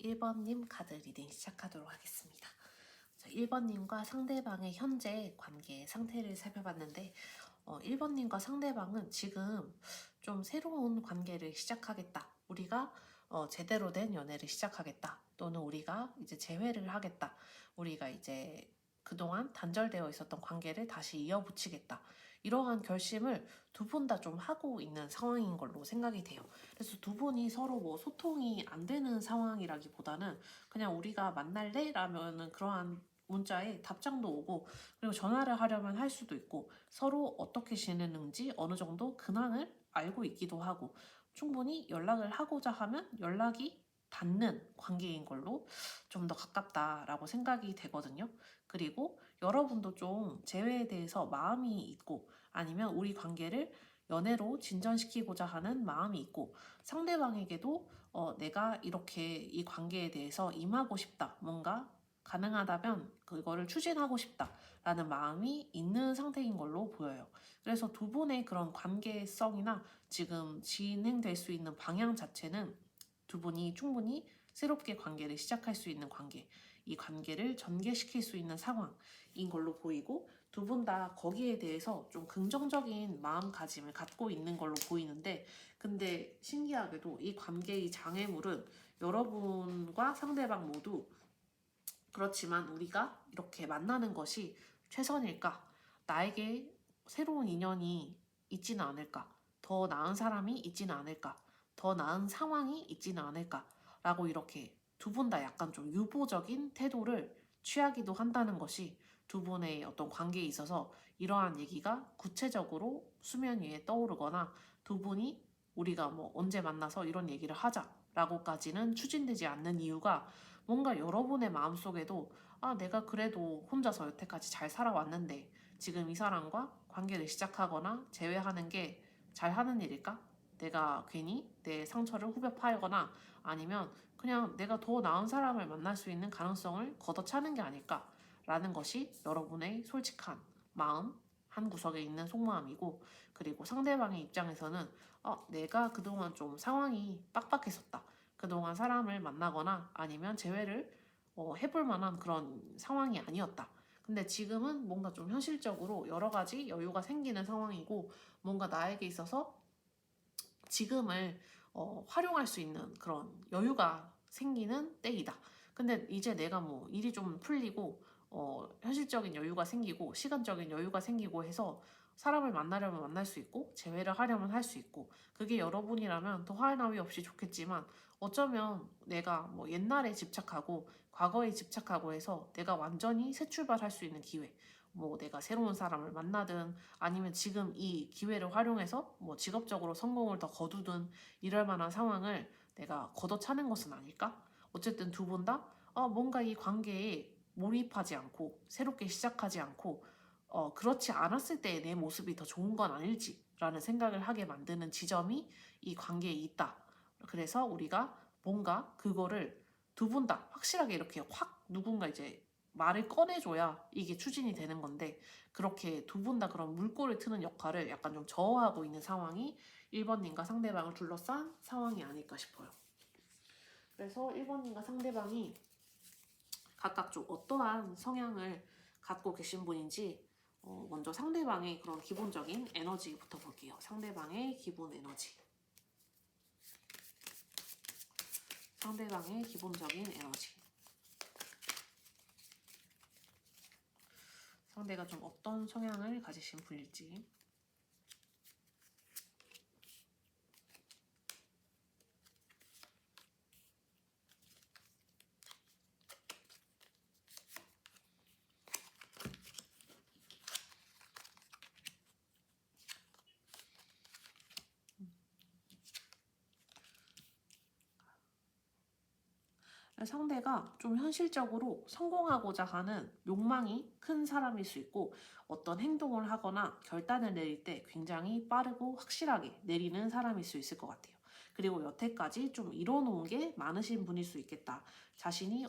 1번님 카드 리딩 시작하도록 하겠습니다. 1번님과 상대방의 현재 관계 상태를 살펴봤는데 1번님과 상대방은 지금 좀 새로운 관계를 시작하겠다. 우리가 제대로 된 연애를 시작하겠다. 또는 우리가 이제 재회를 하겠다. 우리가 이제 그동안 단절되어 있었던 관계를 다시 이어붙이겠다. 이러한 결심을 두 분 다 좀 하고 있는 상황인 걸로 생각이 돼요. 그래서 두 분이 서로 뭐 소통이 안 되는 상황이라기보다는 그냥 우리가 만날래? 라면은 그러한 문자에 답장도 오고, 그리고 전화를 하려면 할 수도 있고, 서로 어떻게 지내는지 어느 정도 근황을 알고 있기도 하고, 충분히 연락을 하고자 하면 연락이 닿는 관계인 걸로 좀 더 가깝다라고 생각이 되거든요. 그리고 여러분도 좀 재회에 대해서 마음이 있고, 아니면 우리 관계를 연애로 진전시키고자 하는 마음이 있고, 상대방에게도 내가 이렇게 이 관계에 대해서 임하고 싶다, 뭔가 가능하다면 그거를 추진하고 싶다라는 마음이 있는 상태인 걸로 보여요. 그래서 두 분의 그런 관계성이나 지금 진행될 수 있는 방향 자체는 두 분이 충분히 새롭게 관계를 시작할 수 있는 관계, 이 관계를 전개시킬 수 있는 상황인 걸로 보이고, 두 분 다 거기에 대해서 좀 긍정적인 마음가짐을 갖고 있는 걸로 보이는데, 근데 신기하게도 이 관계의 장애물은 여러분과 상대방 모두 그렇지만 우리가 이렇게 만나는 것이 최선일까? 나에게 새로운 인연이 있지는 않을까? 더 나은 사람이 있지는 않을까? 더 나은 상황이 있지는 않을까? 라고 이렇게 두 분 다 약간 좀 유보적인 태도를 취하기도 한다는 것이 두 분의 어떤 관계에 있어서 이러한 얘기가 구체적으로 수면 위에 떠오르거나 두 분이 우리가 뭐 언제 만나서 이런 얘기를 하자라고까지는 추진되지 않는 이유가, 뭔가 여러분의 마음속에도 내가 그래도 혼자서 여태까지 잘 살아왔는데 지금 이 사람과 관계를 시작하거나 재회하는 게 잘하는 일일까? 내가 괜히 내 상처를 후벼 파거나 아니면 그냥 내가 더 나은 사람을 만날 수 있는 가능성을 걷어차는 게 아닐까? 라는 것이 여러분의 솔직한 마음 한 구석에 있는 속마음이고, 그리고 상대방의 입장에서는 내가 그동안 좀 상황이 빡빡했었다. 그동안 사람을 만나거나 아니면 재회를 해볼 만한 그런 상황이 아니었다. 근데 지금은 뭔가 좀 현실적으로 여러 가지 여유가 생기는 상황이고, 뭔가 나에게 있어서 지금을 활용할 수 있는 그런 여유가 생기는 때이다. 근데 이제 내가 뭐 일이 좀 풀리고 현실적인 여유가 생기고 시간적인 여유가 생기고 해서 사람을 만나려면 만날 수 있고 재회를 하려면 할 수 있고, 그게 여러분이라면 더 화할 나위 없이 좋겠지만, 어쩌면 내가 뭐 옛날에 집착하고 과거에 집착하고 해서 내가 완전히 새 출발할 수 있는 기회, 뭐 내가 새로운 사람을 만나든 아니면 지금 이 기회를 활용해서 뭐 직업적으로 성공을 더 거두든 이럴 만한 상황을 내가 걷어차는 것은 아닐까? 어쨌든 두 분 다 뭔가 이 관계에 몰입하지 않고 새롭게 시작하지 않고 그렇지 않았을 때 내 모습이 더 좋은 건 아닐지라는 생각을 하게 만드는 지점이 이 관계에 있다. 그래서 우리가 뭔가 그거를 두 분 다 확실하게 이렇게 확 누군가 이제 말을 꺼내줘야 이게 추진이 되는 건데, 그렇게 두 분 다 그런 물꼬를 트는 역할을 약간 좀 저어하고 있는 상황이 1번님과 상대방을 둘러싼 상황이 아닐까 싶어요. 그래서 1번님과 상대방이 각각 좀 어떠한 성향을 갖고 계신 분인지 먼저 상대방의 그런 기본적인 에너지부터 볼게요. 상대방의 기본 에너지. 상대방의 기본적인 에너지. 상대가 좀 어떤 성향을 가지신 분일지. 상대가 좀 현실적으로 성공하고자 하는 욕망이 큰 사람일 수 있고, 어떤 행동을 하거나 결단을 내릴 때 굉장히 빠르고 확실하게 내리는 사람일 수 있을 것 같아요. 그리고 여태까지 좀 이뤄놓은 게 많으신 분일 수 있겠다. 자신이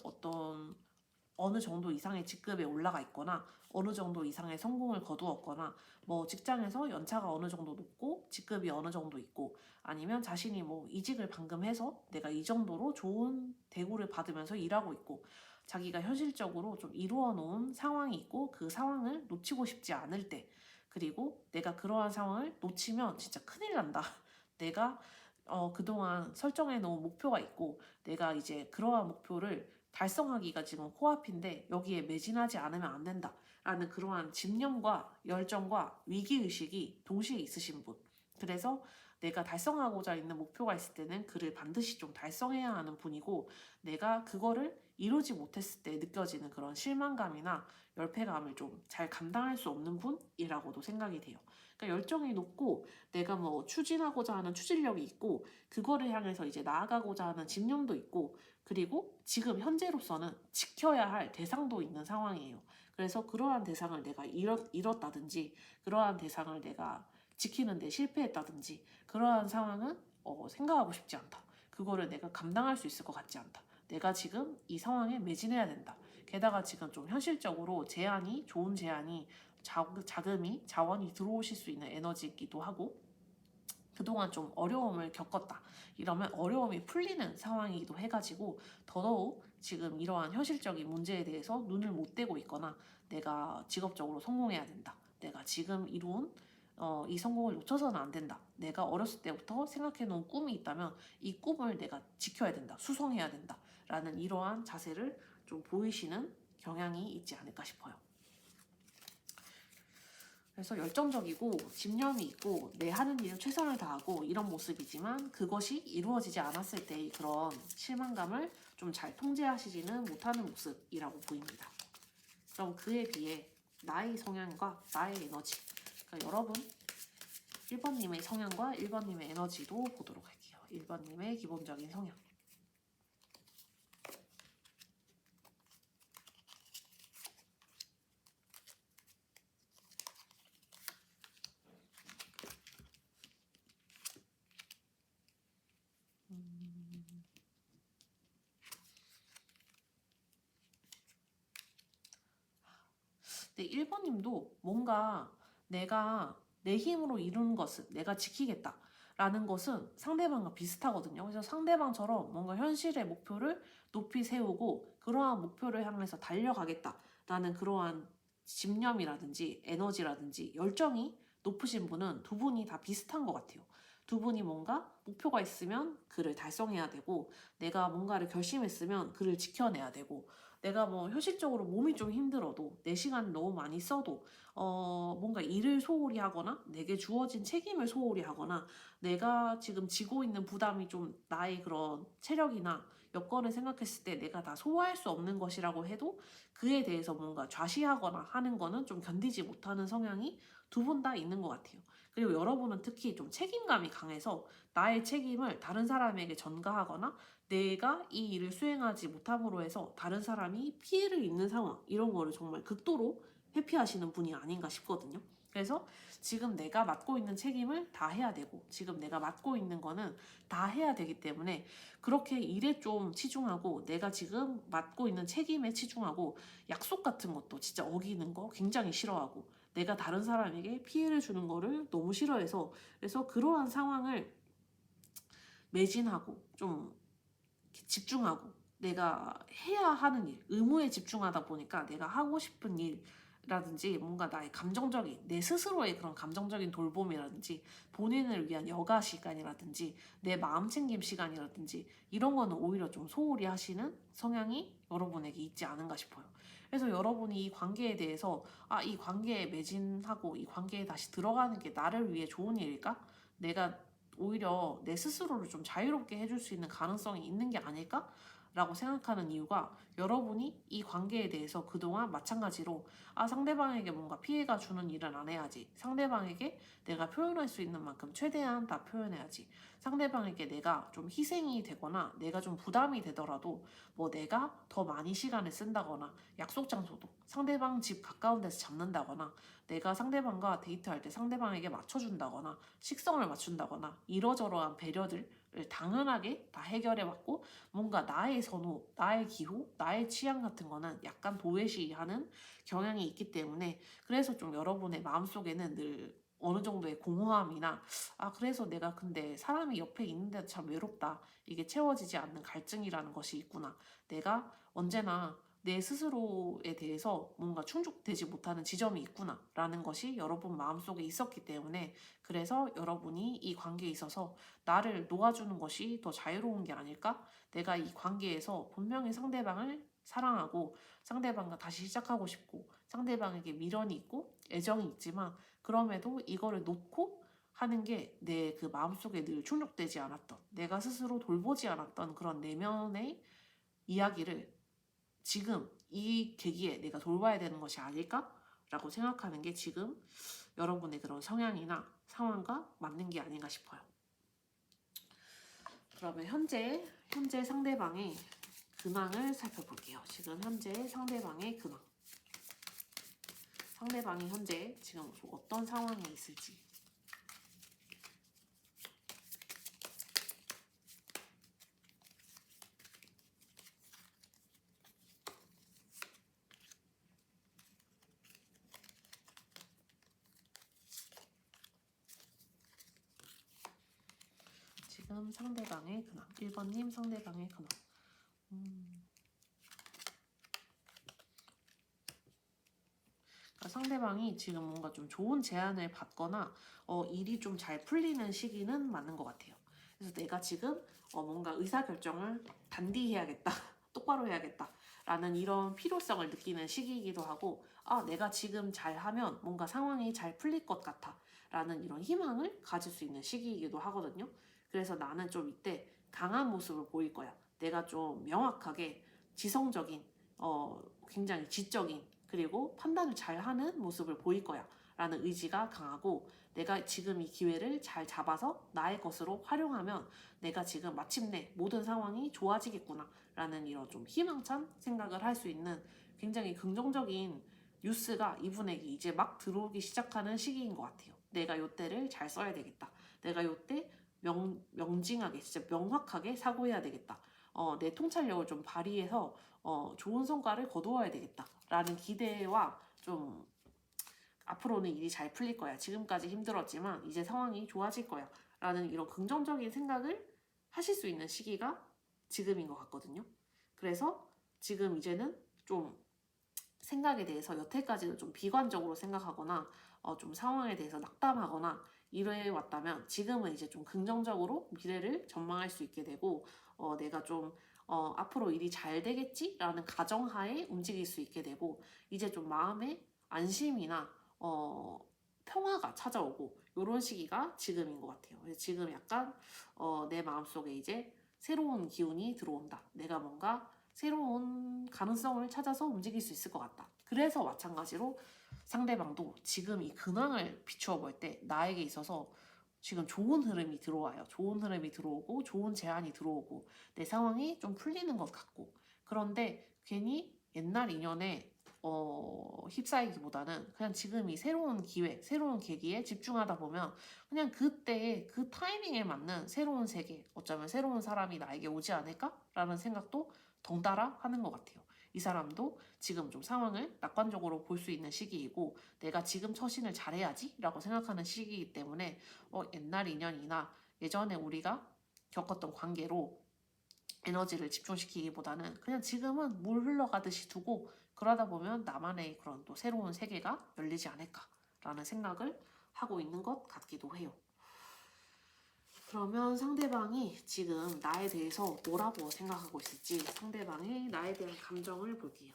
어느 정도 이상의 직급에 올라가 있거나 어느 정도 이상의 성공을 거두었거나 뭐 직장에서 연차가 어느 정도 높고 직급이 어느 정도 있고 아니면 자신이 뭐 이직을 방금 해서 내가 이 정도로 좋은 대우를 받으면서 일하고 있고 자기가 현실적으로 좀 이루어 놓은 상황이 있고 그 상황을 놓치고 싶지 않을 때 그리고 내가 그러한 상황을 놓치면 진짜 큰일 난다. 내가 그동안 설정해 놓은 목표가 있고 내가 이제 그러한 목표를 달성하기가 지금 코앞인데 여기에 매진하지 않으면 안 된다. 라는 그러한 집념과 열정과 위기의식이 동시에 있으신 분. 그래서 내가 달성하고자 있는 목표가 있을 때는 그를 반드시 좀 달성해야 하는 분이고 내가 그거를 이루지 못했을 때 느껴지는 그런 실망감이나 열패감을 좀 잘 감당할 수 없는 분이라고도 생각이 돼요. 그러니까 열정이 높고 내가 뭐 추진하고자 하는 추진력이 있고 그거를 향해서 이제 나아가고자 하는 집념도 있고 그리고 지금 현재로서는 지켜야 할 대상도 있는 상황이에요. 그래서 그러한 대상을 내가 잃었다든지 그러한 대상을 내가 지키는데 실패했다든지 그러한 상황은 생각하고 싶지 않다. 그거를 내가 감당할 수 있을 것 같지 않다. 내가 지금 이 상황에 매진해야 된다. 게다가 지금 좀 현실적으로 좋은 제안이 자금이 자원이 들어오실 수 있는 에너지이기도 하고 그동안 좀 어려움을 겪었다. 이러면 어려움이 풀리는 상황이기도 해가지고 더더욱 지금 이러한 현실적인 문제에 대해서 눈을 못 떼고 있거나 내가 직업적으로 성공해야 된다. 내가 지금 이룬 이 성공을 놓쳐서는 안 된다. 내가 어렸을 때부터 생각해 놓은 꿈이 있다면 이 꿈을 내가 지켜야 된다. 수성해야 된다. 라는 이러한 자세를 좀 보이시는 경향이 있지 않을까 싶어요. 그래서 열정적이고 집념이 있고 내 하는 일에 최선을 다하고 이런 모습이지만 그것이 이루어지지 않았을 때의 그런 실망감을 좀 잘 통제하시지는 못하는 모습이라고 보입니다. 그럼 그에 비해 나의 성향과 나의 에너지 그러니까 여러분 1번님의 성향과 1번님의 에너지도 보도록 할게요. 1번님의 기본적인 성향 근데 1번님도 뭔가 내가 내 힘으로 이루는 것을 내가 지키겠다 라는 것은 상대방과 비슷하거든요. 그래서 상대방처럼 뭔가 현실의 목표를 높이 세우고 그러한 목표를 향해서 달려가겠다 라는 그러한 집념이라든지 에너지라든지 열정이 높으신 분은 두 분이 다 비슷한 것 같아요. 두 분이 뭔가 목표가 있으면 그를 달성해야 되고 내가 뭔가를 결심했으면 그를 지켜내야 되고 내가 뭐 현실적으로 몸이 좀 힘들어도 내 시간을 너무 많이 써도 뭔가 일을 소홀히 하거나 내게 주어진 책임을 소홀히 하거나 내가 지금 지고 있는 부담이 좀 나의 그런 체력이나 여건을 생각했을 때 내가 다 소화할 수 없는 것이라고 해도 그에 대해서 뭔가 좌시하거나 하는 거는 좀 견디지 못하는 성향이 두 분 다 있는 것 같아요. 그리고 여러분은 특히 좀 책임감이 강해서 나의 책임을 다른 사람에게 전가하거나 내가 이 일을 수행하지 못함으로 해서 다른 사람이 피해를 입는 상황 이런 거를 정말 극도로 회피하시는 분이 아닌가 싶거든요. 그래서 지금 내가 맡고 있는 책임을 다 해야 되고 지금 내가 맡고 있는 거는 다 해야 되기 때문에 그렇게 일에 좀 치중하고 내가 지금 맡고 있는 책임에 치중하고 약속 같은 것도 진짜 어기는 거 굉장히 싫어하고 내가 다른 사람에게 피해를 주는 거를 너무 싫어해서 그래서 그러한 상황을 매진하고 좀 집중하고 내가 해야 하는 일, 의무에 집중하다 보니까 내가 하고 싶은 일이라든지 뭔가 나의 감정적인 내 스스로의 그런 감정적인 돌봄이라든지 본인을 위한 여가 시간이라든지 내 마음 챙김 시간이라든지 이런 거는 오히려 좀 소홀히 하시는 성향이 여러분에게 있지 않은가 싶어요. 그래서 여러분이 이 관계에 대해서 이 관계에 매진하고 이 관계에 다시 들어가는 게 나를 위해 좋은 일일까? 내가 오히려 내 스스로를 좀 자유롭게 해줄 수 있는 가능성이 있는 게 아닐까? 라고 생각하는 이유가 여러분이 이 관계에 대해서 그동안 마찬가지로 상대방에게 뭔가 피해가 주는 일은 안 해야지. 상대방에게 내가 표현할 수 있는 만큼 최대한 다 표현해야지. 상대방에게 내가 좀 희생이 되거나 내가 좀 부담이 되더라도 뭐 내가 더 많이 시간을 쓴다거나 약속 장소도 상대방 집 가까운 데서 잡는다거나 내가 상대방과 데이트할 때 상대방에게 맞춰준다거나 식성을 맞춘다거나 이러저러한 배려들을 당연하게 다 해결해왔고 뭔가 나의 선호, 나의 기호, 나의 취향 같은 거는 약간 도외시하는 경향이 있기 때문에 그래서 좀 여러분의 마음속에는 늘 어느 정도의 공허함이나 그래서 내가 근데 사람이 옆에 있는데도 참 외롭다. 이게 채워지지 않는 갈증이라는 것이 있구나. 내가 언제나 내 스스로에 대해서 뭔가 충족되지 못하는 지점이 있구나 라는 것이 여러분 마음속에 있었기 때문에 그래서 여러분이 이 관계에 있어서 나를 놓아주는 것이 더 자유로운 게 아닐까? 내가 이 관계에서 분명히 상대방을 사랑하고 상대방과 다시 시작하고 싶고 상대방에게 미련이 있고 애정이 있지만 그럼에도 이거를 놓고 하는 게 내 그 마음속에 늘 충족되지 않았던 내가 스스로 돌보지 않았던 그런 내면의 이야기를 지금 이 계기에 내가 돌봐야 되는 것이 아닐까라고 생각하는 게 지금 여러분의 그런 성향이나 상황과 맞는 게 아닌가 싶어요. 그러면 현재 상대방의 근황을 살펴볼게요. 지금 현재 상대방의 근황. 상대방이 현재 지금 어떤 상황에 있을지. 지금 상대방의 근황. 1번님 상대방의 근황. 그러니까 상대방이 지금 뭔가 좀 좋은 제안을 받거나 일이 좀 잘 풀리는 시기는 맞는 것 같아요. 그래서 내가 지금 뭔가 의사결정을 단디 해야겠다. 똑바로 해야겠다. 라는 이런 필요성을 느끼는 시기이기도 하고 내가 지금 잘하면 뭔가 상황이 잘 풀릴 것 같아. 라는 이런 희망을 가질 수 있는 시기이기도 하거든요. 그래서 나는 좀 이때 강한 모습을 보일 거야. 내가 좀 명확하게 지성적인 굉장히 지적인 그리고 판단을 잘하는 모습을 보일 거야 라는 의지가 강하고 내가 지금 이 기회를 잘 잡아서 나의 것으로 활용하면 내가 지금 마침내 모든 상황이 좋아지겠구나 라는 이런 좀 희망찬 생각을 할 수 있는 굉장히 긍정적인 뉴스가 이분에게 이제 막 들어오기 시작하는 시기인 것 같아요. 내가 요때를 잘 써야 되겠다. 내가 요때 명징하게 진짜 명확하게 사고해야 되겠다. 내 통찰력을 좀 발휘해서 좋은 성과를 거두어야 되겠다라는 기대와 좀 앞으로는 일이 잘 풀릴 거야. 지금까지 힘들었지만 이제 상황이 좋아질 거야. 라는 이런 긍정적인 생각을 하실 수 있는 시기가 지금인 것 같거든요. 그래서 지금 이제는 좀 생각에 대해서 여태까지는 좀 비관적으로 생각하거나 좀 상황에 대해서 낙담하거나 이래 왔다면 지금은 이제 좀 긍정적으로 미래를 전망할 수 있게 되고 내가 좀 앞으로 일이 잘 되겠지라는 가정하에 움직일 수 있게 되고 이제 좀 마음에 안심이나 평화가 찾아오고 이런 시기가 지금인 것 같아요. 그래서 지금 약간 내 마음속에 이제 새로운 기운이 들어온다. 내가 뭔가 새로운 가능성을 찾아서 움직일 수 있을 것 같다. 그래서 마찬가지로 상대방도 지금 이 근황을 비추어 볼 때 나에게 있어서 지금 좋은 흐름이 들어와요. 좋은 흐름이 들어오고 좋은 제안이 들어오고 내 상황이 좀 풀리는 것 같고 그런데 괜히 옛날 인연에 휩싸이기보다는 그냥 지금 이 새로운 기회, 새로운 계기에 집중하다 보면 그냥 그때 그 타이밍에 맞는 새로운 세계, 어쩌면 새로운 사람이 나에게 오지 않을까라는 생각도 덩달아 하는 것 같아요. 이 사람도 지금 좀 상황을 낙관적으로 볼 수 있는 시기이고 내가 지금 처신을 잘해야지 라고 생각하는 시기이기 때문에 옛날 인연이나 예전에 우리가 겪었던 관계로 에너지를 집중시키기보다는 그냥 지금은 물 흘러가듯이 두고 그러다 보면 나만의 그런 또 새로운 세계가 열리지 않을까라는 생각을 하고 있는 것 같기도 해요. 그러면 상대방이 지금 나에 대해서 뭐라고 생각하고 있을지 상대방의 나에 대한 감정을 볼게요.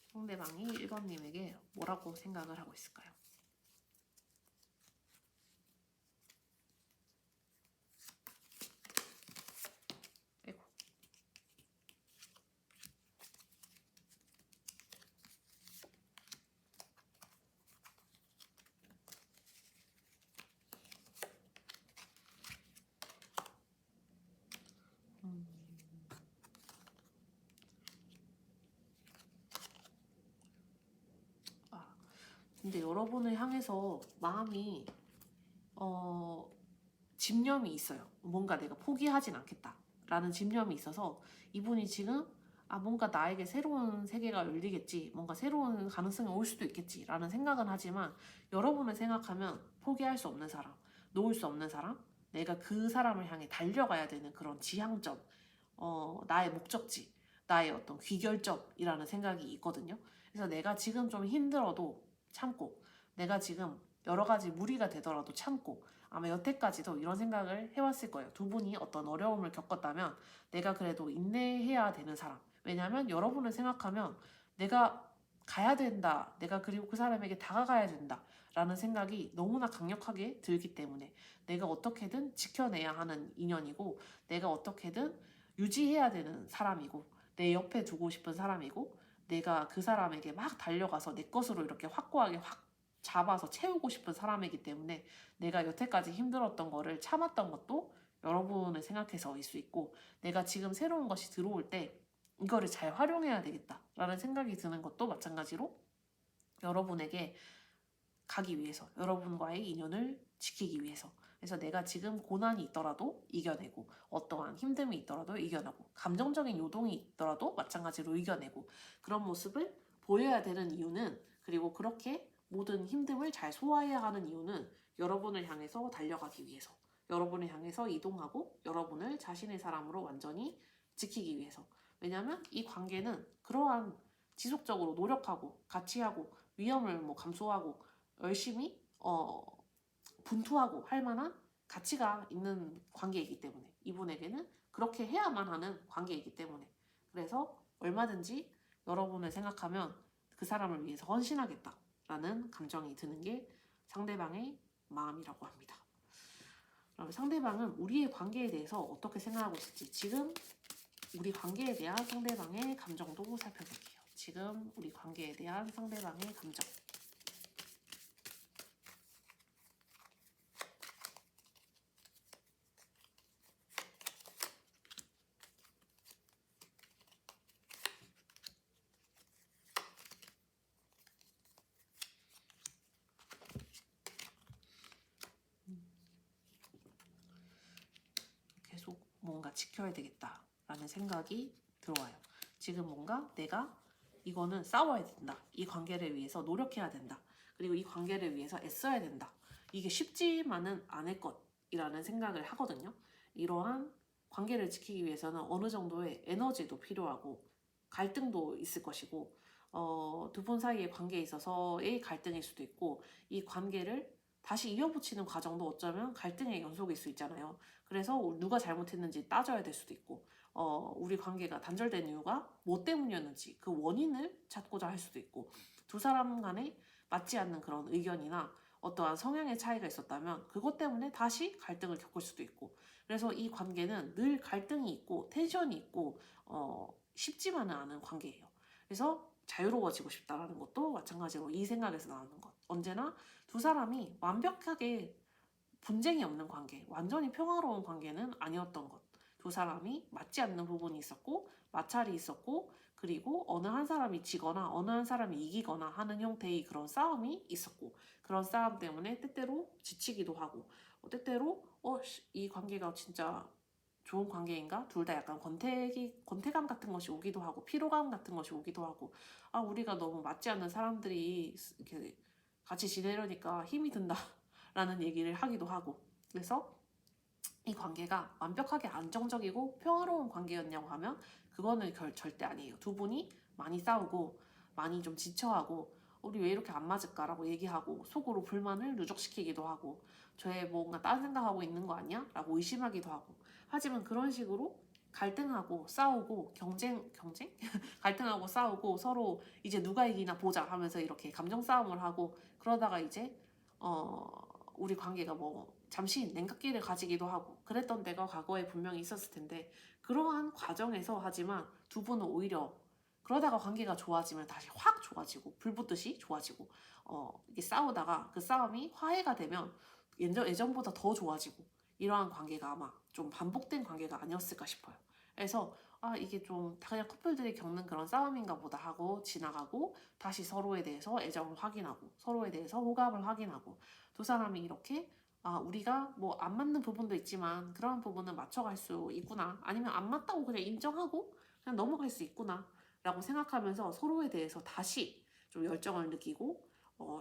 상대방이 1번님에게 뭐라고 생각을 하고 있을까요? 아이고. 근데 여러분을 향해서 마음이 집념이 있어요. 뭔가 내가 포기하진 않겠다라는 집념이 있어서 이분이 지금 뭔가 나에게 새로운 세계가 열리겠지, 뭔가 새로운 가능성이 올 수도 있겠지라는 생각은 하지만 여러분을 생각하면 포기할 수 없는 사람, 놓을 수 없는 사람, 내가 그 사람을 향해 달려가야 되는 그런 지향점, 나의 목적지, 나의 어떤 귀결점이라는 생각이 있거든요. 그래서 내가 지금 좀 힘들어도 참고, 내가 지금 여러 가지 무리가 되더라도 참고, 아마 여태까지도 이런 생각을 해왔을 거예요. 두 분이 어떤 어려움을 겪었다면 내가 그래도 인내해야 되는 사람. 왜냐하면 여러분을 생각하면 내가 가야 된다. 내가 그리고 그 사람에게 다가가야 된다. 라는 생각이 너무나 강력하게 들기 때문에 내가 어떻게든 지켜내야 하는 인연이고, 내가 어떻게든 유지해야 되는 사람이고, 내 옆에 두고 싶은 사람이고, 내가 그 사람에게 막 달려가서 내 것으로 이렇게 확고하게 확 잡아서 채우고 싶은 사람이기 때문에 내가 여태까지 힘들었던 거를 참았던 것도 여러분을 생각해서일 수 있고, 내가 지금 새로운 것이 들어올 때 이거를 잘 활용해야 되겠다라는 생각이 드는 것도 마찬가지로 여러분에게 가기 위해서, 여러분과의 인연을 지키기 위해서. 그래서 내가 지금 고난이 있더라도 이겨내고, 어떠한 힘듦이 있더라도 이겨내고, 감정적인 요동이 있더라도 마찬가지로 이겨내고, 그런 모습을 보여야 되는 이유는, 그리고 그렇게 모든 힘듦을 잘 소화해야 하는 이유는 여러분을 향해서 달려가기 위해서, 여러분을 향해서 이동하고 여러분을 자신의 사람으로 완전히 지키기 위해서. 왜냐하면 이 관계는 그러한 지속적으로 노력하고 같이 하고 위험을 감수하고 열심히 분투하고 할 만한 가치가 있는 관계이기 때문에, 이분에게는 그렇게 해야만 하는 관계이기 때문에, 그래서 얼마든지 여러분을 생각하면 그 사람을 위해서 헌신하겠다라는 감정이 드는 게 상대방의 마음이라고 합니다. 그럼 상대방은 우리의 관계에 대해서 어떻게 생각하고 있을지, 지금 우리 관계에 대한 상대방의 감정도 살펴볼게요. 지금 우리 관계에 대한 상대방의 감정. 계속 뭔가 지켜야 되겠다라는 생각이 들어와요. 지금 뭔가 내가 이거는 싸워야 된다. 이 관계를 위해서 노력해야 된다. 그리고 이 관계를 위해서 애써야 된다. 이게 쉽지만은 않을 것이라는 생각을 하거든요. 이러한 관계를 지키기 위해서는 어느 정도의 에너지도 필요하고 갈등도 있을 것이고, 두 분 사이의 관계에 있어서의 갈등일 수도 있고, 이 관계를 다시 이어붙이는 과정도 어쩌면 갈등의 연속일 수 있잖아요. 그래서 누가 잘못했는지 따져야 될 수도 있고, 우리 관계가 단절된 이유가 뭐 때문이었는지 그 원인을 찾고자 할 수도 있고, 두 사람 간에 맞지 않는 그런 의견이나 어떠한 성향의 차이가 있었다면 그것 때문에 다시 갈등을 겪을 수도 있고, 그래서 이 관계는 늘 갈등이 있고 텐션이 있고 쉽지만은 않은 관계예요. 그래서 자유로워지고 싶다라는 것도 마찬가지로 이 생각에서 나오는 것. 언제나 두 사람이 완벽하게 분쟁이 없는 관계, 완전히 평화로운 관계는 아니었던 것. 두 사람이 맞지 않는 부분이 있었고, 마찰이 있었고, 그리고 어느 한 사람이 지거나 어느 한 사람이 이기거나 하는 형태의 그런 싸움이 있었고, 그런 싸움 때문에 때때로 지치기도 하고, 때때로 이 관계가 진짜 좋은 관계인가? 둘 다 약간 권태감 같은 것이 오기도 하고, 피로감 같은 것이 오기도 하고, 우리가 너무 맞지 않는 사람들이 이렇게 같이 지내려니까 힘이 든다 라는 얘기를 하기도 하고, 그래서 이 관계가 완벽하게 안정적이고 평화로운 관계였냐고 하면 그거는 절대 아니에요. 두 분이 많이 싸우고 많이 좀 지쳐하고, 우리 왜 이렇게 안 맞을까라고 얘기하고 속으로 불만을 누적시키기도 하고, 쟤 뭔가 딴 생각하고 있는 거 아니야? 라고 의심하기도 하고. 하지만 그런 식으로 갈등하고 싸우고 경쟁? 갈등하고 싸우고 서로 이제 누가 이기나 보자 하면서 이렇게 감정 싸움을 하고, 그러다가 이제 우리 관계가 잠시 냉각기를 가지기도 하고 그랬던 때가 과거에 분명히 있었을 텐데, 그러한 과정에서 하지만 두 분은 오히려 그러다가 관계가 좋아지면 다시 확 좋아지고 불붙듯이 좋아지고, 이게 싸우다가 그 싸움이 화해가 되면 예전보다 더 좋아지고, 이러한 관계가 아마 좀 반복된 관계가 아니었을까 싶어요. 그래서 아, 이게 좀 그냥 커플들이 겪는 그런 싸움인가 보다 하고 지나가고 다시 서로에 대해서 애정을 확인하고 서로에 대해서 호감을 확인하고 두 사람이 이렇게 아, 우리가 뭐 안 맞는 부분도 있지만 그런 부분은 맞춰갈 수 있구나. 아니면 안 맞다고 그냥 인정하고 그냥 넘어갈 수 있구나. 라고 생각하면서 서로에 대해서 다시 좀 열정을 느끼고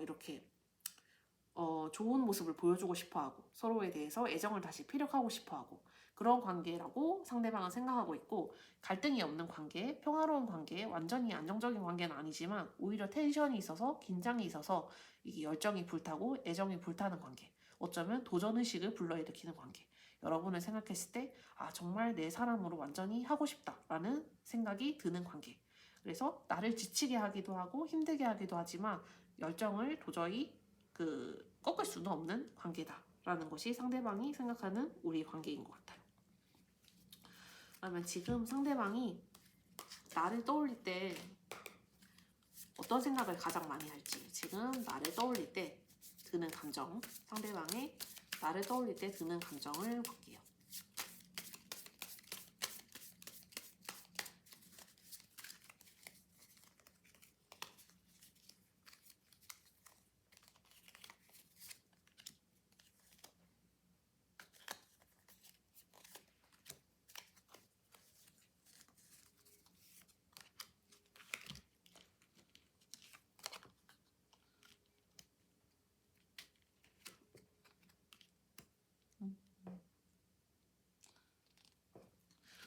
이렇게 좋은 모습을 보여주고 싶어 하고 서로에 대해서 애정을 다시 피력하고 싶어 하고 그런 관계라고 상대방은 생각하고 있고 갈등이 없는 관계, 평화로운 관계, 완전히 안정적인 관계는 아니지만 오히려 텐션이 있어서 긴장이 있어서 이게 열정이 불타고 애정이 불타는 관계 어쩌면 도전의식을 불러일으키는 관계 여러분을 생각했을 때 아 정말 내 사람으로 완전히 하고 싶다라는 생각이 드는 관계 그래서 나를 지치게 하기도 하고 힘들게 하기도 하지만 열정을 도저히 꺾을 수는 없는 관계다라는 것이 상대방이 생각하는 우리 관계인 것 같아요. 그러면 지금 상대방이 나를 떠올릴 때 어떤 생각을 가장 많이 할지 지금 나를 떠올릴 때 드는 감정 상대방의 나를 떠올릴 때 드는 감정을 볼게요.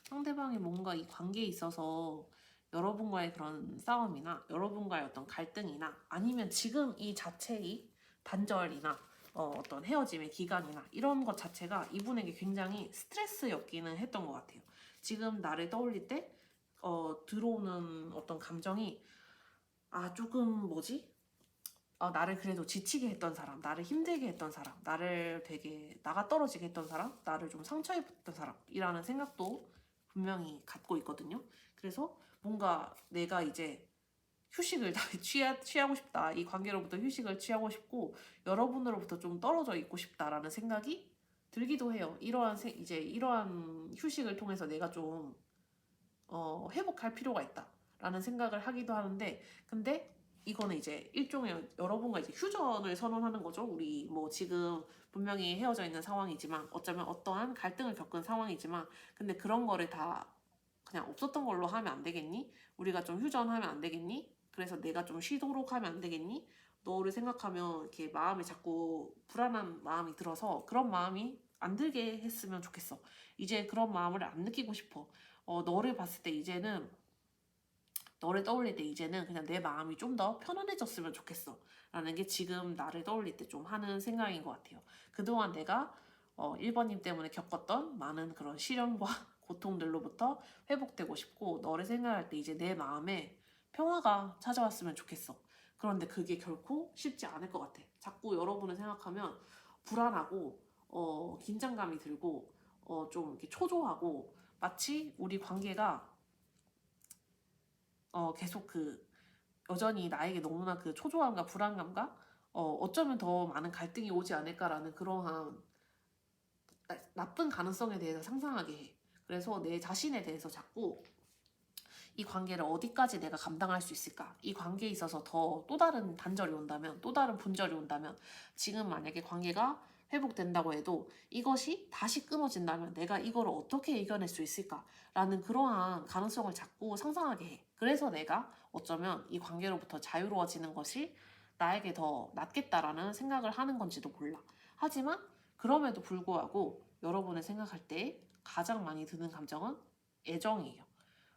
상대방이 뭔가 이 관계에 있어서 여러분과의 그런 싸움이나 여러분과의 어떤 갈등이나 아니면 지금 이 자체의 단절이나 어떤 헤어짐의 기간이나 이런 것 자체가 이분에게 굉장히 스트레스였기는 했던 것 같아요. 지금 나를 떠올릴 때 들어오는 어떤 감정이 아 조금 뭐지? 나를 그래도 지치게 했던 사람, 나를 힘들게 했던 사람, 나를 되게 나가 떨어지게 했던 사람, 나를 좀 상처입혔던 사람이라는 생각도 분명히 갖고 있거든요. 그래서 뭔가 내가 이제 휴식을 취하고 싶다. 이 관계로부터 휴식을 취하고 싶고 여러분으로부터 좀 떨어져 있고 싶다라는 생각이 들기도 해요. 이제 이러한 휴식을 통해서 내가 좀 회복할 필요가 있다라는 생각을 하기도 하는데 근데 이거는 이제 일종의 여러분과 이제 휴전을 선언하는 거죠. 우리 뭐 지금 분명히 헤어져 있는 상황이지만 어쩌면 어떠한 갈등을 겪은 상황이지만 근데 그런 거를 다 그냥 없었던 걸로 하면 안 되겠니? 우리가 좀 휴전하면 안 되겠니? 그래서 내가 좀 쉬도록 하면 안 되겠니? 너를 생각하면 이렇게 마음이 자꾸 불안한 마음이 들어서 그런 마음이 안 들게 했으면 좋겠어. 이제 그런 마음을 안 느끼고 싶어. 너를 봤을 때 이제는 너를 떠올릴 때 이제는 그냥 내 마음이 좀 더 편안해졌으면 좋겠어 라는 게 지금 나를 떠올릴 때 좀 하는 생각인 것 같아요. 그동안 내가 1번님 때문에 겪었던 많은 그런 시련과 고통들로부터 회복되고 싶고 너를 생각할 때 이제 내 마음에 평화가 찾아왔으면 좋겠어. 그런데 그게 결코 쉽지 않을 것 같아. 자꾸 여러분을 생각하면 불안하고 긴장감이 들고 좀 이렇게 초조하고 마치 우리 관계가 계속 여전히 나에게 너무나 초조함과 불안감과 어쩌면 더 많은 갈등이 오지 않을까라는 그러한 나쁜 가능성에 대해서 상상하게 해. 그래서 내 자신에 대해서 자꾸 이 관계를 어디까지 내가 감당할 수 있을까? 이 관계에 있어서 또 다른 단절이 온다면, 또 다른 분절이 온다면, 지금 만약에 관계가 회복된다고 해도 이것이 다시 끊어진다면 내가 이걸 어떻게 이겨낼 수 있을까? 라는 그러한 가능성을 자꾸 상상하게 해. 그래서 내가 어쩌면 이 관계로부터 자유로워지는 것이 나에게 더 낫겠다라는 생각을 하는 건지도 몰라. 하지만 그럼에도 불구하고 여러분을 생각할 때 가장 많이 드는 감정은 애정이에요.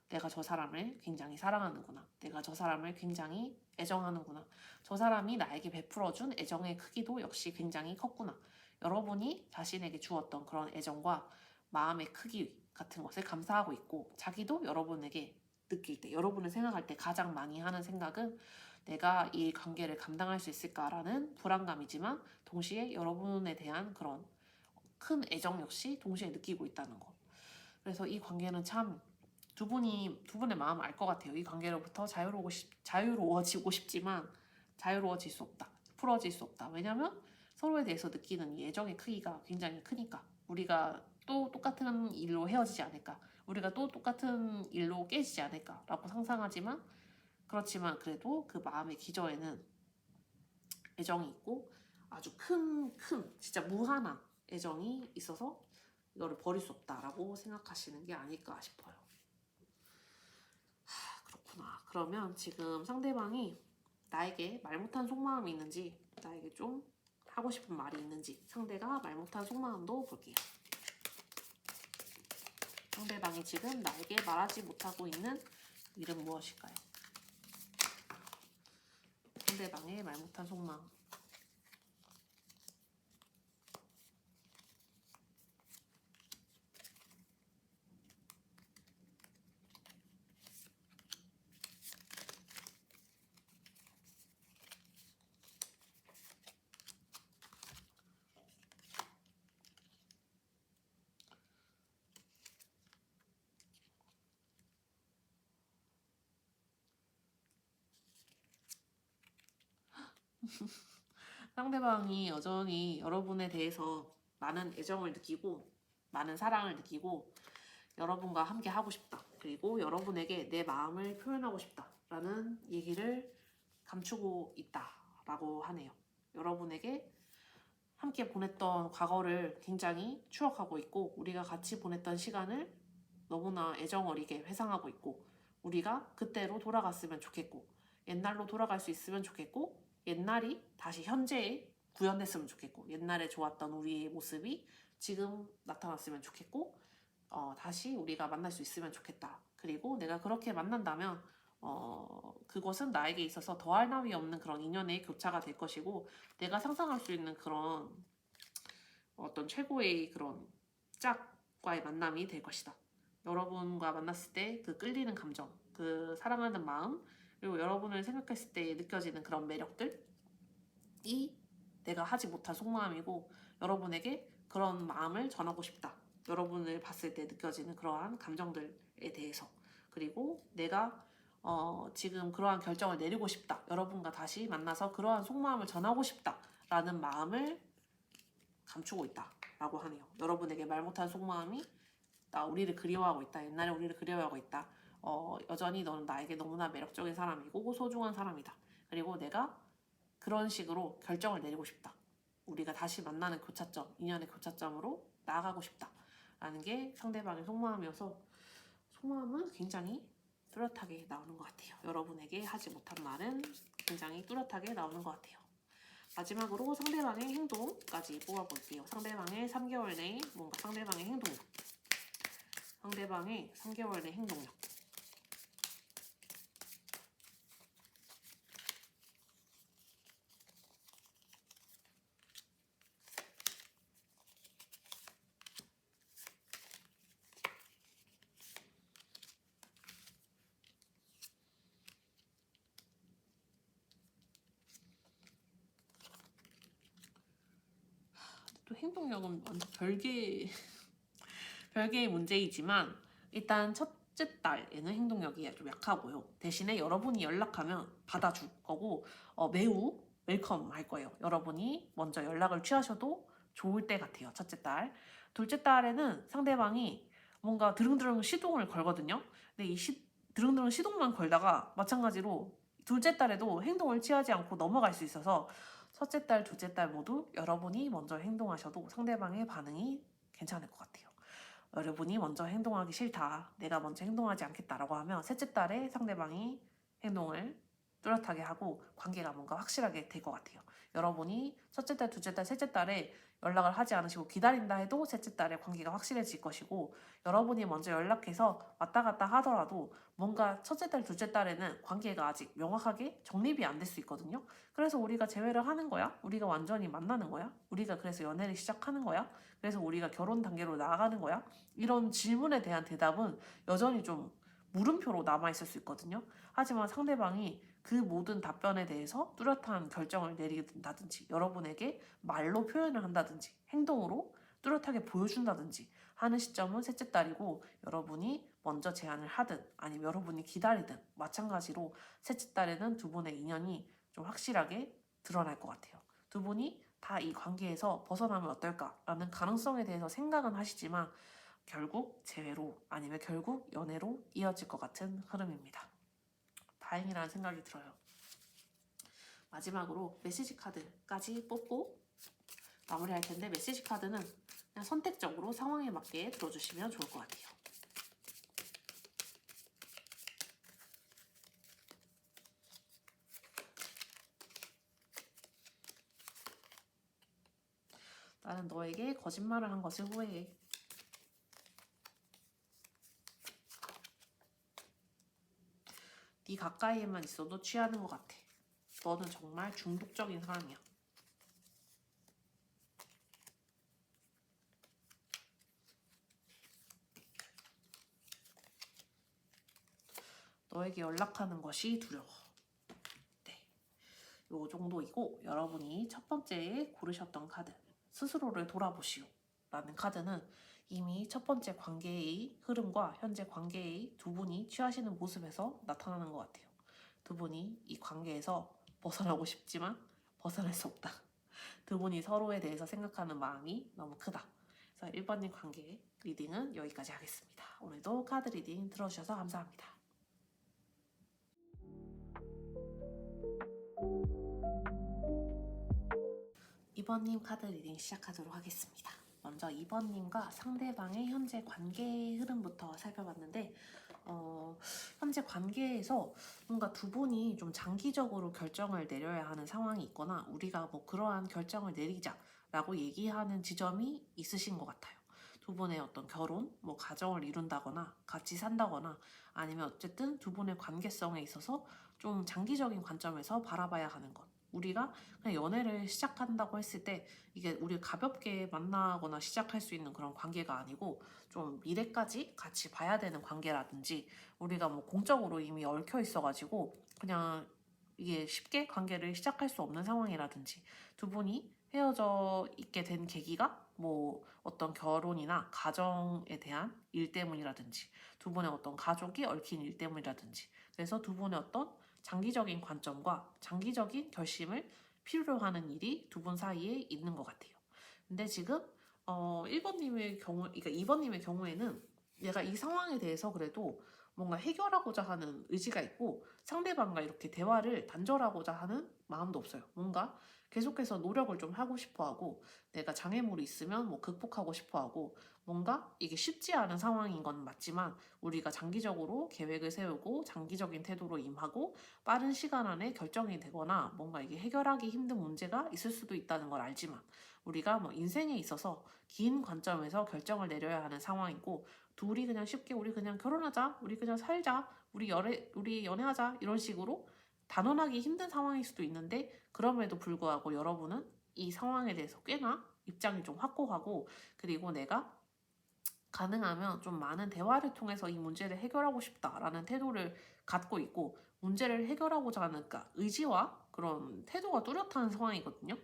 내가 저 사람을 굉장히 사랑하는구나. 내가 저 사람을 굉장히 애정하는구나. 저 사람이 나에게 베풀어준 애정의 크기도 역시 굉장히 컸구나. 여러분이 자신에게 주었던 그런 애정과 마음의 크기 같은 것을 감사하고 있고 자기도 여러분에게 느낄 때, 여러분을 생각할 때 가장 많이 하는 생각은 내가 이 관계를 감당할 수 있을까라는 불안감이지만 동시에 여러분에 대한 그런 큰 애정 역시 동시에 느끼고 있다는 것. 그래서 이 관계는 참 두 분의 마음 알 것 같아요. 이 관계로부터 자유로워지고 싶지만 자유로워질 수 없다. 풀어질 수 없다. 왜냐면 서로에 대해서 느끼는 이 애정의 크기가 굉장히 크니까. 우리가 또 똑같은 일로 헤어지지 않을까. 우리가 또 똑같은 일로 깨지지 않을까라고 상상하지만, 그렇지만 그래도 그 마음의 기저에는 애정이 있고 아주 큰 진짜 무한한 애정이 있어서 이거를 버릴 수 없다라고 생각하시는 게 아닐까 싶어요. 그렇구나. 그러면 지금 상대방이 나에게 말 못한 속마음이 있는지, 나에게 좀 하고 싶은 말이 있는지, 상대가 말 못한 속마음도 볼게요. 상대방이 지금 나에게 말하지 못하고 있는 일은 무엇일까요? 상대방의 말 못한 속마음. 상대방이 여전히 여러분에 대해서 많은 애정을 느끼고 많은 사랑을 느끼고 여러분과 함께 하고 싶다. 그리고 여러분에게 내 마음을 표현하고 싶다. 라는 얘기를 감추고 있다라고 하네요. 여러분에게 함께 보냈던 과거를 굉장히 추억하고 있고 우리가 같이 보냈던 시간을 너무나 애정어리게 회상하고 있고 우리가 그때로 돌아갔으면 좋겠고 옛날로 돌아갈 수 있으면 좋겠고 옛날이 다시 현재에 구현됐으면 좋겠고 옛날에 좋았던 우리의 모습이 지금 나타났으면 좋겠고 다시 우리가 만날 수 있으면 좋겠다. 그리고 내가 그렇게 만난다면 그것은 나에게 있어서 더할 나위 없는 그런 인연의 교차가 될 것이고 내가 상상할 수 있는 그런 어떤 최고의 그런 짝과의 만남이 될 것이다. 여러분과 만났을 때 그 끌리는 감정, 그 사랑하는 마음, 그리고 여러분을 생각했을 때 느껴지는 그런 매력들이 내가 하지 못한 속마음이고 여러분에게 그런 마음을 전하고 싶다. 여러분을 봤을 때 느껴지는 그러한 감정들에 대해서 그리고 내가 지금 그러한 결정을 내리고 싶다. 여러분과 다시 만나서 그러한 속마음을 전하고 싶다. 라는 마음을 감추고 있다. 라고 하네요. 여러분에게 말 못한 속마음이 나 우리를 그리워하고 있다. 옛날에 우리를 그리워하고 있다. 여전히 너는 나에게 너무나 매력적인 사람이고 소중한 사람이다. 그리고 내가 그런 식으로 결정을 내리고 싶다. 우리가 다시 만나는 교차점, 인연의 교차점으로 나아가고 싶다. 라는 게 상대방의 속마음이어서 속마음은 굉장히 뚜렷하게 나오는 것 같아요. 여러분에게 하지 못한 말은 굉장히 뚜렷하게 나오는 것 같아요. 마지막으로 상대방의 행동까지 뽑아볼게요. 상대방의 3개월 내에 뭔가 상대방의 행동력. 상대방의 3개월 내 행동력. 또 행동력은 완전 별개의 문제이지만 일단 첫째 딸에는 행동력이 좀 약하고요. 대신에 여러분이 연락하면 받아줄 거고 매우 웰컴 할 거예요. 여러분이 먼저 연락을 취하셔도 좋을 때 같아요. 첫째 딸. 둘째 딸에는 상대방이 뭔가 드릉드릉 시동을 걸거든요. 근데 이 드릉드릉 시동만 걸다가 마찬가지로 둘째 딸에도 행동을 취하지 않고 넘어갈 수 있어서 첫째 딸, 둘째 딸 모두 여러분이 먼저 행동하셔도 상대방의 반응이 괜찮을 것 같아요. 여러분이 먼저 행동하기 싫다. 내가 먼저 행동하지 않겠다라고 하면 셋째 딸에 상대방이 행동을 뚜렷하게 하고 관계가 뭔가 확실하게 될 것 같아요. 여러분이 첫째 딸, 둘째 딸, 셋째 딸에 연락을 하지 않으시고 기다린다 해도 셋째 딸의 관계가 확실해질 것이고 여러분이 먼저 연락해서 왔다 갔다 하더라도 뭔가 첫째 딸, 둘째 딸에는 관계가 아직 명확하게 정립이 안 될 수 있거든요. 그래서 우리가 재회를 하는 거야? 우리가 완전히 만나는 거야? 우리가 그래서 연애를 시작하는 거야? 그래서 우리가 결혼 단계로 나아가는 거야? 이런 질문에 대한 대답은 여전히 좀 물음표로 남아있을 수 있거든요. 하지만 상대방이 그 모든 답변에 대해서 뚜렷한 결정을 내리게 된다든지 여러분에게 말로 표현을 한다든지 행동으로 뚜렷하게 보여준다든지 하는 시점은 셋째 딸이고 여러분이 먼저 제안을 하든 아니면 여러분이 기다리든 마찬가지로 셋째 딸에는 두 분의 인연이 좀 확실하게 드러날 것 같아요. 두 분이 다 이 관계에서 벗어나면 어떨까라는 가능성에 대해서 생각은 하시지만 결국 재회로 아니면 결국 연애로 이어질 것 같은 흐름입니다. 다행이라는 생각이 들어요. 마지막으로 메시지 카드까지 뽑고 마무리할 텐데, 메시지 카드는 그냥 선택적으로 상황에 맞게 들어주시면 좋을 것 같아요. 나는 너에게 거짓말을 한 것을 후회해. 네 가까이에만 있어도 취하는 것 같아. 너는 정말 중독적인 사람이야. 너에게 연락하는 것이 두려워. 네, 요 정도이고, 여러분이 첫 번째 고르셨던 카드, 스스로를 돌아보시오 라는 카드는 이미 첫 번째 관계의 흐름과 현재 관계의 두 분이 취하시는 모습에서 나타나는 것 같아요. 두 분이 이 관계에서 벗어나고 싶지만 벗어날 수 없다. 두 분이 서로에 대해서 생각하는 마음이 너무 크다. 그래서 1번님 관계 리딩은 여기까지 하겠습니다. 오늘도 카드 리딩 들어주셔서 감사합니다. 2번님 카드 리딩 시작하도록 하겠습니다. 먼저 2번님과 상대방의 현재 관계의 흐름부터 살펴봤는데, 현재 관계에서 뭔가 두 분이 좀 장기적으로 결정을 내려야 하는 상황이 있거나, 우리가 뭐 그러한 결정을 내리자라고 얘기하는 지점이 있으신 것 같아요. 두 분의 어떤 결혼, 뭐 가정을 이룬다거나 같이 산다거나, 아니면 어쨌든 두 분의 관계성에 있어서 좀 장기적인 관점에서 바라봐야 하는 것. 우리가 그냥 연애를 시작한다고 했을 때 이게 우리 가볍게 만나거나 시작할 수 있는 그런 관계가 아니고, 좀 미래까지 같이 봐야 되는 관계라든지, 우리가 뭐 공적으로 이미 얽혀 있어가지고 그냥 이게 쉽게 관계를 시작할 수 없는 상황이라든지, 두 분이 헤어져 있게 된 계기가 뭐 어떤 결혼이나 가정에 대한 일 때문이라든지, 두 분의 어떤 가족이 얽힌 일 때문이라든지, 그래서 두 분의 어떤 장기적인 관점과 장기적인 결심을 필요로 하는 일이 두 분 사이에 있는 것 같아요. 근데 지금 1번님의 경우, 그러니까 2번님의 경우에는 얘가 이 상황에 대해서 그래도 뭔가 해결하고자 하는 의지가 있고, 상대방과 이렇게 대화를 단절하고자 하는 마음도 없어요. 뭔가 계속해서 노력을 좀 하고 싶어 하고, 내가 장애물이 있으면 뭐 극복하고 싶어 하고, 뭔가 이게 쉽지 않은 상황인 건 맞지만 우리가 장기적으로 계획을 세우고 장기적인 태도로 임하고 빠른 시간 안에 결정이 되거나 뭔가 이게 해결하기 힘든 문제가 있을 수도 있다는 걸 알지만, 우리가 뭐 인생에 있어서 긴 관점에서 결정을 내려야 하는 상황이고, 둘이 그냥 쉽게 우리 그냥 결혼하자, 우리 그냥 살자, 우리 연애하자 이런 식으로 단언하기 힘든 상황일 수도 있는데, 그럼에도 불구하고 여러분은 이 상황에 대해서 꽤나 입장이 좀 확고하고, 그리고 내가 가능하면 좀 많은 대화를 통해서 이 문제를 해결하고 싶다라는 태도를 갖고 있고, 문제를 해결하고자 하는 그러니까 의지와 그런 태도가 뚜렷한 상황이거든요.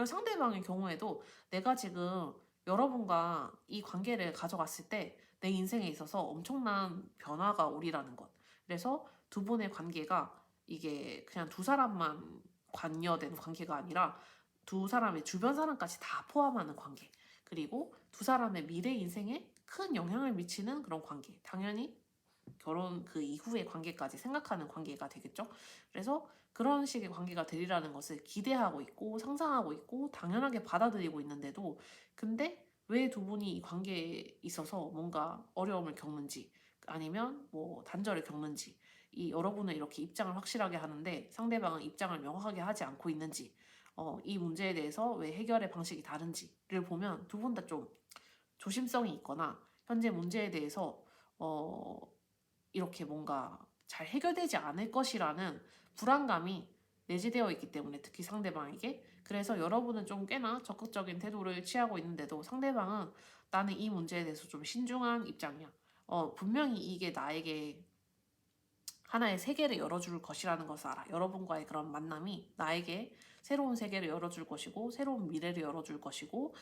상대방의 경우에도 내가 지금 여러분과 이 관계를 가져갔을 때 내 인생에 있어서 엄청난 변화가 오리라는 것. 그래서 두 분의 관계가 이게 그냥 두 사람만 관여된 관계가 아니라 두 사람의 주변 사람까지 다 포함하는 관계. 그리고 두 사람의 미래 인생에 큰 영향을 미치는 그런 관계. 당연히 결혼 그 이후의 관계까지 생각하는 관계가 되겠죠. 그래서 그런 식의 관계가 되리라는 것을 기대하고 있고 상상하고 있고 당연하게 받아들이고 있는데도, 근데 왜 두 분이 이 관계에 있어서 뭔가 어려움을 겪는지, 아니면 뭐 단절을 겪는지, 이 여러분은 이렇게 입장을 확실하게 하는데 상대방은 입장을 명확하게 하지 않고 있는지, 이 문제에 대해서 왜 해결의 방식이 다른지를 보면 두 분 다 좀 조심성이 있거나 현재 문제에 대해서 이렇게 뭔가 잘 해결되지 않을 것이라는 불안감이 내재되어 있기 때문에, 특히 상대방에게. 그래서 여러분은 좀 꽤나 적극적인 태도를 취하고 있는데도 상대방은 나는 이 문제에 대해서 좀 신중한 입장이야. 분명히 이게 나에게 하나의 세계를 열어줄 것이라는 것을 알아. 여러분과의 그런 만남이 나에게 새로운 세계를 열어줄 것이고 새로운 미래를 열어줄 것이고,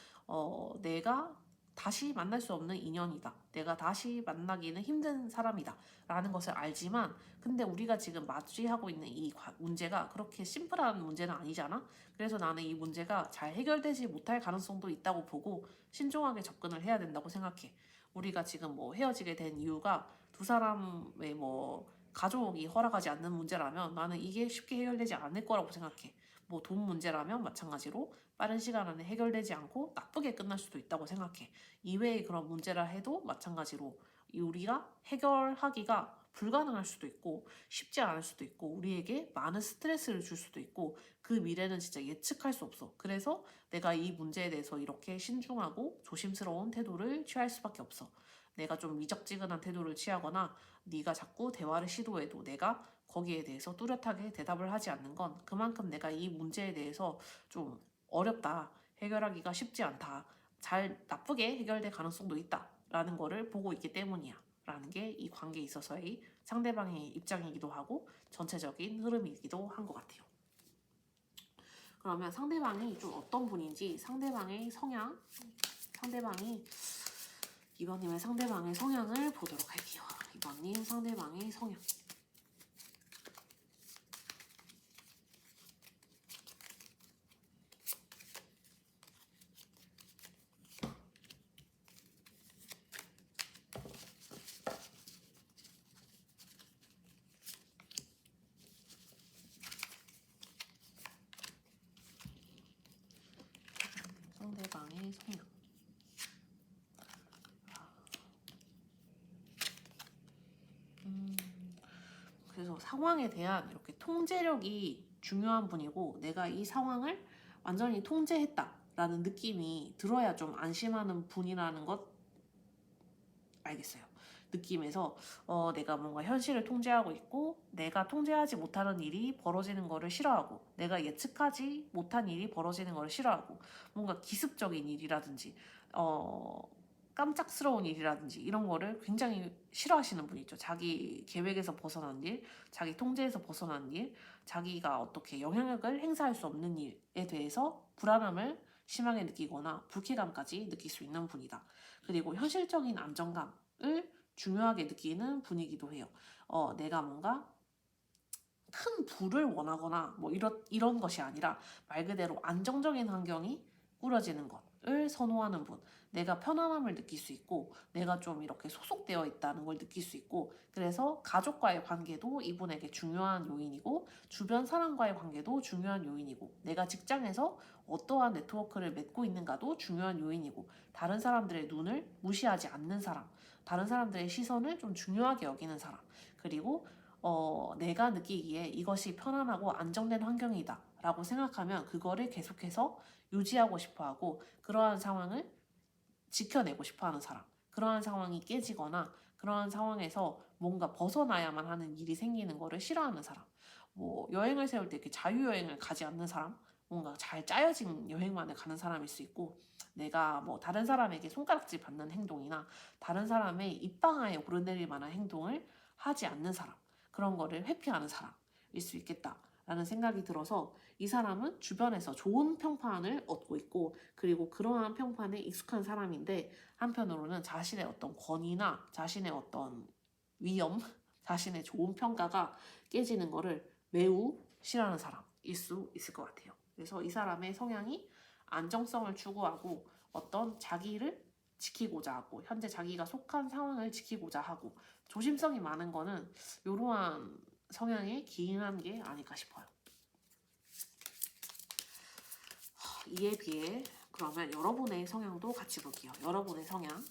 내가 다시 만날 수 없는 인연이다. 내가 다시 만나기는 힘든 사람이다. 라는 것을 알지만 근데 우리가 지금 맞이하고 있는 이 문제가 그렇게 심플한 문제는 아니잖아. 그래서 나는 이 문제가 잘 해결되지 못할 가능성도 있다고 보고 신중하게 접근을 해야 된다고 생각해. 우리가 지금 뭐 헤어지게 된 이유가 두 사람의 뭐 가족이 허락하지 않는 문제라면 나는 이게 쉽게 해결되지 않을 거라고 생각해. 뭐 돈 문제라면 마찬가지로 빠른 시간 안에 해결되지 않고 나쁘게 끝날 수도 있다고 생각해. 이외의 그런 문제라 해도 마찬가지로 우리가 해결하기가 불가능할 수도 있고 쉽지 않을 수도 있고 우리에게 많은 스트레스를 줄 수도 있고 그 미래는 진짜 예측할 수 없어. 그래서 내가 이 문제에 대해서 이렇게 신중하고 조심스러운 태도를 취할 수밖에 없어. 내가 좀 미적지근한 태도를 취하거나 네가 자꾸 대화를 시도해도 내가 거기에 대해서 뚜렷하게 대답을 하지 않는 건 그만큼 내가 이 문제에 대해서 좀 어렵다. 해결하기가 쉽지 않다. 잘 나쁘게 해결될 가능성도 있다. 라는 거를 보고 있기 때문이야. 라는 게 이 관계에 있어서의 상대방의 입장이기도 하고 전체적인 흐름이기도 한 것 같아요. 그러면 상대방이 좀 어떤 분인지 상대방의 성향, 이번님의 상대방의 성향을 보도록 할게요. 이번님 상대방의 성향. 상대방의 성향. 그래서 상황에 대한 이렇게 통제력이 중요한 분이고 내가 이 상황을 완전히 통제했다라는 느낌이 들어야 좀 안심하는 분이라는 것 알겠어요. 느낌에서 내가 뭔가 현실을 통제하고 있고 내가 통제하지 못하는 일이 벌어지는 거를 싫어하고 내가 예측하지 못한 일이 벌어지는 거를 싫어하고 뭔가 기습적인 일이라든지 깜짝스러운 일이라든지 이런 거를 굉장히 싫어하시는 분이 있죠. 자기 계획에서 벗어난 일, 자기 통제에서 벗어난 일, 자기가 어떻게 영향력을 행사할 수 없는 일에 대해서 불안함을 심하게 느끼거나 불쾌감까지 느낄 수 있는 분이다. 그리고 현실적인 안정감을 중요하게 느끼는 분이기도 해요. 내가 뭔가 큰 부를 원하거나 뭐 이런 것이 아니라 말 그대로 안정적인 환경이 꾸려지는 것을 선호하는 분. 내가 편안함을 느낄 수 있고 내가 좀 이렇게 소속되어 있다는 걸 느낄 수 있고 그래서 가족과의 관계도 이분에게 중요한 요인이고 주변 사람과의 관계도 중요한 요인이고 내가 직장에서 어떠한 네트워크를 맺고 있는가도 중요한 요인이고 다른 사람들의 눈을 무시하지 않는 사람 다른 사람들의 시선을 좀 중요하게 여기는 사람 그리고 내가 느끼기에 이것이 편안하고 안정된 환경이다 라고 생각하면 그거를 계속해서 유지하고 싶어 하고 그러한 상황을 지켜내고 싶어 하는 사람 그러한 상황이 깨지거나 그러한 상황에서 뭔가 벗어나야만 하는 일이 생기는 거를 싫어하는 사람 뭐 여행을 세울 때 이렇게 자유여행을 가지 않는 사람 뭔가 잘 짜여진 여행만을 가는 사람일 수 있고 내가 뭐 다른 사람에게 손가락질 받는 행동이나 다른 사람의 입방아에 오르내릴 만한 행동을 하지 않는 사람 그런 거를 회피하는 사람일 수 있겠다라는 생각이 들어서 이 사람은 주변에서 좋은 평판을 얻고 있고 그리고 그러한 평판에 익숙한 사람인데 한편으로는 자신의 어떤 권위나 자신의 어떤 위험, 자신의 좋은 평가가 깨지는 거를 매우 싫어하는 사람일 수 있을 것 같아요. 그래서 이 사람의 성향이 안정성을 추구하고 어떤 자기를 지키고자 하고 현재 자기가 속한 상황을 지키고자 하고 조심성이 많은 거는 이러한 성향에 기인한 게 아닐까 싶어요. 이에 비해 그러면 여러분의 성향도 같이 볼게요. 여러분의 성향.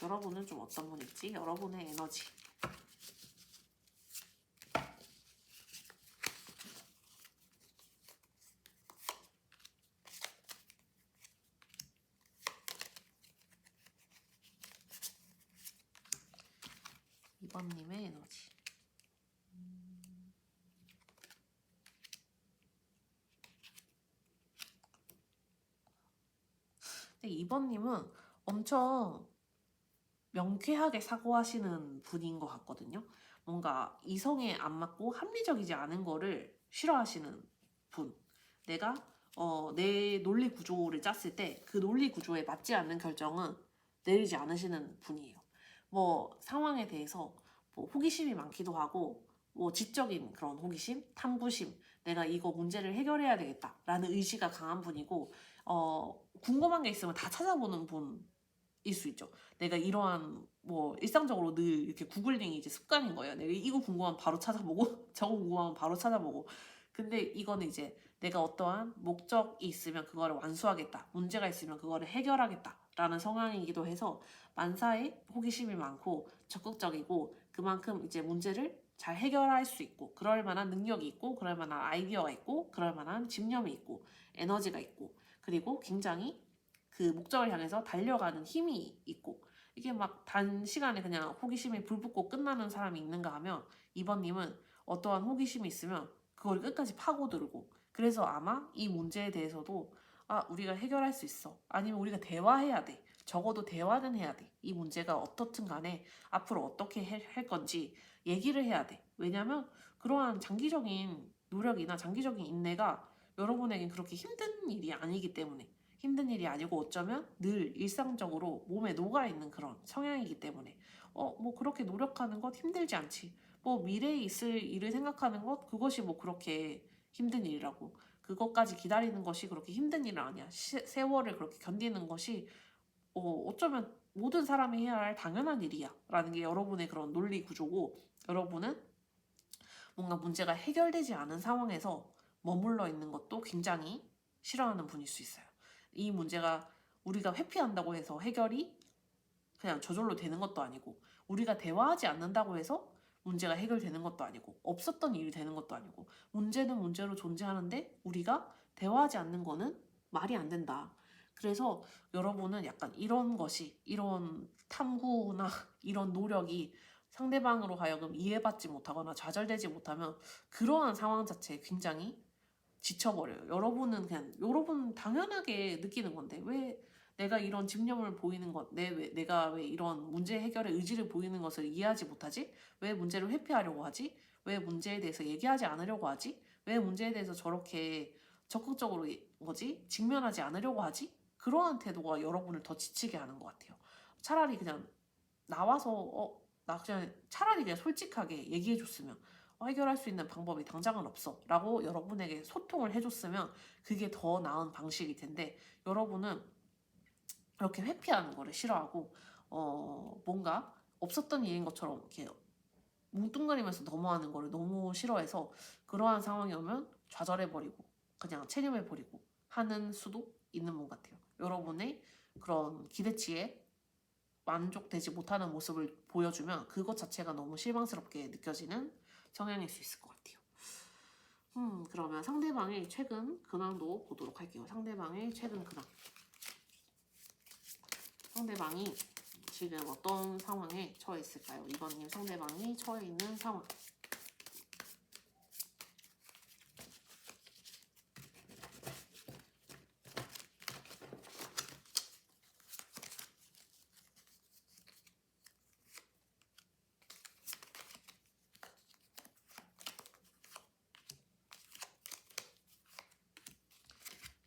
여러분은 좀 어떤 분일지 여러분의 에너지. 이번님의 에너지. 근데 이번님은 엄청 명쾌하게 사고하시는 분인 것 같거든요. 뭔가 이성에 안 맞고 합리적이지 않은 거를 싫어하시는 분. 내가 내 논리 구조를 짰을 때 그 논리 구조에 맞지 않는 결정은 내리지 않으시는 분이에요. 뭐 상황에 대해서 뭐 호기심이 많기도 하고 뭐 지적인 그런 호기심, 탐구심, 내가 이거 문제를 해결해야 되겠다라는 의지가 강한 분이고 궁금한 게 있으면 다 찾아보는 분일 수 있죠. 내가 이러한 뭐 일상적으로 늘 이렇게 구글링이 이제 습관인 거예요. 내가 이거 궁금하면 바로 찾아보고 저거 궁금하면 바로 찾아보고. 근데 이거는 이제 내가 어떠한 목적이 있으면 그거를 완수하겠다. 문제가 있으면 그거를 해결하겠다라는 성향이기도 해서 만사에 호기심이 많고 적극적이고 그만큼 이제 문제를 잘 해결할 수 있고 그럴 만한 능력이 있고 그럴 만한 아이디어가 있고 그럴 만한 집념이 있고 에너지가 있고 그리고 굉장히 그 목적을 향해서 달려가는 힘이 있고 이게 막 단시간에 그냥 호기심이 불붙고 끝나는 사람이 있는가 하면 이번님은 어떠한 호기심이 있으면 그걸 끝까지 파고들고 그래서 아마 이 문제에 대해서도 우리가 해결할 수 있어. 아니면 우리가 대화해야 돼. 적어도 대화는 해야 돼. 이 문제가 어떻든 간에 앞으로 어떻게 할 건지 얘기를 해야 돼. 왜냐면 그러한 장기적인 노력이나 장기적인 인내가 여러분에겐 그렇게 힘든 일이 아니기 때문에 힘든 일이 아니고 어쩌면 늘 일상적으로 몸에 녹아있는 그런 성향이기 때문에 뭐 그렇게 노력하는 것 힘들지 않지. 뭐 미래에 있을 일을 생각하는 것 그것이 뭐 그렇게 힘든 일이라고 그것까지 기다리는 것이 그렇게 힘든 일은 아니야. 세월을 그렇게 견디는 것이 어쩌면 모든 사람이 해야 할 당연한 일이야 라는 게 여러분의 그런 논리 구조고 여러분은 뭔가 문제가 해결되지 않은 상황에서 머물러 있는 것도 굉장히 싫어하는 분일 수 있어요. 이 문제가 우리가 회피한다고 해서 해결이 그냥 저절로 되는 것도 아니고 우리가 대화하지 않는다고 해서 문제가 해결되는 것도 아니고 없었던 일이 되는 것도 아니고 문제는 문제로 존재하는데 우리가 대화하지 않는 거는 말이 안 된다. 그래서 여러분은 약간 이런 것이 이런 탐구나 이런 노력이 상대방으로 하여금 이해받지 못하거나 좌절되지 못하면 그러한 상황 자체에 굉장히 지쳐버려요. 여러분은 그냥 여러분 당연하게 느끼는 건데 왜 내가 이런 집념을 보이는 것, 내가 왜 이런 문제 해결의 의지를 보이는 것을 이해하지 못하지? 왜 문제를 회피하려고 하지? 왜 문제에 대해서 얘기하지 않으려고 하지? 왜 문제에 대해서 저렇게 적극적으로 직면하지 않으려고 하지? 그러한 태도가 여러분을 더 지치게 하는 것 같아요. 차라리 그냥 나와서 나 그냥 차라리 그냥 솔직하게 얘기해줬으면 해결할 수 있는 방법이 당장은 없어 라고 여러분에게 소통을 해줬으면 그게 더 나은 방식일 텐데 여러분은 이렇게 회피하는 거를 싫어하고 뭔가 없었던 일인 것처럼 이렇게 뭉뚱그리면서 넘어가는 거를 너무 싫어해서 그러한 상황이 오면 좌절해버리고 그냥 체념해버리고 하는 수도 있는 분 같아요. 여러분의 그런 기대치에 만족되지 못하는 모습을 보여주면 그것 자체가 너무 실망스럽게 느껴지는 성향일 수 있을 것 같아요. 그러면 상대방의 최근 근황도 보도록 할게요. 상대방의 최근 근황. 상대방이 지금 어떤 상황에 처해 있을까요? 이번님 상대방이 처해 있는 상황.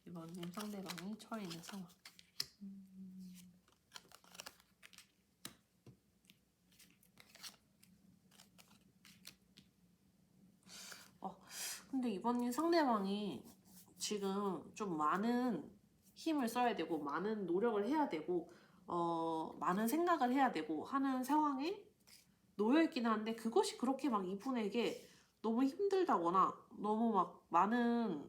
이번님 상대방이 처해 있는 상황. 근데 이번님 상대방이 지금 좀 많은 힘을 써야 되고 많은 노력을 해야 되고 많은 생각을 해야 되고 하는 상황에 놓여있긴 한데 그것이 그렇게 막 이분에게 너무 힘들다거나 너무 막 많은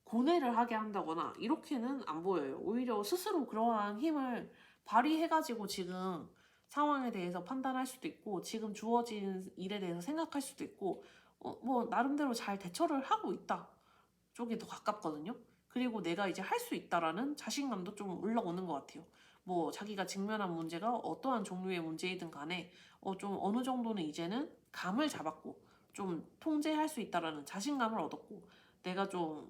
고뇌를 하게 한다거나 이렇게는 안 보여요. 오히려 스스로 그러한 힘을 발휘해가지고 지금 상황에 대해서 판단할 수도 있고 지금 주어진 일에 대해서 생각할 수도 있고 뭐 나름대로 잘 대처를 하고 있다 쪽이 더 가깝거든요. 그리고 내가 이제 할 수 있다라는 자신감도 좀 올라오는 것 같아요. 뭐 자기가 직면한 문제가 어떠한 종류의 문제이든 간에 좀 어느 정도는 이제는 감을 잡았고 좀 통제할 수 있다라는 자신감을 얻었고 내가 좀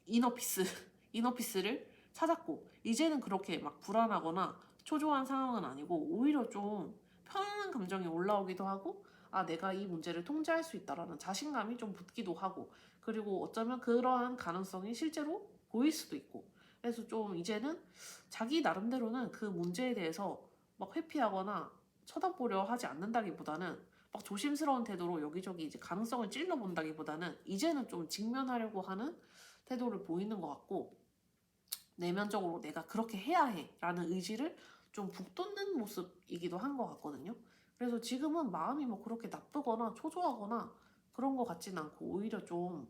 이너피스 이너피스를 찾았고 이제는 그렇게 막 불안하거나 초조한 상황은 아니고 오히려 좀 편안한 감정이 올라오기도 하고 내가 이 문제를 통제할 수 있다라는 자신감이 좀 붙기도 하고 그리고 어쩌면 그러한 가능성이 실제로 보일 수도 있고. 그래서 좀 이제는 자기 나름대로는 그 문제에 대해서 막 회피하거나 쳐다보려 하지 않는다기보다는 막 조심스러운 태도로 여기저기 이제 가능성을 찔러본다기보다는 이제는 좀 직면하려고 하는 태도를 보이는 것 같고, 내면적으로 내가 그렇게 해야 해 라는 의지를 좀 북돋는 모습이기도 한 것 같거든요. 그래서 지금은 마음이 뭐 그렇게 나쁘거나 초조하거나 그런 것 같진 않고, 오히려 좀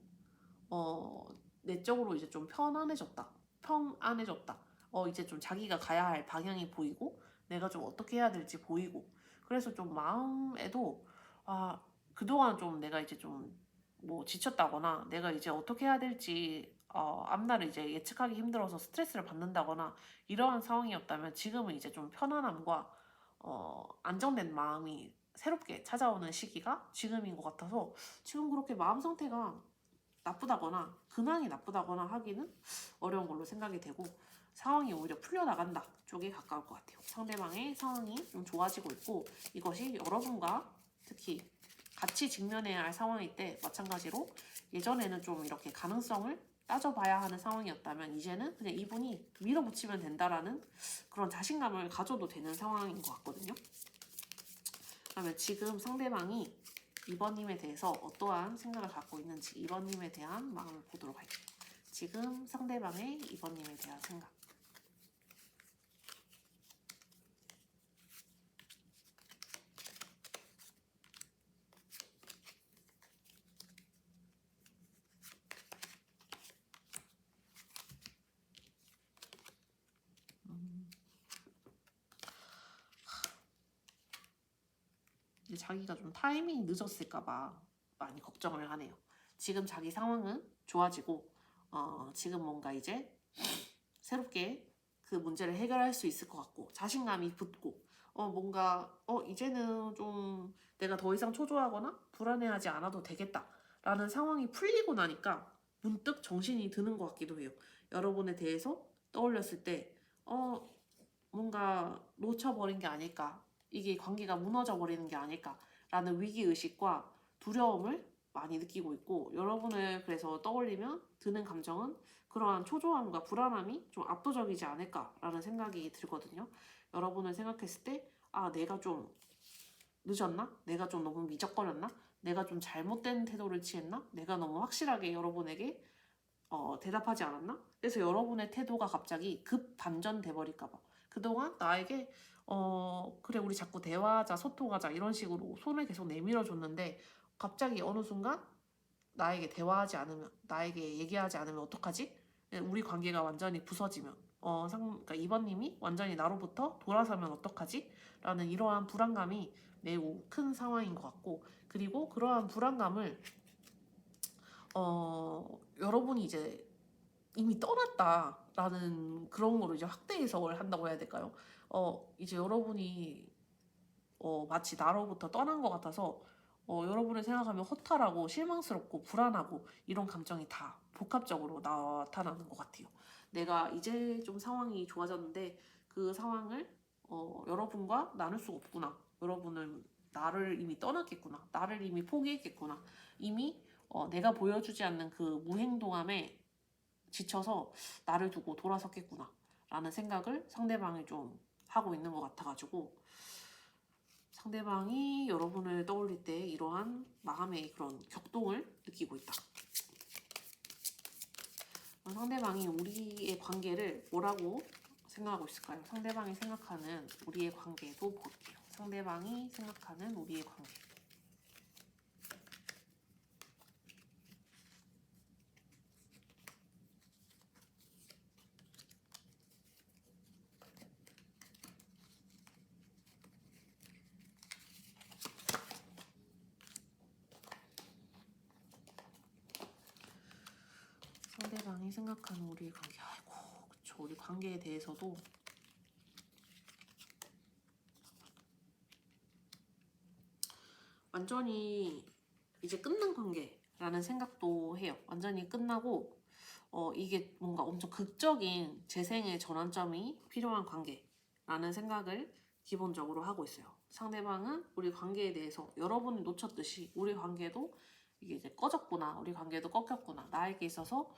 내적으로 이제 좀 평안해졌다. 이제 좀 자기가 가야 할 방향이 보이고, 내가 좀 어떻게 해야 될지 보이고, 그래서 좀 마음에도, 그동안 좀 내가 이제 좀 뭐 지쳤다거나, 내가 이제 어떻게 해야 될지, 앞날을 이제 예측하기 힘들어서 스트레스를 받는다거나, 이러한 상황이었다면 지금은 이제 좀 편안함과, 안정된 마음이 새롭게 찾아오는 시기가 지금인 것 같아서, 지금 그렇게 마음 상태가 나쁘다거나 근황이 나쁘다거나 하기는 어려운 걸로 생각이 되고, 상황이 오히려 풀려나간다 쪽에 가까울 것 같아요. 상대방의 상황이 좀 좋아지고 있고, 이것이 여러분과 특히 같이 직면해야 할 상황일 때 마찬가지로, 예전에는 좀 이렇게 가능성을 따져봐야 하는 상황이었다면 이제는 그냥 이분이 밀어붙이면 된다라는 그런 자신감을 가져도 되는 상황인 것 같거든요. 그러면 지금 상대방이 2번님에 대해서 어떠한 생각을 갖고 있는지 2번님에 대한 마음을 보도록 할게요. 지금 상대방의 2번님에 대한 생각. 근데 자기가 좀 타이밍이 늦었을까봐 많이 걱정을 하네요. 지금 자기 상황은 좋아지고, 지금 뭔가 이제 새롭게 그 문제를 해결할 수 있을 것 같고, 자신감이 붙고, 뭔가 이제는 좀 내가 더 이상 초조하거나 불안해하지 않아도 되겠다라는 상황이 풀리고 나니까 문득 정신이 드는 것 같기도 해요. 여러분에 대해서 떠올렸을 때 뭔가 놓쳐버린 게 아닐까, 이게 관계가 무너져 버리는 게 아닐까라는 위기의식과 두려움을 많이 느끼고 있고, 여러분을 그래서 떠올리면 드는 감정은 그러한 초조함과 불안함이 좀 압도적이지 않을까라는 생각이 들거든요. 여러분을 생각했을 때, 내가 좀 늦었나? 내가 좀 너무 미적거렸나? 내가 좀 잘못된 태도를 취했나? 내가 너무 확실하게 여러분에게 대답하지 않았나? 그래서 여러분의 태도가 갑자기 급 반전돼 버릴까봐, 그동안 나에게 그래 우리 자꾸 대화하자 소통하자 이런 식으로 손을 계속 내밀어 줬는데, 갑자기 어느 순간 나에게 대화하지 않으면, 나에게 얘기하지 않으면 어떡하지? 우리 관계가 완전히 부서지면, 그러니까 2번님이 완전히 나로부터 돌아서면 어떡하지? 라는 이러한 불안감이 매우 큰 상황인 것 같고, 그리고 그러한 불안감을 여러분이 이제 이미 떠났다라는 그런 거로 이제 확대 해석을 한다고 해야 될까요? 이제 여러분이 마치 나로부터 떠난 것 같아서 여러분을 생각하면 허탈하고 실망스럽고 불안하고 이런 감정이 다 복합적으로 나타나는 것 같아요. 내가 이제 좀 상황이 좋아졌는데 그 상황을 여러분과 나눌 수가 없구나. 여러분은 나를 이미 떠났겠구나. 나를 이미 포기했겠구나. 이미 내가 보여주지 않는 그 무행동함에 지쳐서 나를 두고 돌아섰겠구나 라는 생각을 상대방이 좀 하고 있는 것 같아가지고, 상대방이 여러분을 떠올릴 때 이러한 마음의 그런 격동을 느끼고 있다. 상대방이 우리의 관계를 뭐라고 생각하고 있을까요? 상대방이 생각하는 우리의 관계도 볼게요. 상대방이 생각하는 우리의 관계. 상대방이 생각하는 우리의 관계. 아이고, 그쵸. 우리 관계에 대해서도 완전히 이제 끝난 관계라는 생각도 해요. 완전히 끝나고 이게 뭔가 엄청 극적인 재생의 전환점이 필요한 관계라는 생각을 기본적으로 하고 있어요. 상대방은 우리 관계에 대해서 여러분이 놓쳤듯이 우리 관계도 이게 이제 꺼졌구나, 우리 관계도 꺾였구나, 나에게 있어서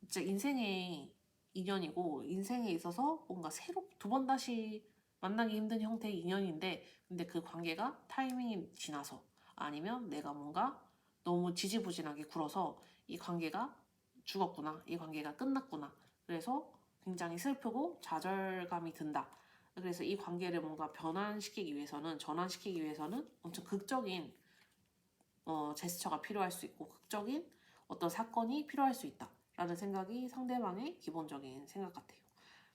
진짜 인생의 인연이고 인생에 있어서 뭔가 새로 두 번 다시 만나기 힘든 형태의 인연인데 근데 그 관계가 타이밍이 지나서 아니면 내가 뭔가 너무 지지부진하게 굴어서 이 관계가 죽었구나, 이 관계가 끝났구나. 그래서 굉장히 슬프고 좌절감이 든다. 그래서 이 관계를 뭔가 변환시키기 위해서는, 전환시키기 위해서는 엄청 극적인 제스처가 필요할 수 있고 극적인 어떤 사건이 필요할 수 있다라는 생각이 상대방의 기본적인 생각 같아요.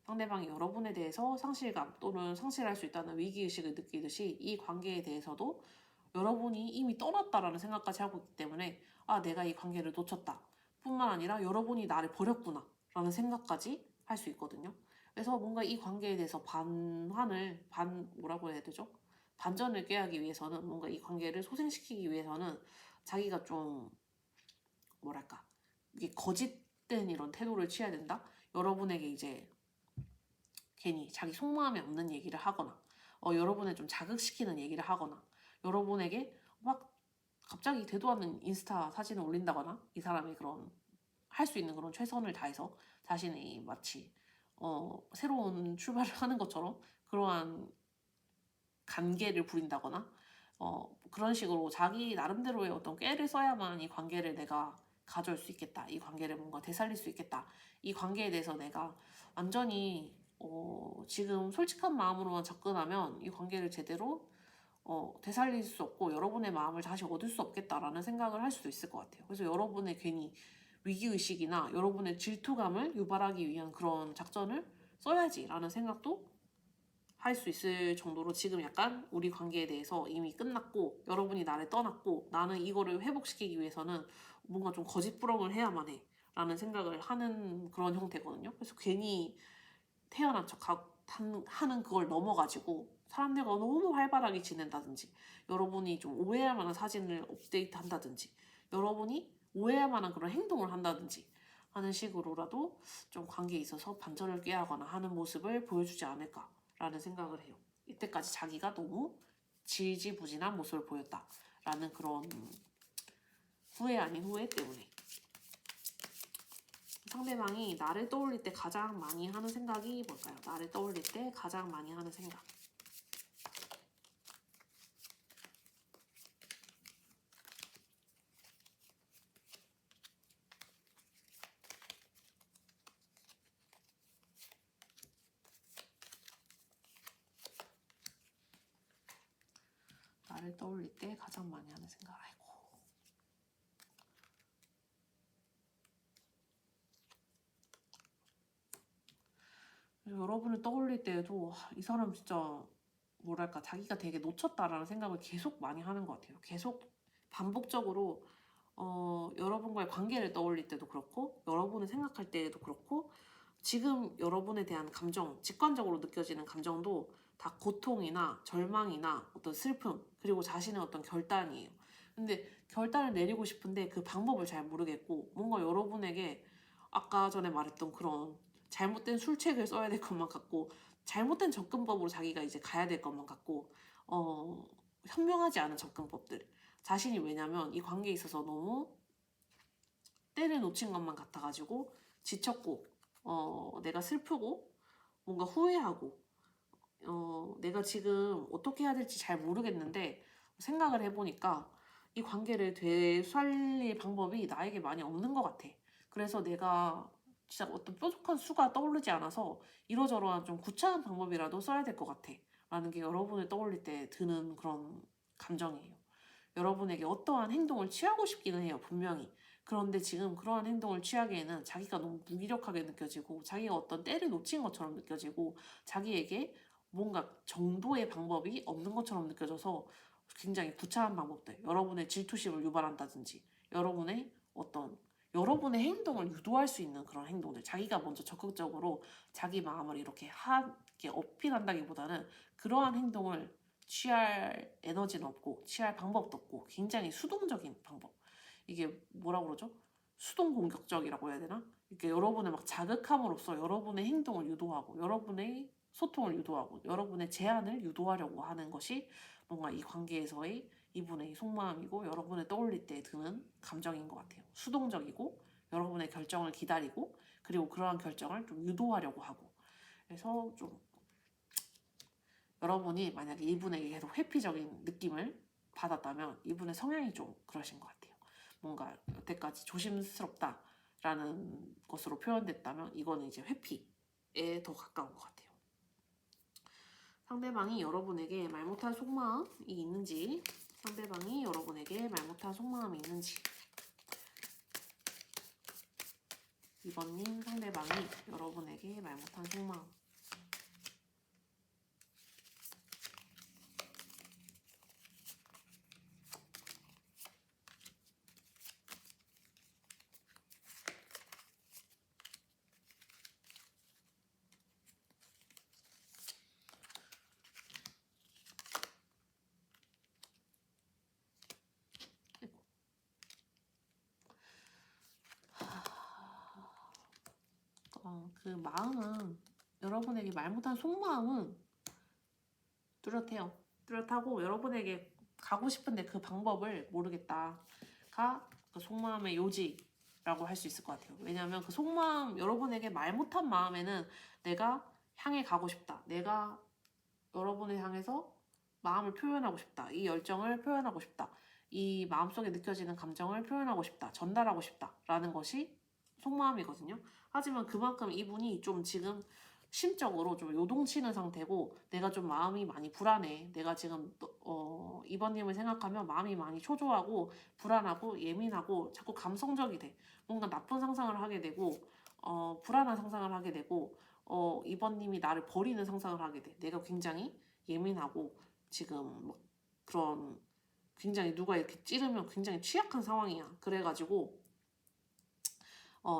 상대방이 여러분에 대해서 상실감 또는 상실할 수 있다는 위기의식을 느끼듯이 이 관계에 대해서도 여러분이 이미 떠났다라는 생각까지 하고 있기 때문에 아, 내가 이 관계를 놓쳤다 뿐만 아니라 여러분이 나를 버렸구나 라는 생각까지 할 수 있거든요. 그래서 뭔가 이 관계에 대해서 뭐라고 해야 되죠? 반전을 꾀하기 위해서는 뭔가 이 관계를 소생시키기 위해서는 자기가 좀 뭐랄까 이게 거짓된 이런 태도를 취해야 된다. 여러분에게 이제 괜히 자기 속마음에 없는 얘기를 하거나 여러분을 좀 자극시키는 얘기를 하거나 여러분에게 막 갑자기 되도 않는 인스타 사진을 올린다거나 이 사람이 그런 할 수 있는 그런 최선을 다해서 자신이 마치 새로운 출발을 하는 것처럼 그러한 간계를 부린다거나 그런 식으로 자기 나름대로의 어떤 꾀를 써야만 이 관계를 내가 가져올 수 있겠다. 이 관계를 뭔가 되살릴 수 있겠다. 이 관계에 대해서 내가 완전히 지금 솔직한 마음으로만 접근하면 이 관계를 제대로 되살릴 수 없고 여러분의 마음을 다시 얻을 수 없겠다라는 생각을 할 수도 있을 것 같아요. 그래서 여러분의 괜히 위기의식이나 여러분의 질투감을 유발하기 위한 그런 작전을 써야지라는 생각도 할 수 있을 정도로 지금 약간 우리 관계에 대해서 이미 끝났고 여러분이 나를 떠났고 나는 이거를 회복시키기 위해서는 뭔가 좀 거짓부렁을 해야만 해 라는 생각을 하는 그런 형태거든요. 그래서 괜히 태어난 척 하는 그걸 넘어가지고 사람들과 너무 활발하게 지낸다든지 여러분이 좀 오해할 만한 사진을 업데이트 한다든지 여러분이 오해할 만한 그런 행동을 한다든지 하는 식으로라도 좀 관계에 있어서 반전을 꾀하거나 하는 모습을 보여주지 않을까라는 생각을 해요. 이때까지 자기가 너무 지지부진한 모습을 보였다라는 그런 후회 아닌 후회 때문에 상대방이 나를 떠올릴 때 가장 많이 하는 생각이 뭘까요? 나를 떠올릴 때 가장 많이 하는 생각. 나를 떠올릴 때 가장 많이 하는 생각. 아이고. 여러분을 떠올릴 때에도 이 사람 진짜 뭐랄까 자기가 되게 놓쳤다라는 생각을 계속 많이 하는 것 같아요. 계속 반복적으로 여러분과의 관계를 떠올릴 때도 그렇고 여러분을 생각할 때에도 그렇고 지금 여러분에 대한 감정, 직관적으로 느껴지는 감정도 다 고통이나 절망이나 어떤 슬픔 그리고 자신의 어떤 결단이에요. 근데 결단을 내리고 싶은데 그 방법을 잘 모르겠고 뭔가 여러분에게 아까 전에 말했던 그런 잘못된 술책을 써야 될 것만 같고 잘못된 접근법으로 자기가 이제 가야 될 것만 같고 현명하지 않은 접근법들 자신이 왜냐면 이 관계에 있어서 너무 때를 놓친 것만 같아가지고 지쳤고 내가 슬프고 뭔가 후회하고 내가 지금 어떻게 해야 될지 잘 모르겠는데 생각을 해보니까 이 관계를 되살릴 방법이 나에게 많이 없는 것 같아. 그래서 내가 진짜 어떤 뾰족한 수가 떠오르지 않아서 이러저러한 좀 구차한 방법이라도 써야 될 것 같아. 라는 게 여러분을 떠올릴 때 드는 그런 감정이에요. 여러분에게 어떠한 행동을 취하고 싶기는 해요, 분명히. 그런데 지금 그러한 행동을 취하기에는 자기가 너무 무기력하게 느껴지고 자기가 어떤 때를 놓친 것처럼 느껴지고 자기에게 뭔가 정도의 방법이 없는 것처럼 느껴져서 굉장히 구차한 방법들, 여러분의 질투심을 유발한다든지 여러분의 행동을 유도할 수 있는 그런 행동들, 자기가 먼저 적극적으로 자기 마음을 이렇게 어필한다기보다는 그러한 행동을 취할 에너지는 없고 취할 방법도 없고 굉장히 수동적인 방법. 이게 뭐라 그러죠? 수동 공격적이라고 해야 되나? 이렇게 여러분을 막 자극함으로써 여러분의 행동을 유도하고 여러분의 소통을 유도하고 여러분의 제안을 유도하려고 하는 것이 뭔가 이 관계에서의 이분의 속마음이고 여러분을 떠올릴 때 드는 감정인 것 같아요. 수동적이고 여러분의 결정을 기다리고 그리고 그러한 결정을 좀 유도하려고 하고 그래서 좀 여러분이 만약에 이분에게 계속 회피적인 느낌을 받았다면 이분의 성향이 좀 그러신 것 같아요. 뭔가 여태까지 조심스럽다라는 것으로 표현됐다면 이거는 이제 회피에 더 가까운 것 같아요. 상대방이 여러분에게 말 못할 속마음이 있는지 상대방이 여러분에게 말 못할 속마음이 있는지 2번님 상대방이 여러분에게 말 못한 속마음 그 마음은 여러분에게 말 못한 속마음은 뚜렷해요. 뚜렷하고 여러분에게 가고 싶은데 그 방법을 모르겠다가 그 속마음의 요지라고 할 수 있을 것 같아요. 왜냐하면 그 속마음 여러분에게 말 못한 마음에는 내가 향해 가고 싶다. 내가 여러분을 향해서 마음을 표현하고 싶다. 이 열정을 표현하고 싶다. 이 마음속에 느껴지는 감정을 표현하고 싶다. 전달하고 싶다. 라는 것이 속마음이거든요. 하지만 그만큼 이분이 좀 지금 심적으로 좀 요동치는 상태고 내가 좀 마음이 많이 불안해. 내가 지금 이번님을 생각하면 마음이 많이 초조하고 불안하고 예민하고 자꾸 감성적이 돼. 뭔가 나쁜 상상을 하게 되고 불안한 상상을 하게 되고 이번님이 나를 버리는 상상을 하게 돼. 내가 굉장히 예민하고 지금 막 그런 굉장히 누가 이렇게 찌르면 굉장히 취약한 상황이야. 그래가지고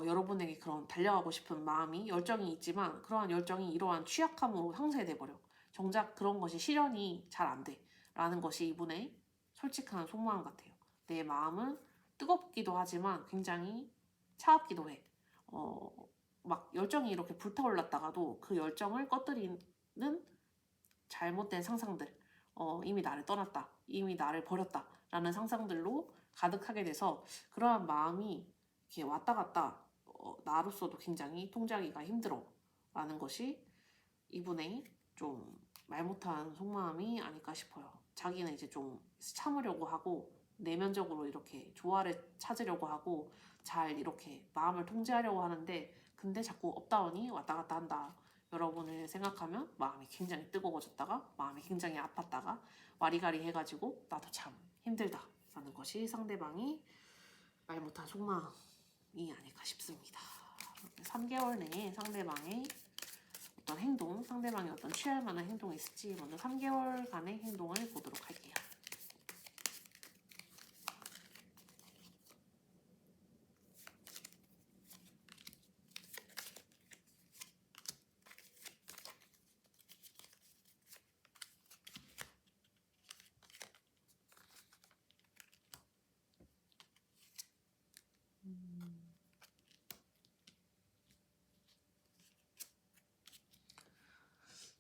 여러분에게 그런 달려가고 싶은 마음이 열정이 있지만 그러한 열정이 이러한 취약함으로 상쇄돼 버려. 정작 그런 것이 실현이 잘 안 돼. 라는 것이 이분의 솔직한 속마음 같아요. 내 마음은 뜨겁기도 하지만 굉장히 차갑기도 해. 막 열정이 이렇게 불타올랐다가도 그 열정을 꺼뜨리는 잘못된 상상들, 이미 나를 떠났다, 이미 나를 버렸다 라는 상상들로 가득하게 돼서 그러한 마음이 이렇게 왔다 갔다 나로서도 굉장히 통제하기가 힘들어 라는 것이 이분의 좀 말 못한 속마음이 아닐까 싶어요. 자기는 이제 좀 참으려고 하고 내면적으로 이렇게 조화를 찾으려고 하고 잘 이렇게 마음을 통제하려고 하는데 근데 자꾸 업다운이 왔다 갔다 한다. 여러분을 생각하면 마음이 굉장히 뜨거워졌다가 마음이 굉장히 아팠다가 와리가리 해가지고 나도 참 힘들다 라는 것이 상대방이 말 못한 속마음이 아닐까 싶습니다. 3개월 내에 상대방의 어떤 행동, 상대방이 어떤 취할 만한 행동이 있을지 먼저 3개월간의 행동을 보도록 할게요.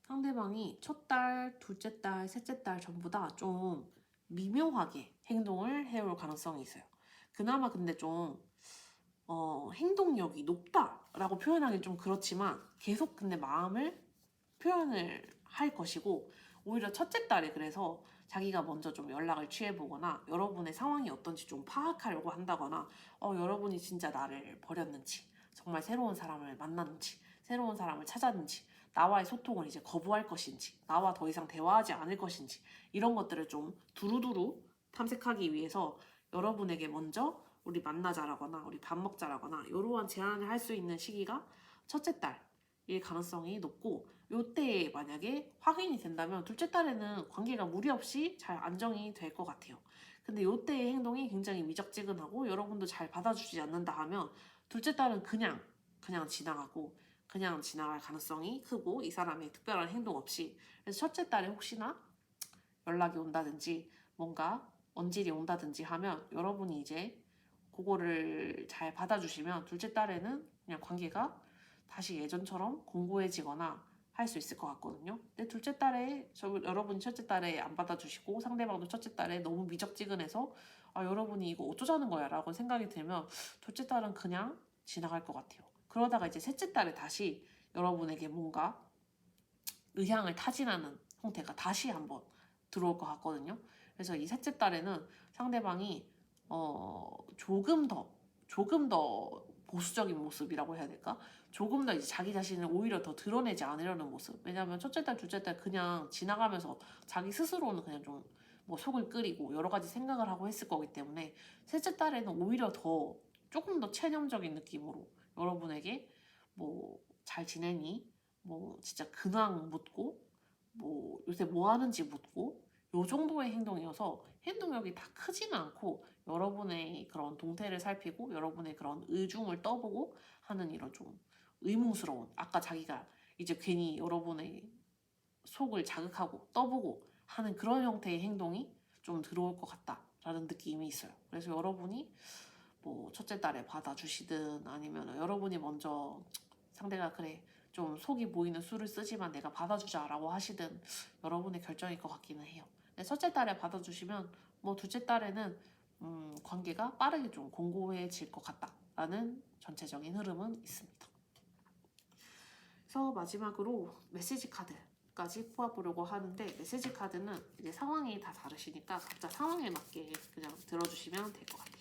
상대방이 첫 달, 둘째 달, 셋째 달 전부 다 좀 미묘하게 행동을 해올 가능성이 있어요. 그나마 근데 좀 행동력이 높다라고 표현하기 좀 그렇지만 계속 근데 마음을 표현을 할 것이고 오히려 첫째 달에 그래서 자기가 먼저 좀 연락을 취해보거나 여러분의 상황이 어떤지 좀 파악하려고 한다거나 여러분이 진짜 나를 버렸는지 정말 새로운 사람을 만났는지 새로운 사람을 찾았는지 나와의 소통을 이제 거부할 것인지 나와 더 이상 대화하지 않을 것인지 이런 것들을 좀 두루두루 탐색하기 위해서 여러분에게 먼저 우리 만나자라거나 우리 밥 먹자라거나 이러한 제안을 할 수 있는 시기가 첫째 달일 가능성이 높고 요때 만약에 확인이 된다면 둘째 달에는 관계가 무리 없이 잘 안정이 될 것 같아요. 근데 요때의 행동이 굉장히 미적지근하고 여러분도 잘 받아주지 않는다 하면 둘째 달은 그냥 지나가고 그냥 지나갈 가능성이 크고 이 사람의 특별한 행동 없이 그래서 첫째 달에 혹시나 연락이 온다든지 뭔가 언질이 온다든지 하면 여러분이 이제 그거를 잘 받아주시면 둘째 달에는 그냥 관계가 다시 예전처럼 공고해지거나 할 수 있을 것 같거든요. 근데 둘째 딸에 여러분이 첫째 딸에 안 받아주시고 상대방도 첫째 딸에 너무 미적지근해서 여러분이 이거 어쩌자는 거야 라고 생각이 들면 둘째 딸은 그냥 지나갈 것 같아요. 그러다가 이제 셋째 딸에 다시 여러분에게 뭔가 의향을 타진하는 형태가 다시 한번 들어올 것 같거든요. 그래서 이 셋째 딸에는 상대방이 조금 더 보수적인 모습이라고 해야 될까? 조금 더 이제 자기 자신을 오히려 더 드러내지 않으려는 모습. 왜냐하면 첫째 딸, 둘째 딸 그냥 지나가면서 자기 스스로는 그냥 좀 뭐 속을 끓이고 여러 가지 생각을 하고 했을 거기 때문에 셋째 딸에는 오히려 더 조금 더 체념적인 느낌으로 여러분에게 뭐 잘 지내니? 뭐 진짜 근황 묻고 뭐 요새 뭐 하는지 묻고 요 정도의 행동이어서 행동력이 다 크지는 않고 여러분의 그런 동태를 살피고 여러분의 그런 의중을 떠보고 하는 이런 좀 의문스러운 아까 자기가 이제 괜히 여러분의 속을 자극하고 떠보고 하는 그런 형태의 행동이 좀 들어올 것 같다라는 느낌이 있어요. 그래서 여러분이 뭐 첫째 딸에 받아주시든 아니면 여러분이 먼저 상대가 그래 좀 속이 보이는 수를 쓰지만 내가 받아주자라고 하시든 여러분의 결정일 것 같기는 해요. 근데 첫째 딸에 받아주시면 뭐 둘째 딸에는 관계가 빠르게 좀 공고해질 것 같다라는 전체적인 흐름은 있습니다. 그래서 마지막으로 메시지 카드까지 뽑아보려고 하는데 메시지 카드는 이제 상황이 다 다르시니까 각자 상황에 맞게 그냥 들어주시면 될 것 같아요.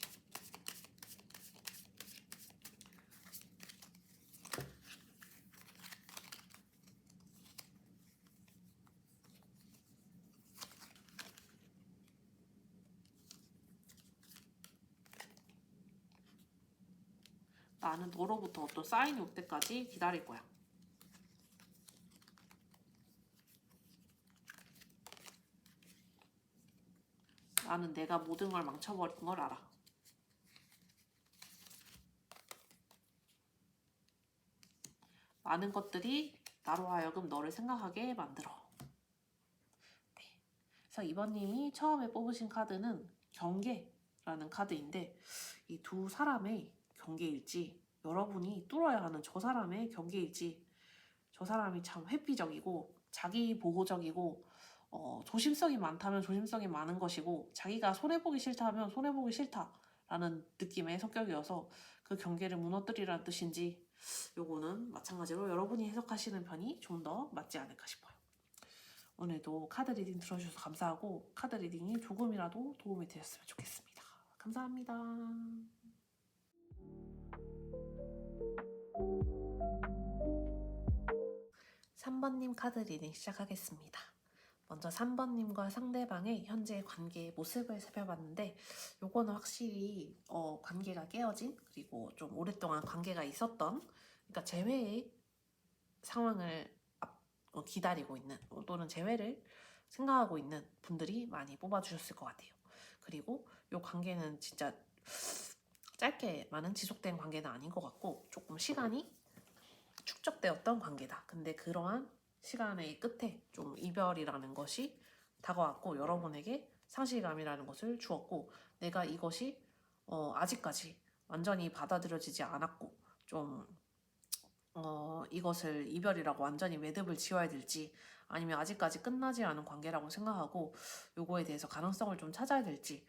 나는 너로부터 어떤 사인이 올 때까지 기다릴 거야. 나는 내가 모든 걸 망쳐버린 걸 알아. 많은 것들이 나로 하여금 너를 생각하게 만들어. 네. 그래서 이번님이 처음에 뽑으신 카드는 경계라는 카드인데 이 두 사람의 경계일지 여러분이 뚫어야 하는 저 사람의 경계일지 저 사람이 참 회피적이고 자기 보호적이고 조심성이 많다면 조심성이 많은 것이고 자기가 손해보기 싫다면 손해보기 싫다라는 느낌의 성격이어서 그 경계를 무너뜨리라는 뜻인지 요거는 마찬가지로 여러분이 해석하시는 편이 좀 더 맞지 않을까 싶어요. 오늘도 카드 리딩 들어주셔서 감사하고 카드 리딩이 조금이라도 도움이 되셨으면 좋겠습니다. 감사합니다. 3번님 카드 리딩 시작하겠습니다. 먼저 3번님과 상대방의 현재 관계의 모습을 살펴봤는데 요거는 확실히 관계가 깨어진 그리고 좀 오랫동안 관계가 있었던 그러니까 재회의 상황을 기다리고 있는 또는 재회를 생각하고 있는 분들이 많이 뽑아주셨을 것 같아요. 그리고 요 관계는 진짜 짧게 많은 지속된 관계는 아닌 것 같고 조금 시간이 축적되었던 관계다. 근데 그러한 시간의 끝에 좀 이별이라는 것이 다가왔고 여러분에게 상실감이라는 것을 주었고 내가 이것이 아직까지 완전히 받아들여지지 않았고 좀 이것을 이별이라고 완전히 매듭을 지어야 될지 아니면 아직까지 끝나지 않은 관계라고 생각하고 요거에 대해서 가능성을 좀 찾아야 될지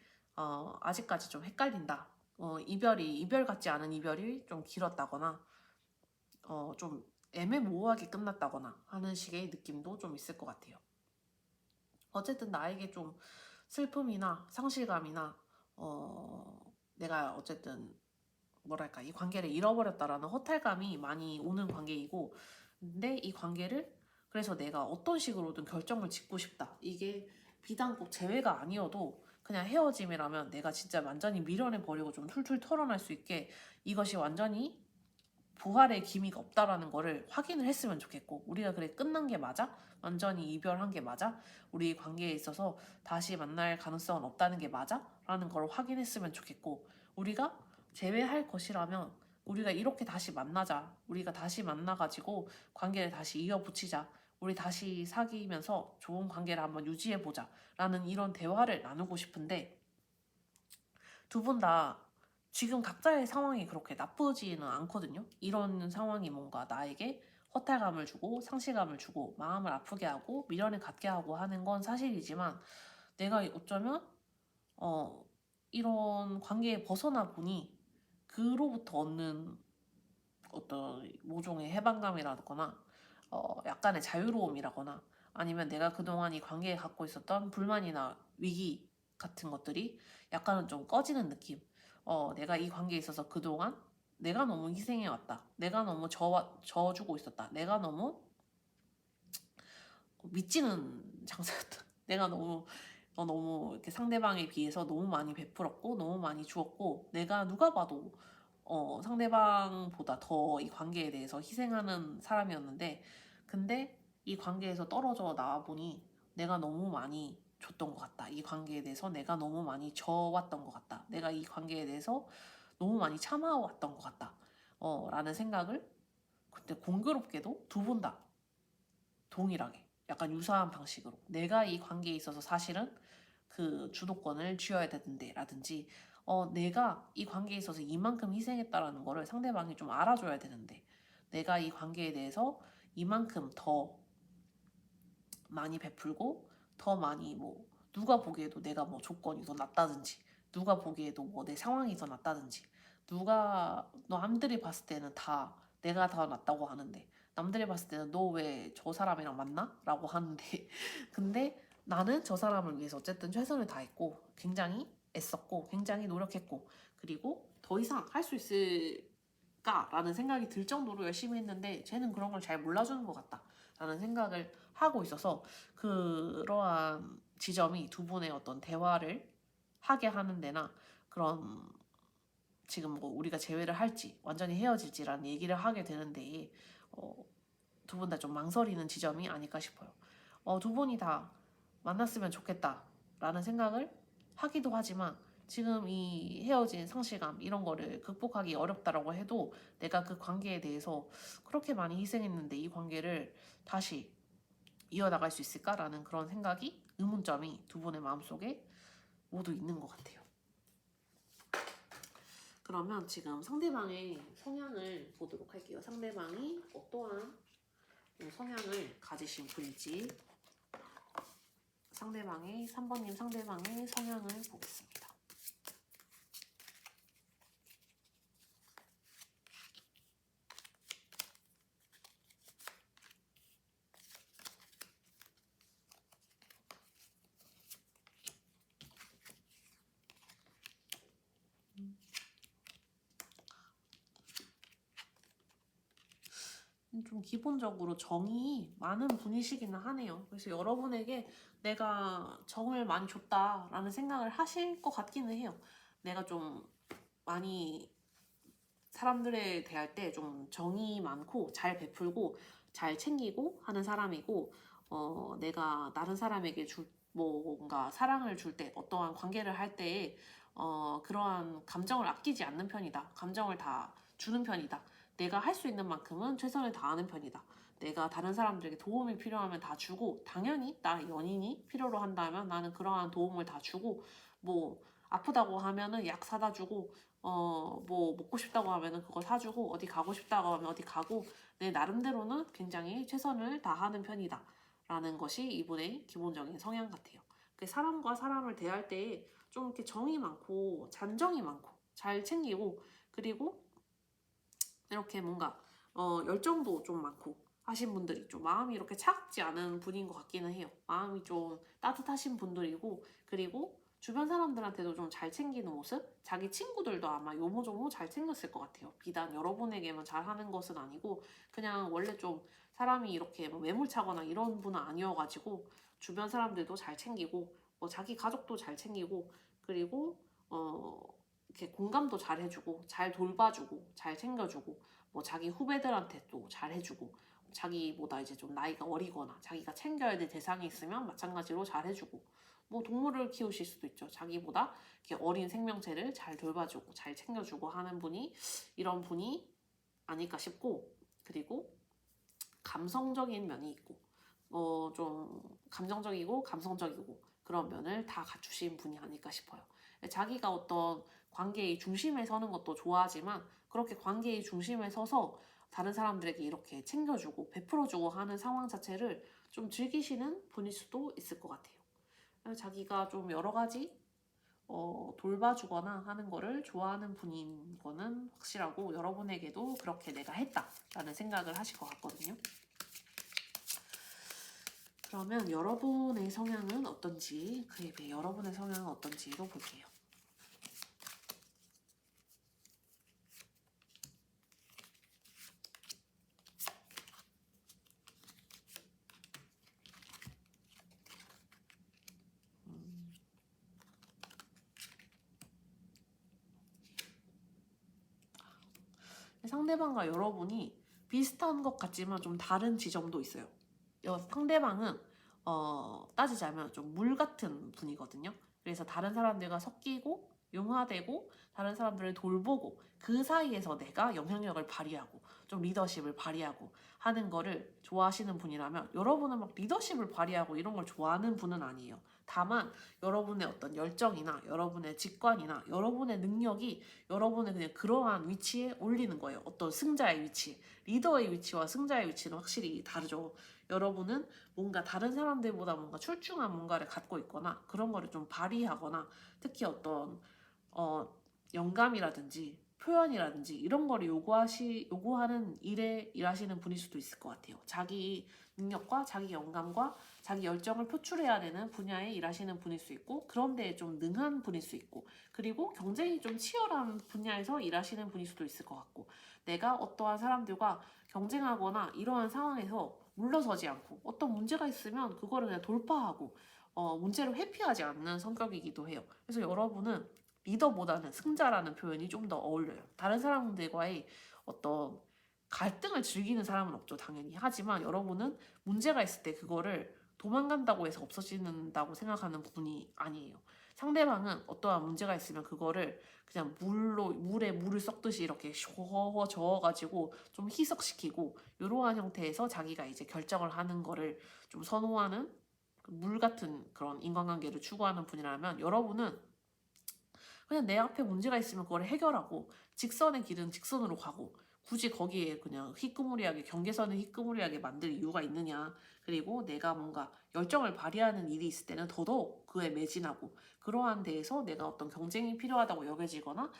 아직까지 좀 헷갈린다. 이별 같지 않은 이별이 좀 길었다거나 좀 애매모호하게 끝났다거나 하는 식의 느낌도 좀 있을 것 같아요. 어쨌든 나에게 좀 슬픔이나 상실감이나 내가 어쨌든 뭐랄까 이 관계를 잃어버렸다라는 허탈감이 많이 오는 관계이고 근데 이 관계를 그래서 내가 어떤 식으로든 결정을 짓고 싶다. 이게 비단 꼭 재회가 아니어도 그냥 헤어짐이라면 내가 진짜 완전히 밀어내버리고 좀 툴툴 털어낼 수 있게 이것이 완전히 부활의 기미가 없다라는 거를 확인을 했으면 좋겠고 우리가 그래 끝난 게 맞아? 완전히 이별한 게 맞아? 우리 관계에 있어서 다시 만날 가능성은 없다는 게 맞아? 라는 걸 확인했으면 좋겠고 우리가 재회할 것이라면 우리가 이렇게 다시 만나자. 우리가 다시 만나가지고 관계를 다시 이어붙이자. 우리 다시 사귀면서 좋은 관계를 한번 유지해보자. 라는 이런 대화를 나누고 싶은데 두 분 다 지금 각자의 상황이 그렇게 나쁘지는 않거든요. 이런 상황이 뭔가 나에게 허탈감을 주고 상실감을 주고 마음을 아프게 하고 미련을 갖게 하고 하는 건 사실이지만 내가 어쩌면 이런 관계에 벗어나 보니 그로부터 얻는 어떤 모종의 해방감이라거나 약간의 자유로움이라거나 아니면 내가 그동안 이 관계에 갖고 있었던 불만이나 위기 같은 것들이 약간은 좀 꺼지는 느낌. 내가 이 관계에 있어서 그동안 내가 너무 희생해왔다. 내가 너무 져주고 있었다. 내가 너무 미치는 장사였다. 내가 너무 이렇게 상대방에 비해서 너무 많이 베풀었고 너무 많이 주었고 내가 누가 봐도 상대방보다 더 이 관계에 대해서 희생하는 사람이었는데 근데 이 관계에서 떨어져 나와 보니 내가 너무 많이 줬던 것 같다. 이 관계에 대해서 내가 너무 많이 져왔던 것 같다. 내가 이 관계에 대해서 너무 많이 참아왔던 것 같다. 라는 생각을 그때 공교롭게도 두 분 다 동일하게 약간 유사한 방식으로 내가 이 관계에 있어서 사실은 그 주도권을 쥐어야 되는데 라든지 내가 이 관계에 있어서 이만큼 희생했다라는 거를 상대방이 좀 알아줘야 되는데 내가 이 관계에 대해서 이만큼 더 많이 베풀고 더 많이 뭐 누가 보기에도 내가 뭐 조건이 더 낫다든지 누가 보기에도 뭐 내 상황이 더 낫다든지 누가 남들이 봤을 때는 다 내가 더 낫다고 하는데 남들이 봤을 때는 너 왜 저 사람이랑 만나? 라고 하는데 근데 나는 저 사람을 위해서 어쨌든 최선을 다했고 굉장히 애썼고 굉장히 노력했고 그리고 더 이상 할 수 있을까라는 생각이 들 정도로 열심히 했는데 쟤는 그런 걸 잘 몰라주는 것 같다 라는 생각을 하고 있어서 그러한 지점이 두 분의 어떤 대화를 하게 하는 데나 그런 지금 뭐 우리가 재회를 할지 완전히 헤어질지라는 얘기를 하게 되는데 두 분 다 좀 망설이는 지점이 아닐까 싶어요. 두 분이 다 만났으면 좋겠다라는 생각을 하기도 하지만 지금 이 헤어진 상실감 이런 거를 극복하기 어렵다라고 해도 내가 그 관계에 대해서 그렇게 많이 희생했는데 이 관계를 다시 이어나갈 수 있을까라는 그런 생각이 의문점이 두 분의 마음속에 모두 있는 것 같아요. 그러면 지금 상대방의 성향을 보도록 할게요. 상대방이 어떠한 성향을 가지신 분인지 3번님 상대방의 성향을 보겠습니다. 좀 기본적으로 정이 많은 분이시기는 하네요. 그래서 여러분에게 내가 정을 많이 줬다라는 생각을 하실 것 같기는 해요. 내가 좀 많이 사람들에 대할 때 좀 정이 많고 잘 베풀고 잘 챙기고 하는 사람이고 내가 다른 사람에게 뭔가 사랑을 줄 때 어떠한 관계를 할 때에 그러한 감정을 아끼지 않는 편이다. 감정을 다 주는 편이다. 내가 할 수 있는 만큼은 최선을 다하는 편이다. 내가 다른 사람들에게 도움이 필요하면 다 주고 당연히 나 연인이 필요로 한다면 나는 그러한 도움을 다 주고 뭐 아프다고 하면은 약 사다 주고 뭐 먹고 싶다고 하면은 그걸 사주고 어디 가고 싶다고 하면 어디 가고 내 나름대로는 굉장히 최선을 다하는 편이다 라는 것이 이분의 기본적인 성향 같아요. 사람과 사람을 대할 때 좀 이렇게 정이 많고 잔정이 많고 잘 챙기고 그리고 이렇게 뭔가 열정도 좀 많고 하신 분들이 좀 마음이 이렇게 차갑지 않은 분인 것 같기는 해요. 마음이 좀 따뜻하신 분들이고 그리고 주변 사람들한테도 좀 잘 챙기는 모습? 자기 친구들도 아마 요모조모 잘 챙겼을 것 같아요. 비단 여러분에게만 잘하는 것은 아니고 그냥 원래 좀 사람이 이렇게 뭐 매몰차거나 이런 분은 아니어가지고 주변 사람들도 잘 챙기고 뭐 자기 가족도 잘 챙기고 그리고 이렇게 공감도 잘 해주고 잘 돌봐주고 잘 챙겨주고 뭐 자기 후배들한테도 잘 해주고 자기보다 이제 좀 나이가 어리거나 자기가 챙겨야 될 대상이 있으면 마찬가지로 잘 해주고 뭐 동물을 키우실 수도 있죠. 자기보다 이렇게 어린 생명체를 잘 돌봐주고 잘 챙겨주고 하는 분이 이런 분이 아닐까 싶고 그리고 감성적인 면이 있고 좀 감정적이고 감성적이고 그런 면을 다 갖추신 분이 아닐까 싶어요. 자기가 어떤 관계의 중심에 서는 것도 좋아하지만 그렇게 관계의 중심에 서서 다른 사람들에게 이렇게 챙겨주고 베풀어주고 하는 상황 자체를 좀 즐기시는 분일 수도 있을 것 같아요. 자기가 좀 여러 가지 돌봐주거나 하는 거를 좋아하는 분인 거는 확실하고 여러분에게도 그렇게 내가 했다라는 생각을 하실 것 같거든요. 그러면 여러분의 성향은 어떤지, 그에 비해 여러분의 성향은 어떤지도 볼게요. 상대방과 여러분이 비슷한 것 같지만 좀 다른 지점도 있어요. 상대방은 따지자면 좀 물 같은 분이거든요. 그래서 다른 사람들과 섞이고 융화되고 다른 사람들을 돌보고 그 사이에서 내가 영향력을 발휘하고 좀 리더십을 발휘하고 하는 거를 좋아하시는 분이라면 여러분은 막 리더십을 발휘하고 이런 걸 좋아하는 분은 아니에요. 다만 여러분의 어떤 열정이나 여러분의 직관이나 여러분의 능력이 여러분의 그냥 그러한 위치에 올리는 거예요. 어떤 승자의 위치, 리더의 위치와 승자의 위치는 확실히 다르죠. 여러분은 뭔가 다른 사람들보다 뭔가 출중한 뭔가를 갖고 있거나 그런 거를 좀 발휘하거나 특히 어떤 영감이라든지 표현이라든지 이런 거를 요구하는 일에 일하시는 분일 수도 있을 것 같아요. 자기 능력과 자기 영감과 자기 열정을 표출해야 되는 분야에 일하시는 분일 수 있고 그런 데에 좀 능한 분일 수 있고 그리고 경쟁이 좀 치열한 분야에서 일하시는 분일 수도 있을 것 같고 내가 어떠한 사람들과 경쟁하거나 이러한 상황에서 물러서지 않고 어떤 문제가 있으면 그거를 그냥 돌파하고 문제를 회피하지 않는 성격이기도 해요. 그래서 여러분은 리더보다는 승자라는 표현이 좀 더 어울려요. 다른 사람들과의 어떤 갈등을 즐기는 사람은 없죠, 당연히. 하지만 여러분은 문제가 있을 때 그거를 도망간다고 해서 없어진다고 생각하는 분이 아니에요. 상대방은 어떠한 문제가 있으면 그거를 그냥 물에 물을 섞듯이 이렇게 쇼 저어가지고 좀 희석시키고 이러한 형태에서 자기가 이제 결정을 하는 거를 좀 선호하는 물 같은 그런 인간관계를 추구하는 분이라면 여러분은 그냥 내 앞에 문제가 있으면 그걸 해결하고 직선의 길은 직선으로 가고 굳이 거기에 그냥 희끄무리하게 경계선을 희끄무리하게 만들 이유가 있느냐. 그리고 내가 뭔가 열정을 발휘하는 일이 있을 때는 더더욱 그에 매진하고 그러한 데에서 내가 어떤 경쟁이 필요하다고 여겨지거나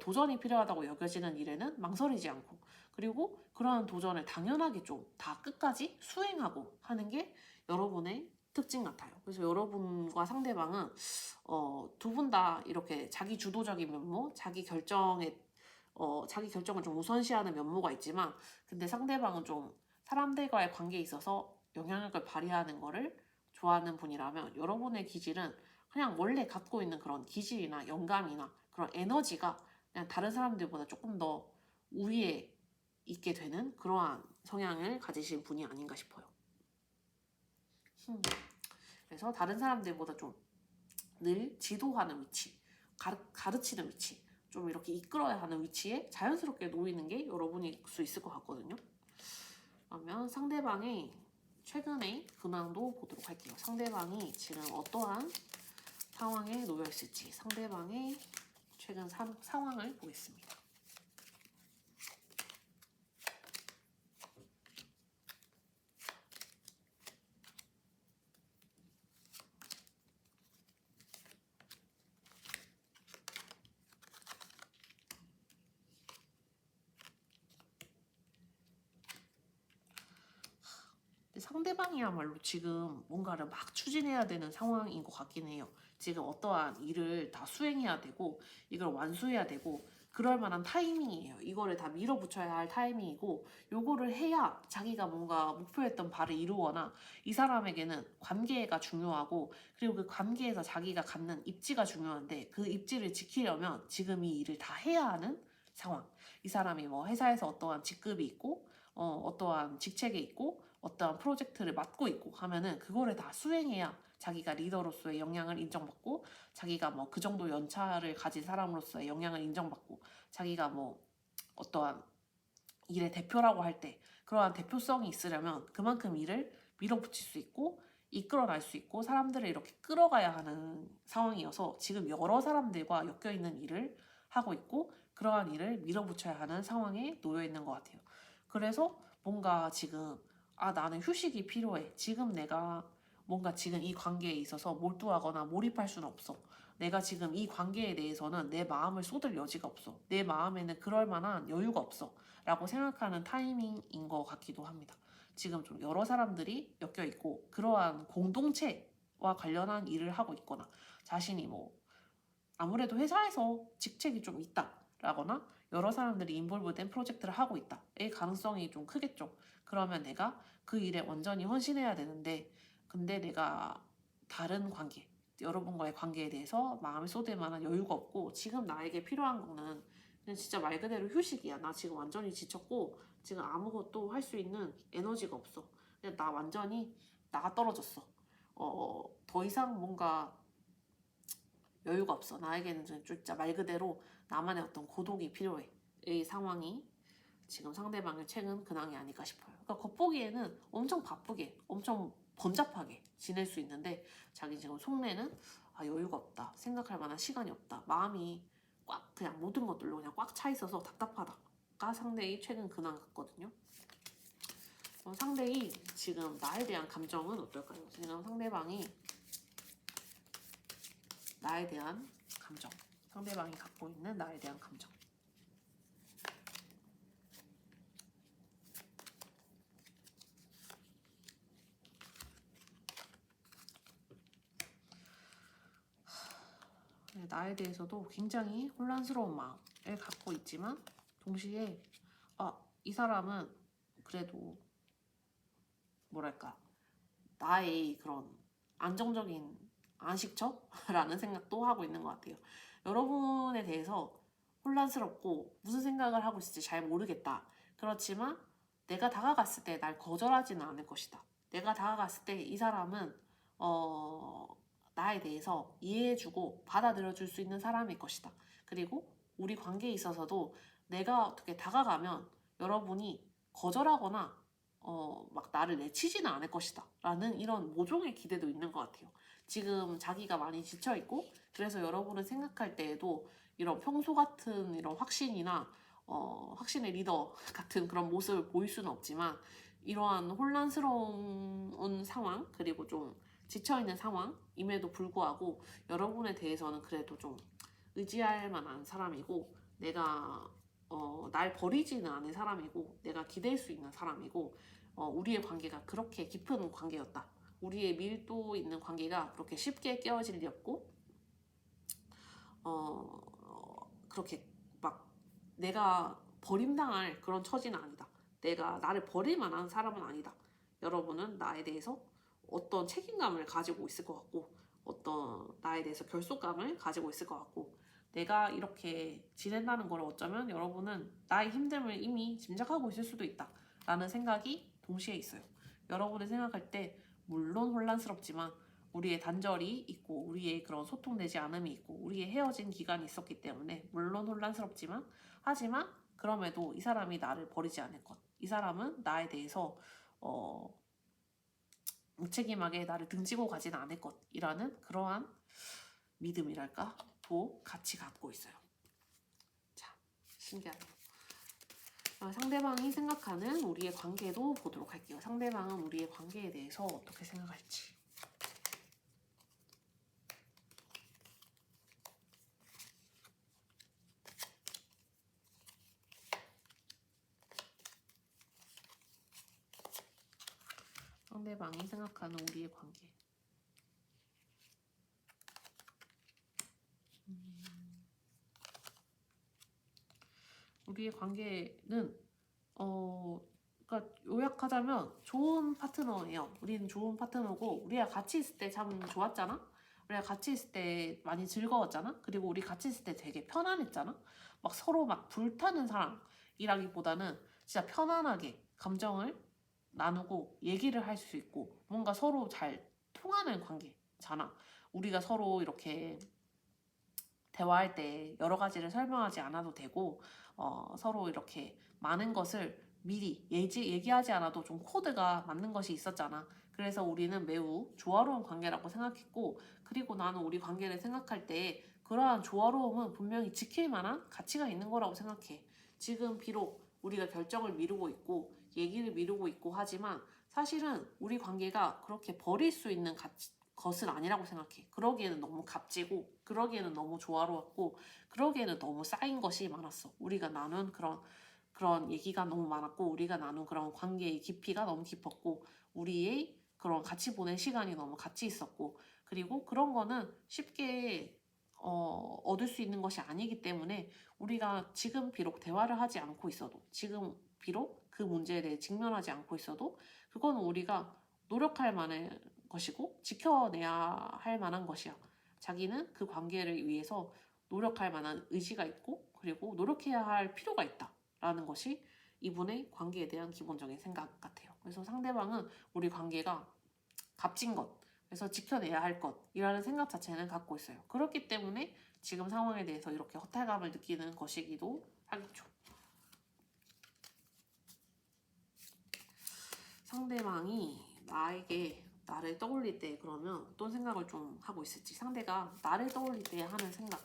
도전이 필요하다고 여겨지는 일에는 망설이지 않고 그리고 그러한 도전을 당연하게 좀 다 끝까지 수행하고 하는 게 여러분의 특징 같아요. 그래서 여러분과 상대방은 두 분 다 이렇게 자기 주도적인 면모, 자기 결정을 좀 우선시하는 면모가 있지만, 근데 상대방은 좀 사람들과의 관계에 있어서 영향력을 발휘하는 거를 좋아하는 분이라면 여러분의 기질은 그냥 원래 갖고 있는 그런 기질이나 영감이나 그런 에너지가 그냥 다른 사람들보다 조금 더 우위에 있게 되는 그러한 성향을 가지신 분이 아닌가 싶어요. 그래서 다른 사람들보다 좀 늘 지도하는 위치, 가르치는 위치, 좀 이렇게 이끌어야 하는 위치에 자연스럽게 놓이는 게 여러분일 수 있을 것 같거든요. 그러면 상대방의 최근의 근황도 보도록 할게요. 상대방이 지금 어떠한 상황에 놓여 있을지 상대방의 최근 상황을 보겠습니다. 상대방이야말로 지금 뭔가를 막 추진해야 되는 상황인 것 같긴 해요. 지금 어떠한 일을 다 수행해야 되고 이걸 완수해야 되고 그럴 만한 타이밍이에요. 이거를 다 밀어붙여야 할 타이밍이고 요거를 해야 자기가 뭔가 목표했던 바를 이루거나 이 사람에게는 관계가 중요하고 그리고 그 관계에서 자기가 갖는 입지가 중요한데 그 입지를 지키려면 지금 이 일을 다 해야 하는 상황. 이 사람이 뭐 회사에서 어떠한 직급이 있고 어떠한 직책에 있고 어떠한 프로젝트를 맡고 있고 하면은 그거를 다 수행해야 자기가 리더로서의 영향을 인정받고 자기가 뭐 그 정도 연차를 가진 사람으로서의 영향을 인정받고 자기가 뭐 어떠한 일의 대표라고 할 때 그러한 대표성이 있으려면 그만큼 일을 밀어붙일 수 있고 이끌어낼 수 있고 사람들을 이렇게 끌어가야 하는 상황이어서 지금 여러 사람들과 엮여있는 일을 하고 있고 그러한 일을 밀어붙여야 하는 상황에 놓여 있는 것 같아요. 그래서 뭔가 지금 나는 휴식이 필요해. 지금 내가 뭔가 지금 이 관계에 있어서 몰두하거나 몰입할 수는 없어. 내가 지금 이 관계에 대해서는 내 마음을 쏟을 여지가 없어. 내 마음에는 그럴 만한 여유가 없어. 라고 생각하는 타이밍인 것 같기도 합니다. 지금 좀 여러 사람들이 엮여 있고 그러한 공동체와 관련한 일을 하고 있거나 자신이 뭐 아무래도 회사에서 직책이 좀 있다라거나 여러 사람들이 인볼브된 프로젝트를 하고 있다의 가능성이 좀 크겠죠. 그러면 내가 그 일에 완전히 헌신해야 되는데 근데 내가 다른 관계, 여러분과의 관계에 대해서 마음을 쏟을 만한 여유가 없고 지금 나에게 필요한 거는 그냥 진짜 말 그대로 휴식이야. 나 지금 완전히 지쳤고 지금 아무것도 할 수 있는 에너지가 없어. 그냥 나 완전히 나가 떨어졌어. 더 이상 뭔가 여유가 없어. 나에게는 진짜 말 그대로 나만의 어떤 고독이 필요해. 이 상황이 지금 상대방의 최근 근황이 아닐까 싶어요. 그러니까 겉보기에는 엄청 바쁘게, 엄청 번잡하게 지낼 수 있는데 자기 지금 속내는 여유가 없다. 생각할 만한 시간이 없다. 마음이 꽉 그냥 모든 것들로 그냥 꽉 차 있어서 답답하다가 상대의 최근 근황 같거든요. 상대의 지금 나에 대한 감정은 어떨까요? 지금 상대방이 나에 대한 감정, 상대방이 갖고 있는 나에 대한 감정. 나에 대해서도 굉장히 혼란스러운 마음을 갖고 있지만 동시에 이 사람은 그래도 뭐랄까 나의 그런 안정적인 안식처라는 생각도 하고 있는 것 같아요. 여러분에 대해서 혼란스럽고 무슨 생각을 하고 있을지 잘 모르겠다. 그렇지만 내가 다가갔을 때 날 거절하지는 않을 것이다. 내가 다가갔을 때 이 사람은 나에 대해서 이해해주고 받아들여줄 수 있는 사람일 것이다. 그리고 우리 관계에 있어서도 내가 어떻게 다가가면 여러분이 거절하거나 막 나를 내치지는 않을 것이다 라는 이런 모종의 기대도 있는 것 같아요. 지금 자기가 많이 지쳐있고 그래서 여러분을 생각할 때에도 이런 평소 같은 이런 확신이나 확신의 리더 같은 그런 모습을 보일 수는 없지만 이러한 혼란스러운 상황 그리고 좀 지쳐있는 상황임에도 불구하고 여러분에 대해서는 그래도 좀 의지할 만한 사람이고 내가 날 버리지는 않은 사람이고 내가 기댈 수 있는 사람이고 우리의 관계가 그렇게 깊은 관계였다. 우리의 밀도 있는 관계가 그렇게 쉽게 깨어질 리 없고 그렇게 막 내가 버림당할 그런 처지는 아니다. 내가 나를 버릴 만한 사람은 아니다. 여러분은 나에 대해서 어떤 책임감을 가지고 있을 것 같고 어떤 나에 대해서 결속감을 가지고 있을 것 같고 내가 이렇게 지낸다는 걸 어쩌면 여러분은 나의 힘듦을 이미 짐작하고 있을 수도 있다 라는 생각이 동시에 있어요. 여러분을 생각할 때 물론 혼란스럽지만 우리의 단절이 있고 우리의 그런 소통되지 않음이 있고 우리의 헤어진 기간이 있었기 때문에 물론 혼란스럽지만 하지만 그럼에도 이 사람이 나를 버리지 않을 것. 이 사람은 나에 대해서 무책임하게 나를 등지고 가지는 않을 것이라는 그러한 믿음이랄까? 도 같이 갖고 있어요. 자, 신기하네요. 상대방이 생각하는 우리의 관계도 보도록 할게요. 상대방은 우리의 관계에 대해서 어떻게 생각할지. 상대방이 생각하는 우리의 관계. 우리의 관계는 그러니까 요약하자면 좋은 파트너예요. 우리는 좋은 파트너고 우리가 같이 있을 때 참 좋았잖아. 우리가 같이 있을 때 많이 즐거웠잖아. 그리고 우리 같이 있을 때 되게 편안했잖아. 막 서로 막 불타는 사랑이라기보다는 진짜 편안하게 감정을 나누고 얘기를 할 수 있고 뭔가 서로 잘 통하는 관계잖아. 우리가 서로 이렇게 대화할 때 여러 가지를 설명하지 않아도 되고 서로 이렇게 많은 것을 미리 얘기하지 않아도 좀 코드가 맞는 것이 있었잖아. 그래서 우리는 매우 조화로운 관계라고 생각했고 그리고 나는 우리 관계를 생각할 때 그러한 조화로움은 분명히 지킬 만한 가치가 있는 거라고 생각해. 지금 비록 우리가 결정을 미루고 있고 얘기를 미루고 있고 하지만 사실은 우리 관계가 그렇게 버릴 수 있는 것은 아니라고 생각해. 그러기에는 너무 값지고 그러기에는 너무 조화로웠고 그러기에는 너무 쌓인 것이 많았어. 우리가 나눈 그런 얘기가 너무 많았고 우리가 나눈 그런 관계의 깊이가 너무 깊었고 우리의 그런 같이 보낸 시간이 너무 같이 있었고 그리고 그런 거는 쉽게 얻을 수 있는 것이 아니기 때문에 우리가 지금 비록 대화를 하지 않고 있어도 지금 비록 그 문제에 대해 직면하지 않고 있어도 그거는 우리가 노력할 만한 것이고 지켜내야 할 만한 것이야. 자기는 그 관계를 위해서 노력할 만한 의지가 있고 그리고 노력해야 할 필요가 있다라는 것이 이분의 관계에 대한 기본적인 생각 같아요. 그래서 상대방은 우리 관계가 값진 것, 그래서 지켜내야 할 것이라는 생각 자체는 갖고 있어요. 그렇기 때문에 지금 상황에 대해서 이렇게 허탈감을 느끼는 것이기도 하겠죠. 상대방이 나를 떠올릴 때 그러면 어떤 생각을 좀 하고 있을지, 상대가 나를 떠올릴 때 하는 생각,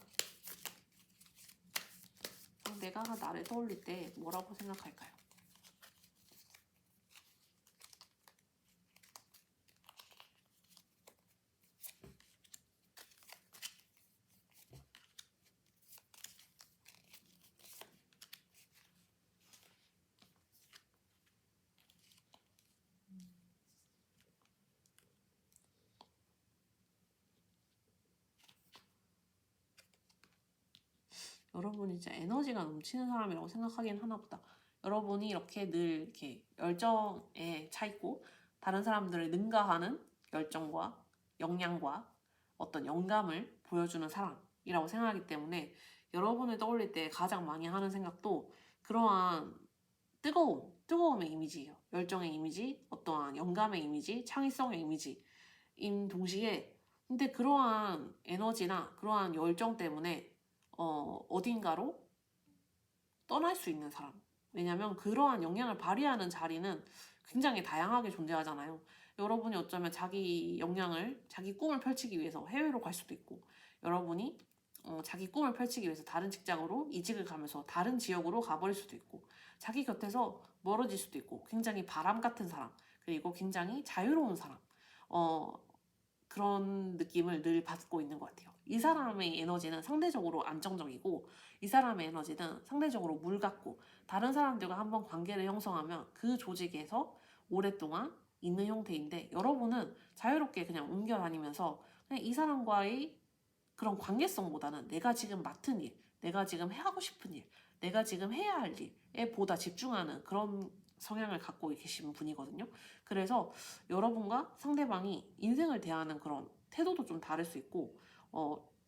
상대가 나를 떠올릴 때 뭐라고 생각할까요? 여러분이 진짜 에너지가 넘치는 사람이라고 생각하긴 하나 보다. 여러분이 이렇게 늘 이렇게 열정에 차 있고 다른 사람들을 능가하는 열정과 역량과 어떤 영감을 보여주는 사람이라고 생각하기 때문에 여러분을 떠올릴 때 가장 많이 하는 생각도 그러한 뜨거움의 이미지예요. 열정의 이미지, 어떠한 영감의 이미지, 창의성의 이미지인 동시에 근데 그러한 에너지나 그러한 열정 때문에 어딘가로 떠날 수 있는 사람. 왜냐면 그러한 역량을 발휘하는 자리는 굉장히 다양하게 존재하잖아요. 여러분이 어쩌면 자기 역량을, 자기 꿈을 펼치기 위해서 해외로 갈 수도 있고, 여러분이 자기 꿈을 펼치기 위해서 다른 직장으로 이직을 가면서 다른 지역으로 가버릴 수도 있고, 자기 곁에서 멀어질 수도 있고, 굉장히 바람 같은 사람, 그리고 굉장히 자유로운 사람, 그런 느낌을 늘 받고 있는 것 같아요. 이 사람의 에너지는 상대적으로 안정적이고 이 사람의 에너지는 상대적으로 물 같고 다른 사람들과 한번 관계를 형성하면 그 조직에서 오랫동안 있는 형태인데 여러분은 자유롭게 그냥 옮겨 다니면서 그냥 이 사람과의 그런 관계성보다는 내가 지금 맡은 일, 내가 지금 하고 싶은 일, 내가 지금 해야 할 일에 보다 집중하는 그런 성향을 갖고 계신 분이거든요. 그래서 여러분과 상대방이 인생을 대하는 그런 태도도 좀 다를 수 있고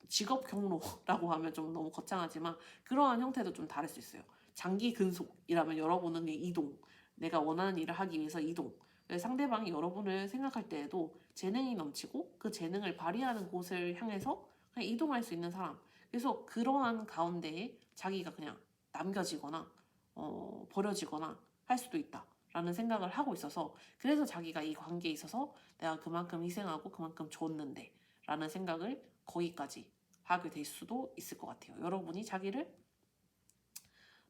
직업 경로라고 하면 좀 너무 거창하지만 그러한 형태도 좀 다를 수 있어요. 장기 근속이라면 여러분은 이동, 내가 원하는 일을 하기 위해서 이동. 상대방이 여러분을 생각할 때에도 재능이 넘치고 그 재능을 발휘하는 곳을 향해서 그냥 이동할 수 있는 사람. 그래서 그러한 가운데에 자기가 그냥 남겨지거나 버려지거나 할 수도 있다라는 생각을 하고 있어서 그래서 자기가 이 관계에 있어서 내가 그만큼 희생하고 그만큼 줬는데 라는 생각을 거기까지 하게 될 수도 있을 것 같아요. 여러분이 자기를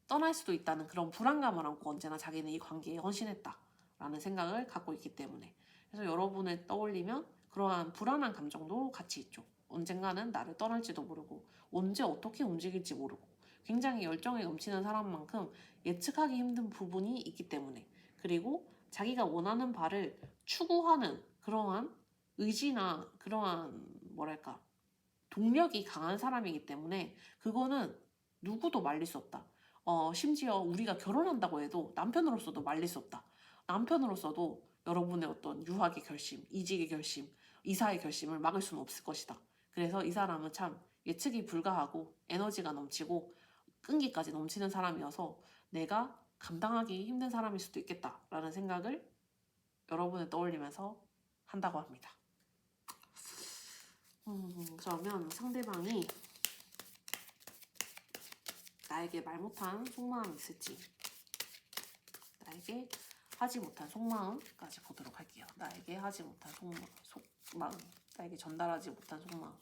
떠날 수도 있다는 그런 불안감을 안고 언제나 자기는 이 관계에 헌신했다라는 생각을 갖고 있기 때문에 그래서 여러분을 떠올리면 그러한 불안한 감정도 같이 있죠. 언젠가는 나를 떠날지도 모르고 언제 어떻게 움직일지 모르고 굉장히 열정이 넘치는 사람만큼 예측하기 힘든 부분이 있기 때문에 그리고 자기가 원하는 바를 추구하는 그러한 의지나 그러한 뭐랄까 동력이 강한 사람이기 때문에 그거는 누구도 말릴 수 없다. 심지어 우리가 결혼한다고 해도 남편으로서도 말릴 수 없다. 남편으로서도 여러분의 어떤 유학의 결심, 이직의 결심, 이사의 결심을 막을 수는 없을 것이다. 그래서 이 사람은 참 예측이 불가하고 에너지가 넘치고 끈기까지 넘치는 사람이어서 내가 감당하기 힘든 사람일 수도 있겠다라는 생각을 여러분을 떠올리면서 한다고 합니다. 그러면 상대방이 나에게 말 못한 속마음이 있을지 나에게 하지 못한 속마음까지 보도록 할게요. 나에게 하지 못한 속마음 나에게 전달하지 못한 속마음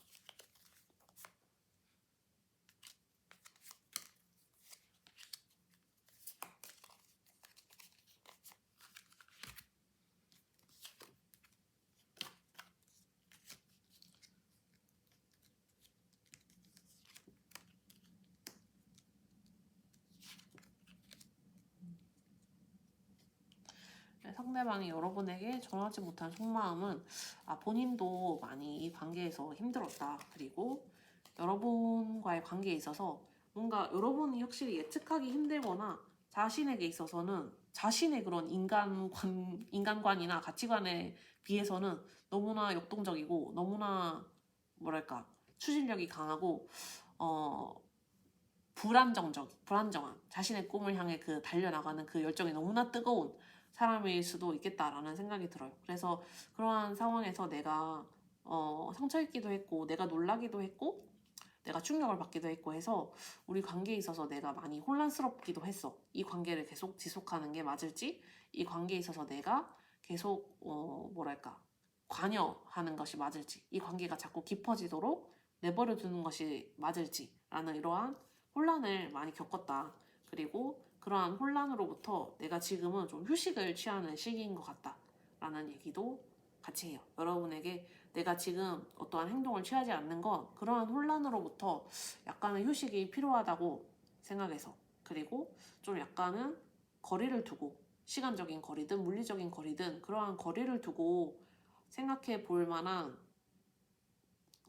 상대방이 여러분에게 전하지 못한 속마음은 본인도 많이 이 관계에서 힘들었다. 그리고 여러분과의 관계에 있어서 뭔가 여러분이 확실히 예측하기 힘들거나 자신에게 있어서는 자신의 그런 인간관이나 가치관에 비해서는 너무나 역동적이고 너무나 뭐랄까 추진력이 강하고 불안정한 자신의 꿈을 향해 그 달려나가는 그 열정이 너무나 뜨거운 사람일 수도 있겠다라는 생각이 들어요. 그래서 그러한 상황에서 내가 상처 입기도 했고 내가 놀라기도 했고 내가 충격을 받기도 했고 해서 우리 관계에 있어서 내가 많이 혼란스럽기도 했어. 이 관계를 계속 지속하는 게 맞을지, 이 관계에 있어서 내가 계속 뭐랄까 관여하는 것이 맞을지, 이 관계가 자꾸 깊어지도록 내버려 두는 것이 맞을지라는 이러한 혼란을 많이 겪었다. 그리고 그러한 혼란으로부터 내가 지금은 좀 휴식을 취하는 시기인 것 같다. 라는 얘기도 같이 해요. 여러분에게 내가 지금 어떠한 행동을 취하지 않는 건 그러한 혼란으로부터 약간의 휴식이 필요하다고 생각해서, 그리고 좀 약간은 거리를 두고, 시간적인 거리든 물리적인 거리든 그러한 거리를 두고 생각해 볼 만한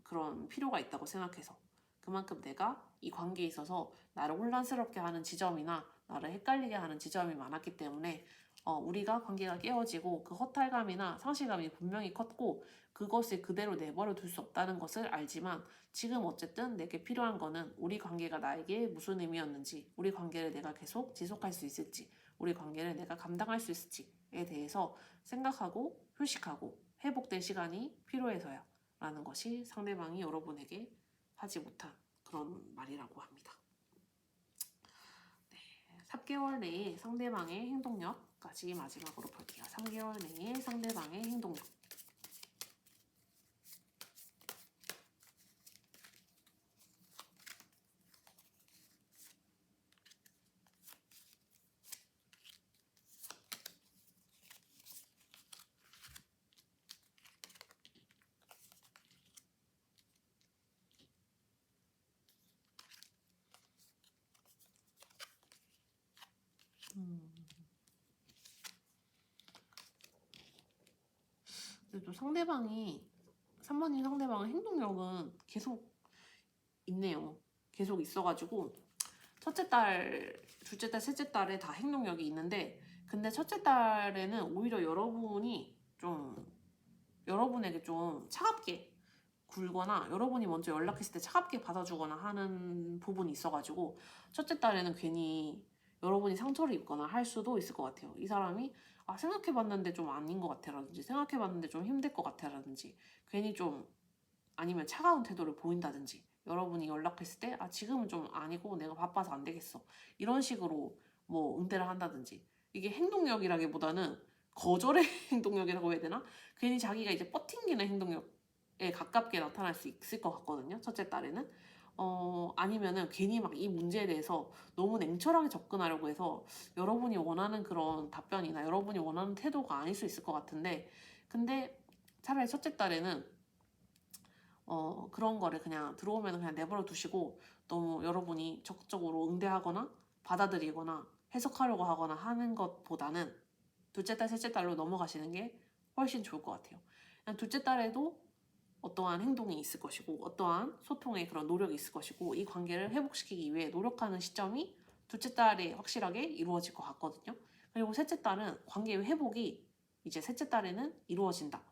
그런 필요가 있다고 생각해서, 그만큼 내가 이 관계에 있어서 나를 혼란스럽게 하는 지점이나 나를 헷갈리게 하는 지점이 많았기 때문에 우리가 관계가 깨어지고 그 허탈감이나 상실감이 분명히 컸고 그것을 그대로 내버려 둘 수 없다는 것을 알지만, 지금 어쨌든 내게 필요한 거는 우리 관계가 나에게 무슨 의미였는지, 우리 관계를 내가 계속 지속할 수 있을지, 우리 관계를 내가 감당할 수 있을지에 대해서 생각하고 휴식하고 회복될 시간이 필요해서요. 라는 것이 상대방이 여러분에게 하지 못한 그런 말이라고 합니다. 네, 3개월 내에 상대방의 행동력까지 마지막으로 볼게요. 3개월 내에 상대방의 행동력. 그래도 3번님 상대방의 행동력은 계속 있네요. 계속 있어가지고 첫째 딸, 둘째 딸, 셋째 딸에 다 행동력이 있는데, 근데 첫째 딸에는 오히려 여러분에게 좀 차갑게 굴거나 여러분이 먼저 연락했을 때 차갑게 받아주거나 하는 부분이 있어가지고 첫째 딸에는 괜히 여러분이 상처를 입거나 할 수도 있을 것 같아요. 이 사람이 생각해봤는데 좀 아닌 것 같아라든지 생각해봤는데 좀 힘들 것 같아라든지 괜히 좀, 아니면 차가운 태도를 보인다든지 여러분이 연락했을 때 지금은 좀 아니고 내가 바빠서 안 되겠어 이런 식으로 뭐 응대를 한다든지, 이게 행동력이라기보다는 거절의 행동력이라고 해야 되나? 괜히 자기가 이제 버팅기는 행동력에 가깝게 나타날 수 있을 것 같거든요. 첫째 딸에는 아니면은 괜히 막 이 문제에 대해서 너무 냉철하게 접근하려고 해서 여러분이 원하는 그런 답변이나 여러분이 원하는 태도가 아닐 수 있을 것 같은데, 근데 차라리 첫째 딸에는 그런 거를 그냥 들어오면 그냥 내버려 두시고 너무 여러분이 적극적으로 응대하거나 받아들이거나 해석하려고 하거나 하는 것보다는 둘째 딸, 셋째 딸로 넘어가시는 게 훨씬 좋을 것 같아요. 그냥 둘째 딸에도 어떠한 행동이 있을 것이고 어떠한 소통의 그런 노력이 있을 것이고 이 관계를 회복시키기 위해 노력하는 시점이 둘째 딸에 확실하게 이루어질 것 같거든요. 그리고 셋째 딸은 관계의 회복이 이제 셋째 딸에는 이루어진다.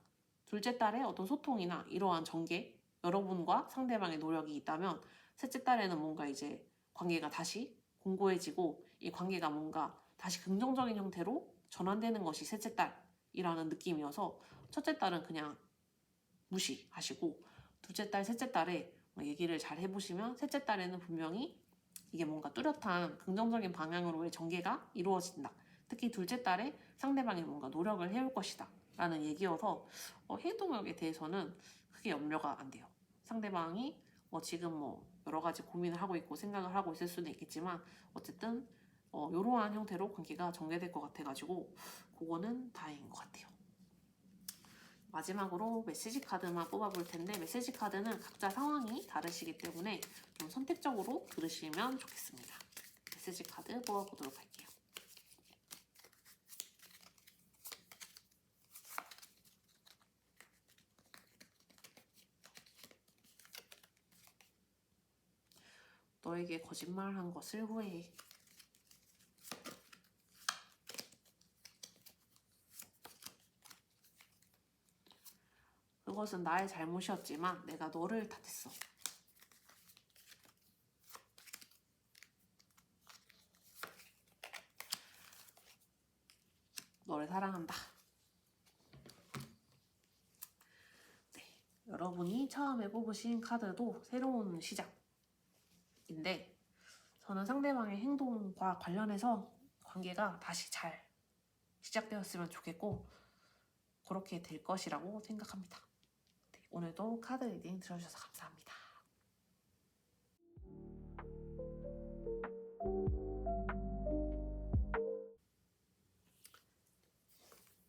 둘째 딸의 어떤 소통이나 이러한 전개, 여러분과 상대방의 노력이 있다면 셋째 딸에는 뭔가 이제 관계가 다시 공고해지고 이 관계가 뭔가 다시 긍정적인 형태로 전환되는 것이 셋째 딸이라는 느낌이어서 첫째 딸은 그냥 무시하시고 둘째 딸, 셋째 딸의 얘기를 잘 해보시면 셋째 딸에는 분명히 이게 뭔가 뚜렷한 긍정적인 방향으로의 전개가 이루어진다. 특히 둘째 딸의 상대방이 뭔가 노력을 해올 것이다. 라는 얘기여서 행동력에 대해서는 크게 염려가 안 돼요. 상대방이 지금 여러 가지 고민을 하고 있고 생각을 하고 있을 수는 있겠지만 어쨌든 이러한 형태로 관계가 전개될 것 같아가지고 그거는 다행인 것 같아요. 마지막으로 메시지 카드만 뽑아볼 텐데 메시지 카드는 각자 상황이 다르시기 때문에 좀 선택적으로 들으시면 좋겠습니다. 메시지 카드 뽑아보도록 할게요. 너에게 거짓말한 것을 후회해. 그것은 나의 잘못이었지만 내가 너를 탓했어. 너를 사랑한다. 네, 여러분이 처음에 뽑으신 카드도 새로운 시작인데 저는 상대방의 행동과 관련해서 관계가 다시 잘 시작되었으면 좋겠고 그렇게 될 것이라고 생각합니다. 네, 오늘도 카드 리딩 들어주셔서 감사합니다.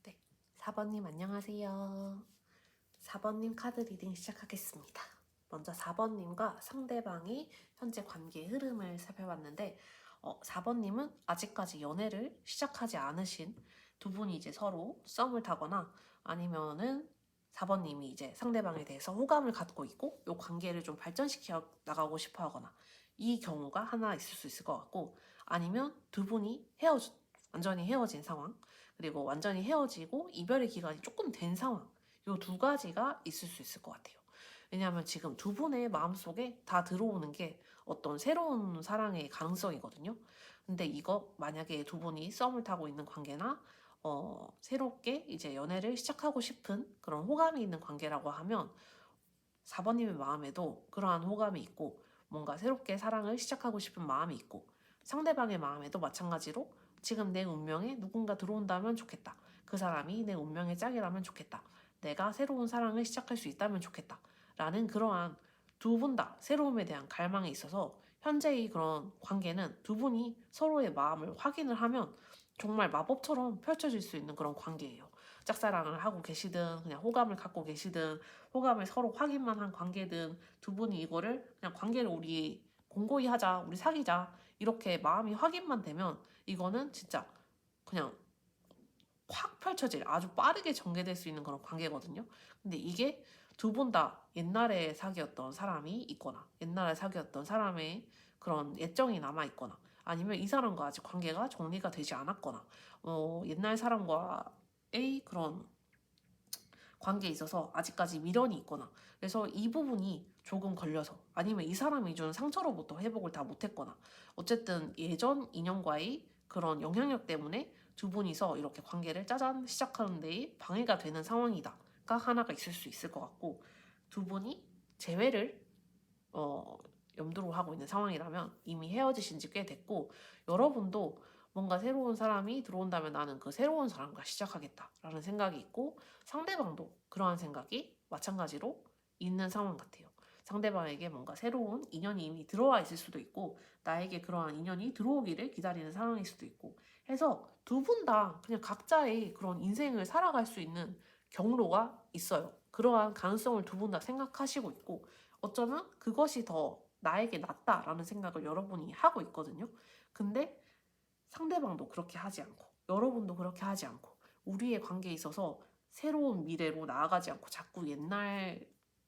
네, 4번님 안녕하세요. 4번님 카드 리딩 시작하겠습니다. 먼저 4번님과 상대방의 현재 관계의 흐름을 살펴봤는데 4번님은 아직까지 연애를 시작하지 않으신 두 분이 이제 서로 썸을 타거나 아니면은 4번님이 이제 상대방에 대해서 호감을 갖고 있고 이 관계를 좀 발전시켜 나가고 싶어 하거나 이 경우가 하나 있을 수 있을 것 같고 아니면 두 분이 완전히 헤어진 상황 그리고 완전히 헤어지고 이별의 기간이 조금 된 상황 이 두 가지가 있을 수 있을 것 같아요. 왜냐하면 지금 두 분의 마음속에 다 들어오는 게 어떤 새로운 사랑의 가능성이거든요. 근데 이거 만약에 두 분이 썸을 타고 있는 관계나 새롭게 이제 연애를 시작하고 싶은 그런 호감이 있는 관계라고 하면 4번님의 마음에도 그러한 호감이 있고 뭔가 새롭게 사랑을 시작하고 싶은 마음이 있고 상대방의 마음에도 마찬가지로 지금 내 운명에 누군가 들어온다면 좋겠다. 그 사람이 내 운명의 짝이라면 좋겠다. 내가 새로운 사랑을 시작할 수 있다면 좋겠다. 라는 그러한 두 분 다 새로움에 대한 갈망이 있어서 현재의 그런 관계는 두 분이 서로의 마음을 확인을 하면 정말 마법처럼 펼쳐질 수 있는 그런 관계예요. 짝사랑을 하고 계시든 그냥 호감을 갖고 계시든 호감을 서로 확인만 한 관계든 두 분이 이거를 그냥 관계를 우리 공고히 하자, 우리 사귀자 이렇게 마음이 확인만 되면 이거는 진짜 그냥 확 펼쳐질 아주 빠르게 전개될 수 있는 그런 관계거든요. 근데 이게 두 분 다 옛날에 사귀었던 사람이 있거나 옛날에 사귀었던 사람의 그런 애정이 남아 있거나 아니면 이 사람과 아직 관계가 정리가 되지 않았거나 옛날 사람과의 그런 관계에 있어서 아직까지 미련이 있거나 그래서 이 부분이 조금 걸려서 아니면 이 사람이 준 상처로부터 회복을 다 못했거나 어쨌든 예전 인연과의 그런 영향력 때문에 두 분이서 이렇게 관계를 짜잔 시작하는 데 방해가 되는 상황이다가 하나가 있을 수 있을 것 같고 두 분이 재회를 염두로 하고 있는 상황이라면 이미 헤어지신 지 꽤 됐고 여러분도 뭔가 새로운 사람이 들어온다면 나는 그 새로운 사람과 시작하겠다라는 생각이 있고 상대방도 그러한 생각이 마찬가지로 있는 상황 같아요. 상대방에게 뭔가 새로운 인연이 이미 들어와 있을 수도 있고 나에게 그러한 인연이 들어오기를 기다리는 상황일 수도 있고 해서 두 분 다 그냥 각자의 그런 인생을 살아갈 수 있는 경로가 있어요. 그러한 가능성을 두 분 다 생각하시고 있고 어쩌면 그것이 더 나에게 낫다라는 생각을 여러분이 하고 있거든요. 근데 상대방도 그렇게 하지 않고 여러분도 그렇게 하지 않고 우리의 관계에 있어서 새로운 미래로 나아가지 않고 자꾸 옛날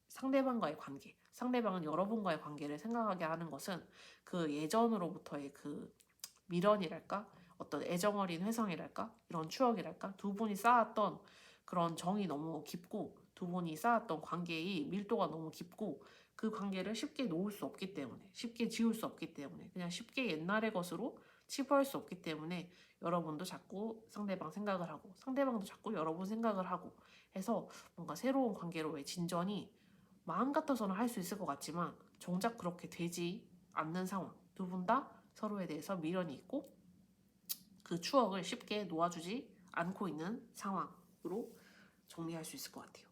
상대방과의 관계, 상대방은 여러분과의 관계를 생각하게 하는 것은 그 예전으로부터의 그 미련이랄까? 어떤 애정어린 회상이랄까? 이런 추억이랄까? 두 분이 쌓았던 그런 정이 너무 깊고 두 분이 쌓았던 관계의 밀도가 너무 깊고 그 관계를 쉽게 놓을 수 없기 때문에 쉽게 지울 수 없기 때문에 그냥 쉽게 옛날의 것으로 치부할 수 없기 때문에 여러분도 자꾸 상대방 생각을 하고 상대방도 자꾸 여러분 생각을 하고 해서 뭔가 새로운 관계로의 진전이 마음 같아서는 할 수 있을 것 같지만 정작 그렇게 되지 않는 상황 두 분 다 서로에 대해서 미련이 있고 그 추억을 쉽게 놓아주지 않고 있는 상황으로 정리할 수 있을 것 같아요.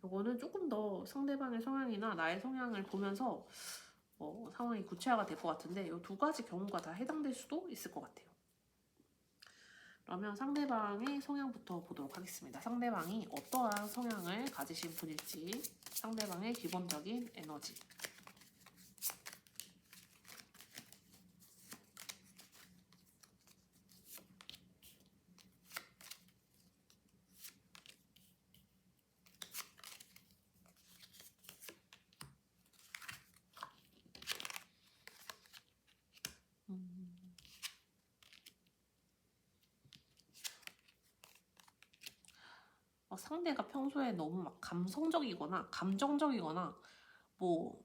요거는 조금 더 상대방의 성향이나 나의 성향을 보면서 상황이 구체화가 될 것 같은데 이 두 가지 경우가 다 해당될 수도 있을 것 같아요. 그러면 상대방의 성향부터 보도록 하겠습니다. 상대방이 어떠한 성향을 가지신 분일지 상대방의 기본적인 에너지 상대가 평소에 너무 막 감성적이거나 감정적이거나 뭐,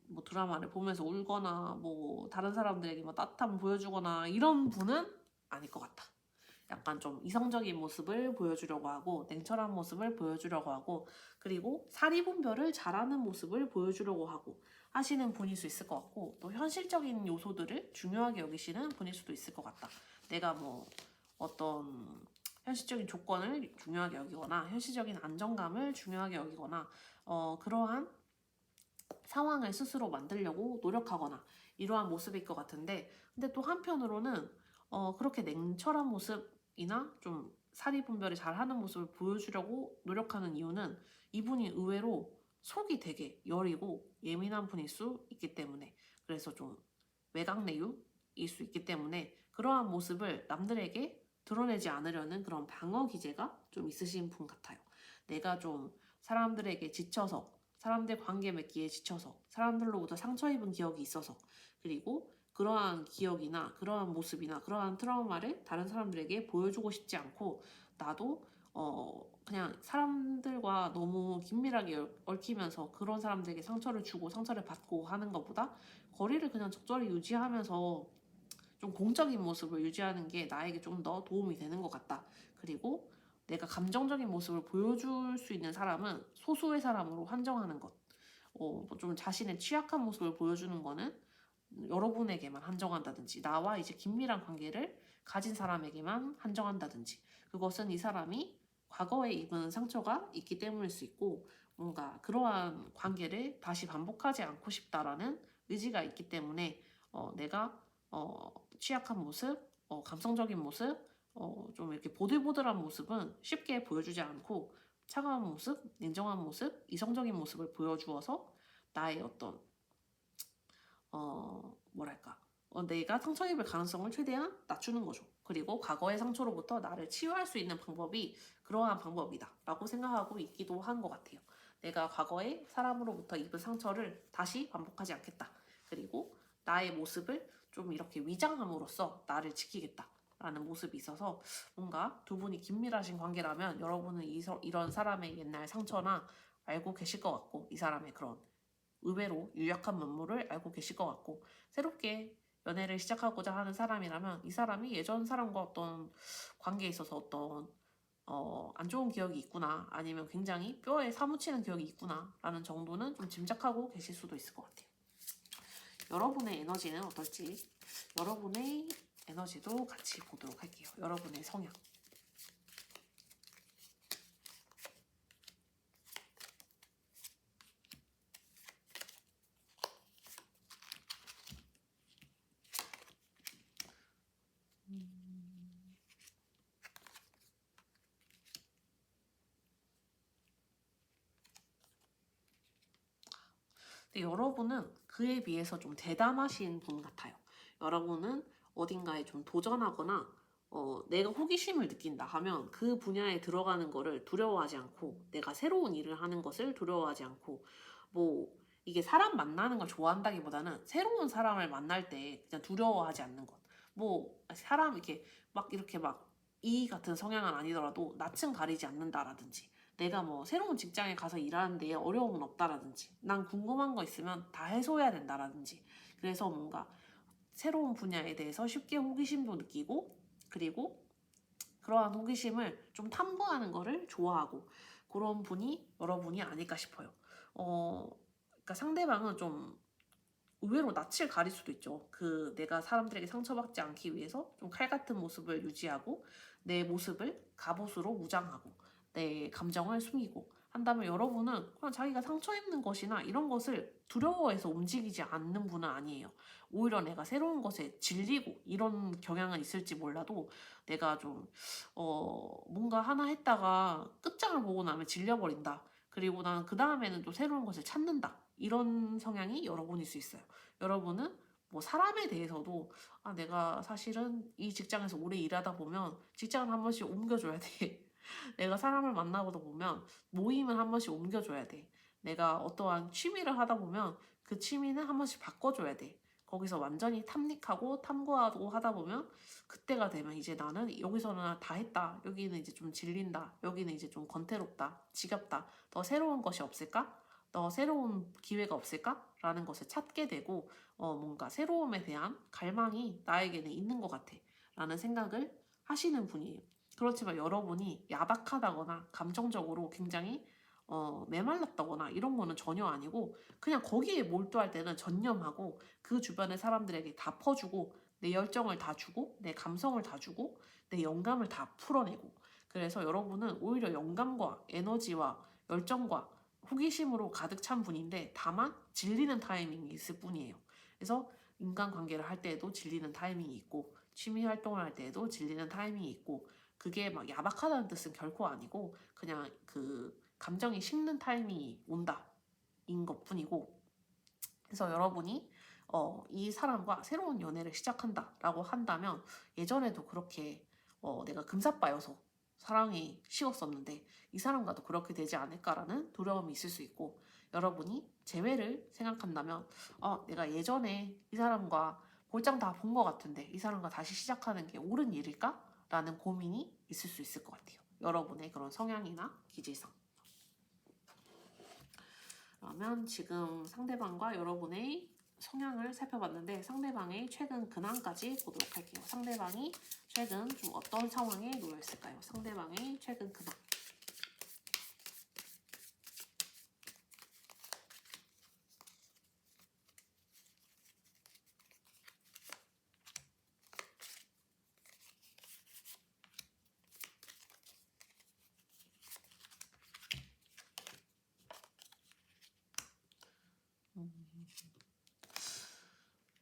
뭐 드라마를 보면서 울거나 뭐 다른 사람들에게 뭐 따뜻함을 보여주거나 이런 분은 아닐 것 같다. 약간 좀 이성적인 모습을 보여주려고 하고 냉철한 모습을 보여주려고 하고 그리고 사리분별을 잘하는 모습을 보여주려고 하고 하시는 분일 수 있을 것 같고 또 현실적인 요소들을 중요하게 여기시는 분일 수도 있을 것 같다. 내가 뭐 어떤 현실적인 조건을 중요하게 여기거나 현실적인 안정감을 중요하게 여기거나 그러한 상황을 스스로 만들려고 노력하거나 이러한 모습일 것 같은데 근데 또 한편으로는 그렇게 냉철한 모습이나 좀 사리 분별을 잘하는 모습을 보여주려고 노력하는 이유는 이분이 의외로 속이 되게 여리고 예민한 분일 수 있기 때문에 그래서 좀 외곽내유일 수 있기 때문에 그러한 모습을 남들에게 드러내지 않으려는 그런 방어 기제가 좀 있으신 분 같아요. 내가 좀 사람들에게 지쳐서 사람들 관계 맺기에 지쳐서 사람들로부터 상처 입은 기억이 있어서 그리고 그러한 기억이나 그러한 모습이나 그러한 트라우마를 다른 사람들에게 보여주고 싶지 않고 나도 그냥 사람들과 너무 긴밀하게 얽히면서 그런 사람들에게 상처를 주고 상처를 받고 하는 것보다 거리를 그냥 적절히 유지하면서 좀 공적인 모습을 유지하는 게 나에게 좀 더 도움이 되는 것 같다. 그리고 내가 감정적인 모습을 보여줄 수 있는 사람은 소수의 사람으로 한정하는 것. 좀 자신의 취약한 모습을 보여주는 거는 여러분에게만 한정한다든지 나와 이제 긴밀한 관계를 가진 사람에게만 한정한다든지 그것은 이 사람이 과거에 입은 상처가 있기 때문일 수 있고 뭔가 그러한 관계를 다시 반복하지 않고 싶다라는 의지가 있기 때문에 내가 취약한 모습, 감성적인 모습, 좀 이렇게 보들보들한 모습은 쉽게 보여주지 않고 차가운 모습, 냉정한 모습, 이성적인 모습을 보여주어서 나의 어떤 뭐랄까 내가 상처 입을 가능성을 최대한 낮추는 거죠. 그리고 과거의 상처로부터 나를 치유할 수 있는 방법이 그러한 방법이다 라고 생각하고 있기도 한 것 같아요. 내가 과거에 사람으로부터 입은 상처를 다시 반복하지 않겠다. 그리고 나의 모습을 좀 이렇게 위장함으로써 나를 지키겠다 라는 모습이 있어서 뭔가 두 분이 긴밀하신 관계라면 여러분은 이런 사람의 옛날 상처나 알고 계실 것 같고 이 사람의 그런 의외로 유약한 면모를 알고 계실 것 같고 새롭게 연애를 시작하고자 하는 사람이라면 이 사람이 예전 사람과 어떤 관계에 있어서 어떤 안 좋은 기억이 있구나 아니면 굉장히 뼈에 사무치는 기억이 있구나 라는 정도는 좀 짐작하고 계실 수도 있을 것 같아요. 여러분의 에너지는 어떨지 여러분의 에너지도 같이 보도록 할게요. 여러분의 성향. 근데 여러분은 그에 비해서 좀 대담하신 분 같아요. 여러분은 어딘가에 좀 도전하거나 내가 호기심을 느낀다 하면 그 분야에 들어가는 거를 두려워하지 않고 내가 새로운 일을 하는 것을 두려워하지 않고 뭐 이게 사람 만나는 걸 좋아한다기보다는 새로운 사람을 만날 때 그냥 두려워하지 않는 것. 뭐 사람 이렇게 막 이 같은 성향은 아니더라도 낯은 가리지 않는다라든지 내가 뭐 새로운 직장에 가서 일하는데 어려움은 없다라든지 난 궁금한 거 있으면 다 해소해야 된다라든지 그래서 뭔가 새로운 분야에 대해서 쉽게 호기심도 느끼고 그리고 그러한 호기심을 좀 탐구하는 거를 좋아하고 그런 분이 여러분이 아닐까 싶어요. 그러니까 상대방은 좀 의외로 낯을 가릴 수도 있죠. 내가 사람들에게 상처받지 않기 위해서 좀 칼 같은 모습을 유지하고 내 모습을 갑옷으로 무장하고 내 감정을 숨기고 한다면 여러분은 그냥 자기가 상처 입는 것이나 이런 것을 두려워해서 움직이지 않는 분은 아니에요. 오히려 내가 새로운 것에 질리고 이런 경향은 있을지 몰라도 내가 좀 뭔가 하나 했다가 끝장을 보고 나면 질려버린다. 그리고 난 그 다음에는 또 새로운 것을 찾는다. 이런 성향이 여러분일 수 있어요. 여러분은 뭐 사람에 대해서도 내가 사실은 이 직장에서 오래 일하다 보면 직장을 한 번씩 옮겨줘야 돼. 내가 사람을 만나보다 보면 모임을 한 번씩 옮겨줘야 돼. 내가 어떠한 취미를 하다 보면 그 취미는 한 번씩 바꿔줘야 돼. 거기서 완전히 탐닉하고 탐구하고 하다 보면 그때가 되면 이제 나는 여기서는 다 했다. 여기는 이제 좀 질린다. 여기는 이제 좀 권태롭다. 지겹다. 더 새로운 것이 없을까? 더 새로운 기회가 없을까? 라는 것을 찾게 되고 뭔가 새로움에 대한 갈망이 나에게는 있는 것 같아. 라는 생각을 하시는 분이에요. 그렇지만 여러분이 야박하다거나 감정적으로 굉장히 메말랐다거나 이런 거는 전혀 아니고 그냥 거기에 몰두할 때는 전념하고 그 주변의 사람들에게 다 퍼주고 내 열정을 다 주고 내 감성을 다 주고 내 영감을 다 풀어내고 그래서 여러분은 오히려 영감과 에너지와 열정과 호기심으로 가득 찬 분인데 다만 질리는 타이밍이 있을 뿐이에요. 그래서 인간관계를 할 때에도 질리는 타이밍이 있고 취미 활동을 할 때에도 질리는 타이밍이 있고 그게 막 야박하다는 뜻은 결코 아니고 그냥 그 감정이 식는 타이밍이 온다 인 것뿐이고 그래서 여러분이 이 사람과 새로운 연애를 시작한다 라고 한다면 예전에도 그렇게 내가 금사빠여서 사랑이 식었었는데 이 사람과도 그렇게 되지 않을까라는 두려움이 있을 수 있고 여러분이 재회를 생각한다면 내가 예전에 이 사람과 볼장 다 본 것 같은데 이 사람과 다시 시작하는 게 옳은 일일까? 라는 고민이 있을 수 있을 것 같아요. 여러분의 그런 성향이나 기질상. 그러면 지금 상대방과 여러분의 성향을 살펴봤는데 상대방의 최근 근황까지 보도록 할게요. 상대방이 최근 좀 어떤 상황에 놓여 있을까요? 상대방의 최근 근황.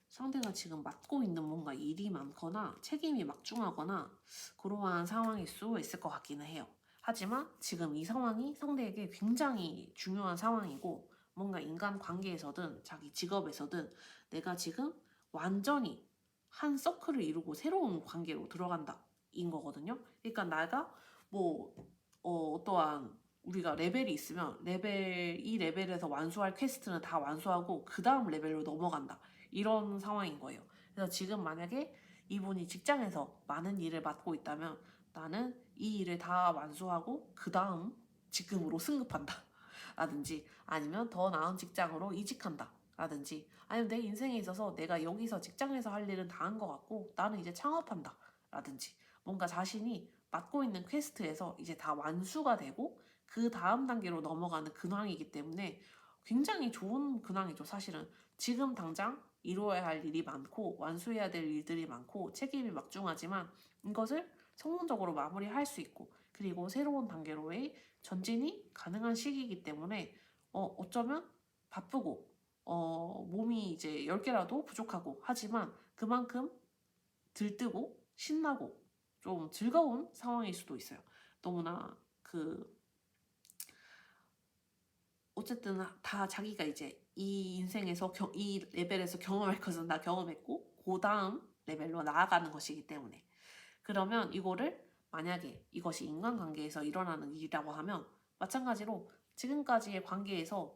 상대가 지금 맡고 있는 뭔가 일이 많거나 책임이 막중하거나 그러한 상황일 수 있을 것 같기는 해요. 하지만 지금 이 상황이 상대에게 굉장히 중요한 상황이고 뭔가 인간 관계에서든 자기 직업에서든 내가 지금 완전히 한 서클을 이루고 새로운 관계로 들어간다 인 거거든요. 그러니까 내가 뭐 어떠한 우리가 레벨이 있으면 이 레벨에서 완수할 퀘스트는 다 완수하고 그 다음 레벨로 넘어간다. 이런 상황인 거예요. 그래서 지금 만약에 이분이 직장에서 많은 일을 맡고 있다면 나는 이 일을 다 완수하고 그 다음 직급으로 승급한다. 라든지 아니면 더 나은 직장으로 이직한다. 라든지 아니면 내 인생에 있어서 내가 여기서 직장에서 할 일은 다 한 것 같고 나는 이제 창업한다. 라든지 뭔가 자신이 맡고 있는 퀘스트에서 이제 다 완수가 되고 그 다음 단계로 넘어가는 근황이기 때문에 굉장히 좋은 근황이죠. 사실은 지금 당장 이루어야 할 일이 많고 완수해야 될 일들이 많고 책임이 막중하지만 이것을 성공적으로 마무리할 수 있고 그리고 새로운 단계로의 전진이 가능한 시기이기 때문에 어쩌면 바쁘고 몸이 이제 10개라도 부족하고 하지만 그만큼 들뜨고 신나고 좀 즐거운 상황일 수도 있어요. 너무나 어쨌든 다 자기가 이제 이 인생에서 이 레벨에서 경험할 것은 다 경험했고 그 다음 레벨로 나아가는 것이기 때문에 그러면 이거를 만약에 이것이 인간관계에서 일어나는 일이라고 하면 마찬가지로 지금까지의 관계에서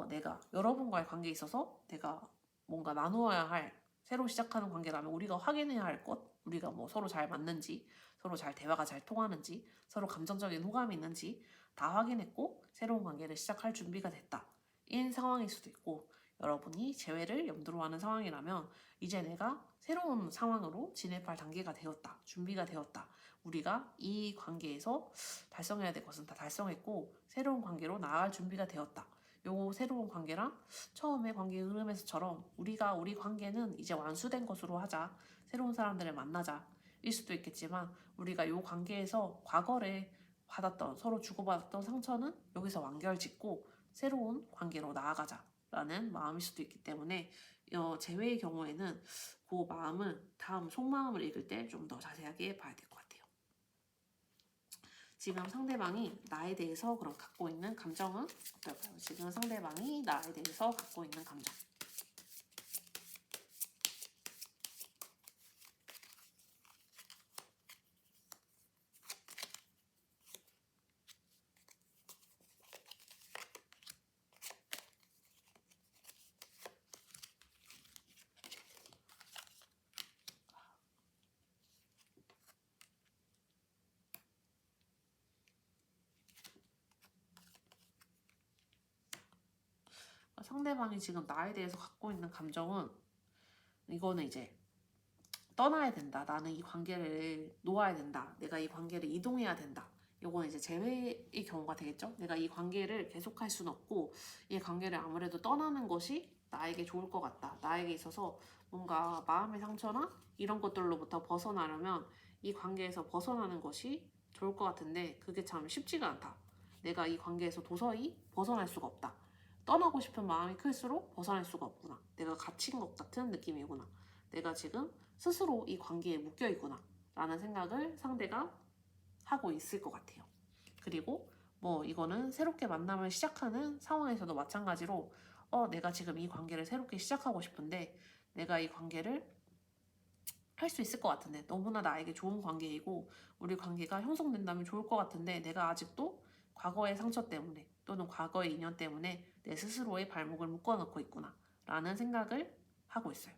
내가 여러분과의 관계에 있어서 내가 뭔가 나누어야 할 새로 시작하는 관계라면 우리가 확인해야 할 것, 우리가 뭐 서로 잘 맞는지, 서로 잘 대화가 잘 통하는지, 서로 감정적인 호감이 있는지 다 확인했고 새로운 관계를 시작할 준비가 됐다. 인 상황일 수도 있고 여러분이 재회를 염두로 하는 상황이라면 이제 내가 새로운 상황으로 진입할 단계가 되었다. 준비가 되었다. 우리가 이 관계에서 달성해야 될 것은 다 달성했고 새로운 관계로 나아갈 준비가 되었다. 요 새로운 관계랑 처음에 관계 흐름에서처럼 우리 관계는 이제 완수된 것으로 하자. 새로운 사람들을 만나자. 일 수도 있겠지만 우리가 요 관계에서 과거에 받았던 서로 주고받았던 상처는 여기서 완결짓고 새로운 관계로 나아가자라는 마음일 수도 있기 때문에 재회의 경우에는 그 마음은 다음 속마음을 읽을 때 좀 더 자세하게 봐야 될 것 같아요. 지금 상대방이 나에 대해서 그럼 갖고 있는 감정은 어떨까요? 지금 상대방이 나에 대해서 갖고 있는 감정. 상대방이 지금 나에 대해서 갖고 있는 감정은 이거는 이제 떠나야 된다. 나는 이 관계를 놓아야 된다. 내가 이 관계를 이동해야 된다. 이거는 이제 재회의 경우가 되겠죠. 내가 이 관계를 계속할 수는 없고 이 관계를 아무래도 떠나는 것이 나에게 좋을 것 같다. 나에게 있어서 뭔가 마음의 상처나 이런 것들로부터 벗어나려면 이 관계에서 벗어나는 것이 좋을 것 같은데 그게 참 쉽지가 않다. 내가 이 관계에서 도저히 벗어날 수가 없다. 떠나고 싶은 마음이 클수록 벗어날 수가 없구나. 내가 갇힌 것 같은 느낌이구나. 내가 지금 스스로 이 관계에 묶여 있구나 라는 생각을 상대가 하고 있을 것 같아요. 그리고 뭐 이거는 새롭게 만남을 시작하는 상황에서도 마찬가지로 내가 지금 이 관계를 새롭게 시작하고 싶은데 내가 이 관계를 할 수 있을 것 같은데 너무나 나에게 좋은 관계이고 우리 관계가 형성된다면 좋을 것 같은데 내가 아직도 과거의 상처 때문에 또는 과거의 인연 때문에 내 스스로의 발목을 묶어놓고 있구나 라는 생각을 하고 있어요.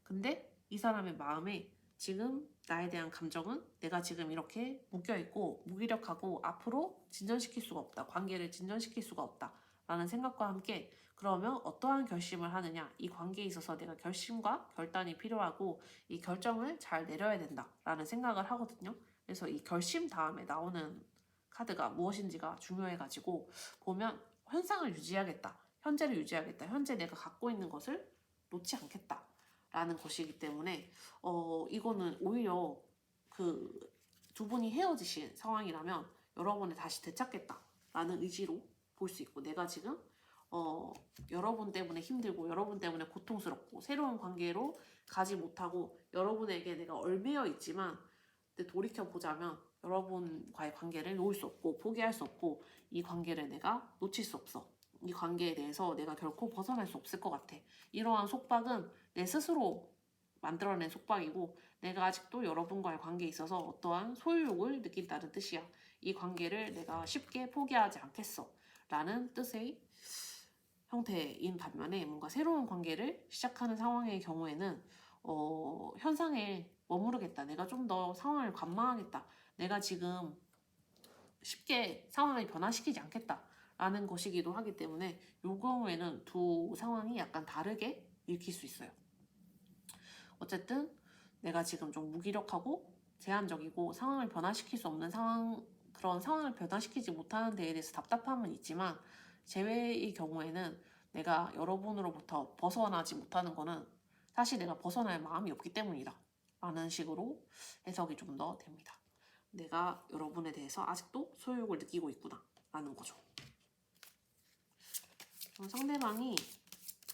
근데 이 사람의 마음에 지금 나에 대한 감정은 내가 지금 이렇게 묶여있고 무기력하고 앞으로 진전시킬 수가 없다. 관계를 진전시킬 수가 없다. 라는 생각과 함께 그러면 어떠한 결심을 하느냐. 이 관계에 있어서 내가 결심과 결단이 필요하고 이 결정을 잘 내려야 된다. 라는 생각을 하거든요. 그래서 이 결심 다음에 나오는 카드가 무엇인지가 중요해가지고 보면 현상을 유지하겠다. 현재를 유지하겠다. 현재 내가 갖고 있는 것을 놓지 않겠다. 라는 것이기 때문에 이거는 오히려 그 두 분이 헤어지신 상황이라면 여러분을 다시 되찾겠다라는 의지로 볼 수 있고 내가 지금 여러분 때문에 힘들고 여러분 때문에 고통스럽고 새로운 관계로 가지 못하고 여러분에게 내가 얽매여 있지만 근데 돌이켜보자면 여러분과의 관계를 놓을 수 없고 포기할 수 없고 이 관계를 내가 놓칠 수 없어. 이 관계에 대해서 내가 결코 벗어날 수 없을 것 같아. 이러한 속박은 내 스스로 만들어낸 속박이고 내가 아직도 여러분과의 관계에 있어서 어떠한 소유욕을 느낀다는 뜻이야. 이 관계를 내가 쉽게 포기하지 않겠어. 라는 뜻의 형태인 반면에 뭔가 새로운 관계를 시작하는 상황의 경우에는 현상에 머무르겠다. 내가 좀 더 상황을 관망하겠다. 내가 지금 쉽게 상황을 변화시키지 않겠다. 라는 것이기도 하기 때문에 이 경우에는 두 상황이 약간 다르게 읽힐 수 있어요. 어쨌든 내가 지금 좀 무기력하고 제한적이고 상황을 변화시킬 수 없는 상황, 그런 상황을 변화시키지 못하는 데에 대해서 답답함은 있지만 재회의 경우에는 내가 여러분으로부터 벗어나지 못하는 거는 사실 내가 벗어날 마음이 없기 때문이다 라는 식으로 해석이 좀 더 됩니다. 내가 여러분에 대해서 아직도 소유욕을 느끼고 있구나 라는 거죠. 상대방이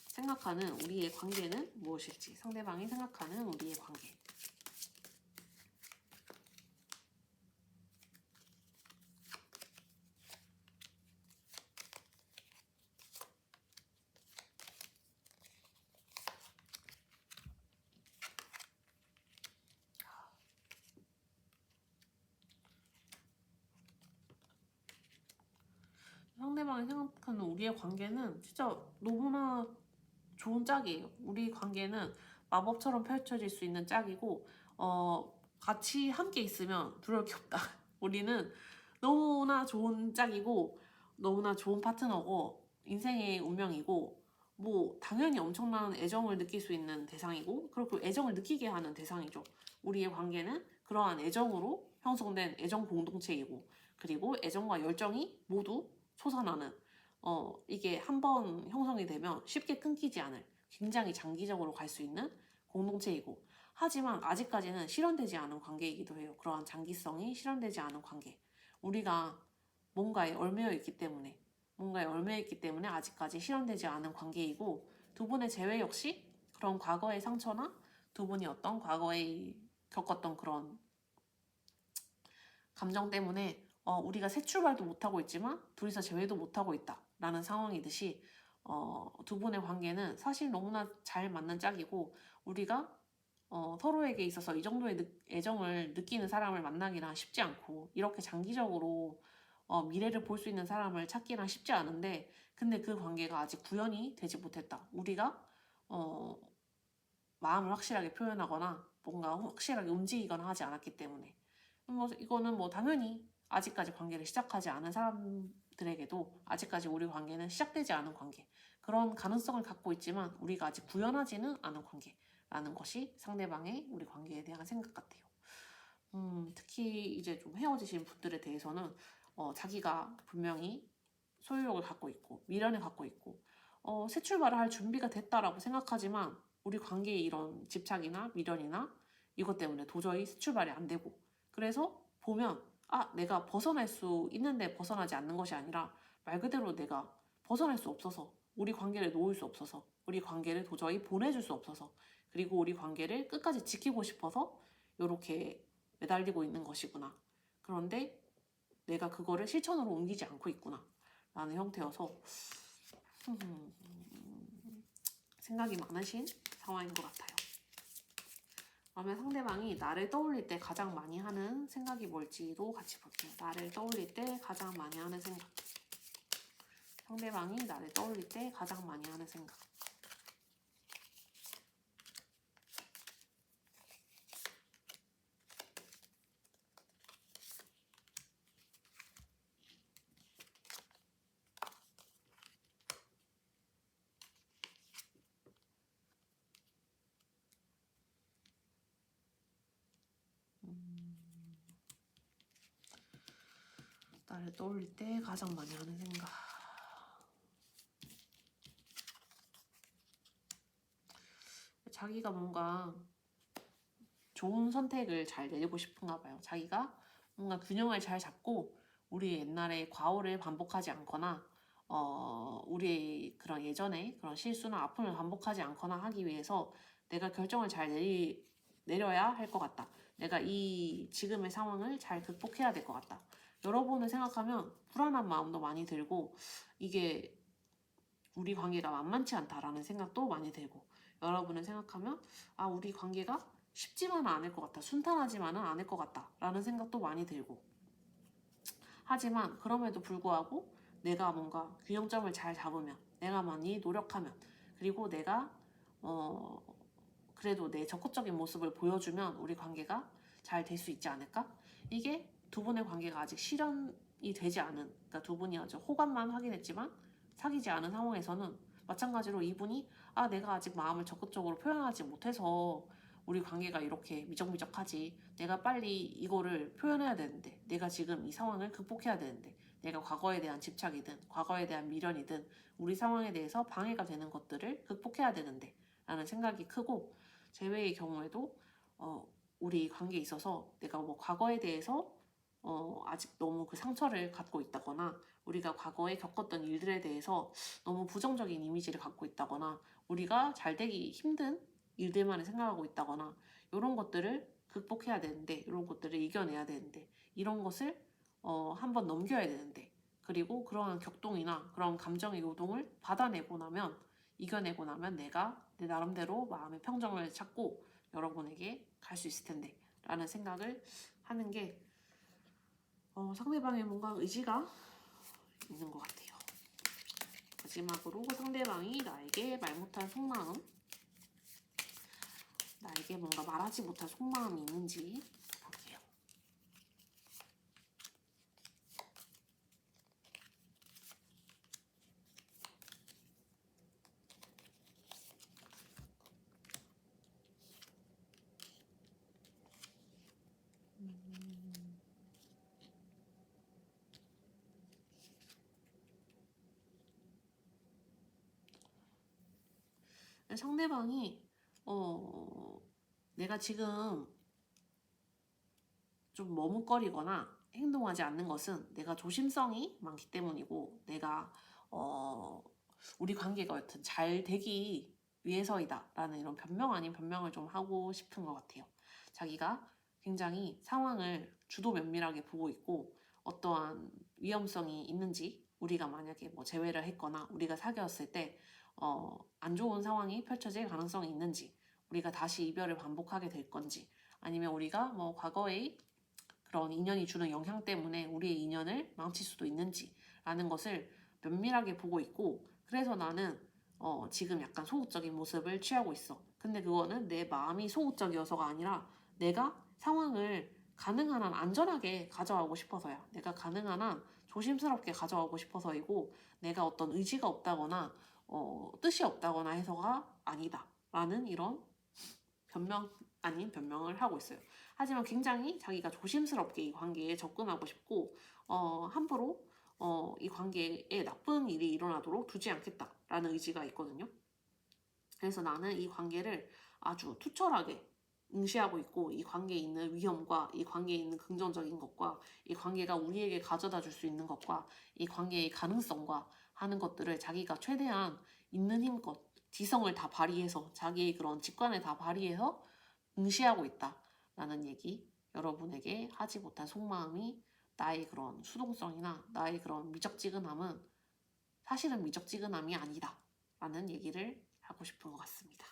생각하는 우리의 관계는 무엇일지, 상대방이 생각하는 우리의 관계. 상대방이 생각하는 우리의 관계는 진짜 너무나 좋은 짝이에요. 우리 관계는 마법처럼 펼쳐질 수 있는 짝이고 같이 함께 있으면 두려울 게 없다. 우리는 너무나 좋은 짝이고 너무나 좋은 파트너고 인생의 운명이고 뭐 당연히 엄청난 애정을 느낄 수 있는 대상이고 그리고 애정을 느끼게 하는 대상이죠. 우리의 관계는 그러한 애정으로 형성된 애정 공동체이고 그리고 애정과 열정이 모두 솟아나는 이게 한번 형성이 되면 쉽게 끊기지 않을 굉장히 장기적으로 갈 수 있는 공동체이고 하지만 아직까지는 실현되지 않은 관계이기도 해요. 그러한 장기성이 실현되지 않은 관계. 우리가 뭔가에 얽매여 있기 때문에 아직까지 실현되지 않은 관계이고 두 분의 재회 역시 그런 과거의 상처나 두 분이 어떤 과거에 겪었던 그런 감정 때문에 우리가 새 출발도 못하고 있지만 둘이서 재회도 못하고 있다 라는 상황이듯이 두 분의 관계는 사실 너무나 잘 맞는 짝이고 우리가 서로에게 있어서 이 정도의 애정을 느끼는 사람을 만나기란 쉽지 않고 이렇게 장기적으로 미래를 볼 수 있는 사람을 찾기란 쉽지 않은데 근데 그 관계가 아직 구현이 되지 못했다. 우리가 마음을 확실하게 표현하거나 뭔가 확실하게 움직이거나 하지 않았기 때문에 이거는 뭐 당연히 아직까지 관계를 시작하지 않은 사람들에게도 아직까지 우리 관계는 시작되지 않은 관계 그런 가능성을 갖고 있지만 우리가 아직 구현하지는 않은 관계라는 것이 상대방의 우리 관계에 대한 생각 같아요. 특히 이제 좀 헤어지신 분들에 대해서는 자기가 분명히 소유욕을 갖고 있고 미련을 갖고 있고 새 출발을 할 준비가 됐다라고 생각하지만 우리 관계에 이런 집착이나 미련이나 이것 때문에 도저히 새 출발이 안 되고, 그래서 보면 내가 벗어날 수 있는데 벗어나지 않는 것이 아니라 말 그대로 내가 벗어날 수 없어서, 우리 관계를 놓을 수 없어서, 우리 관계를 도저히 보내줄 수 없어서, 그리고 우리 관계를 끝까지 지키고 싶어서 이렇게 매달리고 있는 것이구나. 그런데 내가 그거를 실천으로 옮기지 않고 있구나 라는 형태여서 생각이 많으신 상황인 것 같아요. 그러면 상대방이 나를 떠올릴 때 가장 많이 하는 생각이 뭘지도 같이 볼게요. 나를 떠올릴 때 가장 많이 하는 생각. 상대방이 나를 떠올릴 때 가장 많이 하는 생각. 나를 떠올릴 때 가장 많이 하는 생각. 자기가 뭔가 좋은 선택을 잘 내리고 싶은가 봐요. 자기가 뭔가 균형을 잘 잡고 우리 옛날의 과오를 반복하지 않거나 우리의 그런 예전의 그런 실수나 아픔을 반복하지 않거나 하기 위해서 내가 결정을 잘 내려야 할 것 같다. 내가 이 지금의 상황을 잘 극복해야 될 것 같다. 여러분을 생각하면 불안한 마음도 많이 들고 이게 우리 관계가 만만치 않다라는 생각도 많이 들고, 여러분을 생각하면 우리 관계가 쉽지만은 않을 것 같다, 순탄하지만은 않을 것 같다 라는 생각도 많이 들고, 하지만 그럼에도 불구하고 내가 뭔가 균형점을 잘 잡으면, 내가 많이 노력하면, 그리고 내가 그래도 내 적극적인 모습을 보여주면 우리 관계가 잘 될 수 있지 않을까? 이게 두 분의 관계가 아직 실현이 되지 않은, 그러니까 두 분이 아주 호감만 확인했지만 사귀지 않은 상황에서는 마찬가지로 이분이 내가 아직 마음을 적극적으로 표현하지 못해서 우리 관계가 이렇게 미적미적하지, 내가 빨리 이거를 표현해야 되는데, 내가 지금 이 상황을 극복해야 되는데, 내가 과거에 대한 집착이든 과거에 대한 미련이든 우리 상황에 대해서 방해가 되는 것들을 극복해야 되는데 라는 생각이 크고, 재회의 경우에도 우리 관계에 있어서 내가 뭐 과거에 대해서 아직 너무 그 상처를 갖고 있다거나, 우리가 과거에 겪었던 일들에 대해서 너무 부정적인 이미지를 갖고 있다거나, 우리가 잘 되기 힘든 일들만을 생각하고 있다거나, 이런 것들을 극복해야 되는데, 이런 것들을 이겨내야 되는데, 이런 것을 한번 넘겨야 되는데, 그리고 그러한 격동이나 그런 감정의 요동을 받아내고 나면, 이겨내고 나면 내가 내 나름대로 마음의 평정을 찾고 여러분에게 갈 수 있을 텐데 라는 생각을 하는 게 상대방의 뭔가 의지가 있는 것 같아요. 마지막으로 상대방이 나에게 말 못한 속마음, 나에게 뭔가 말하지 못한 속마음이 있는지 볼게요. 상대방이 내가 지금 좀 머뭇거리거나 행동하지 않는 것은 내가 조심성이 많기 때문이고, 내가 우리 관계가 여튼 잘 되기 위해서이다 라는 이런 변명 아닌 변명을 좀 하고 싶은 것 같아요. 자기가 굉장히 상황을 주도 면밀하게 보고 있고, 어떠한 위험성이 있는지, 우리가 만약에 뭐 재회를 했거나 우리가 사귀었을 때 안 좋은 상황이 펼쳐질 가능성이 있는지, 우리가 다시 이별을 반복하게 될 건지, 아니면 우리가 뭐 과거의 그런 인연이 주는 영향 때문에 우리의 인연을 망칠 수도 있는지 라는 것을 면밀하게 보고 있고, 그래서 나는 지금 약간 소극적인 모습을 취하고 있어. 근데 그거는 내 마음이 소극적이어서가 아니라 내가 상황을 가능한 한 안전하게 가져가고 싶어서야. 내가 가능한 한 조심스럽게 가져가고 싶어서이고, 내가 어떤 의지가 없다거나 뜻이 없다거나 해서가 아니다 라는 이런 변명 아닌 변명을 하고 있어요. 하지만 굉장히 자기가 조심스럽게 이 관계에 접근하고 싶고 함부로 이 관계에 나쁜 일이 일어나도록 두지 않겠다라는 의지가 있거든요. 그래서 나는 이 관계를 아주 투철하게 응시하고 있고 이 관계에 있는 위험과 이 관계에 있는 긍정적인 것과 이 관계가 우리에게 가져다 줄 수 있는 것과 이 관계의 가능성과 하는 것들을 자기가 최대한 있는 힘껏 지성을 다 발휘해서 자기의 그런 직관을 다 발휘해서 응시하고 있다라는 얘기, 여러분에게 하지 못한 속마음이 나의 그런 수동성이나 나의 그런 미적지근함은 사실은 미적지근함이 아니다 라는 얘기를 하고 싶은 것 같습니다.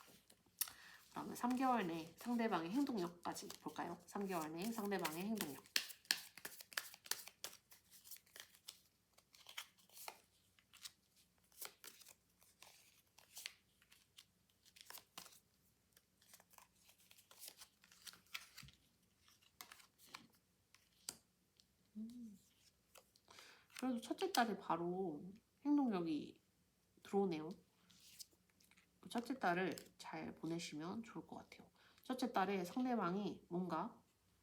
그러면 3개월 내 상대방의 행동력까지 볼까요? 3개월 내 상대방의 행동력. 그래도 첫째 달에 바로 행동력이 들어오네요. 첫째 달을 잘 보내시면 좋을 것 같아요. 첫째 달에 상대방이 뭔가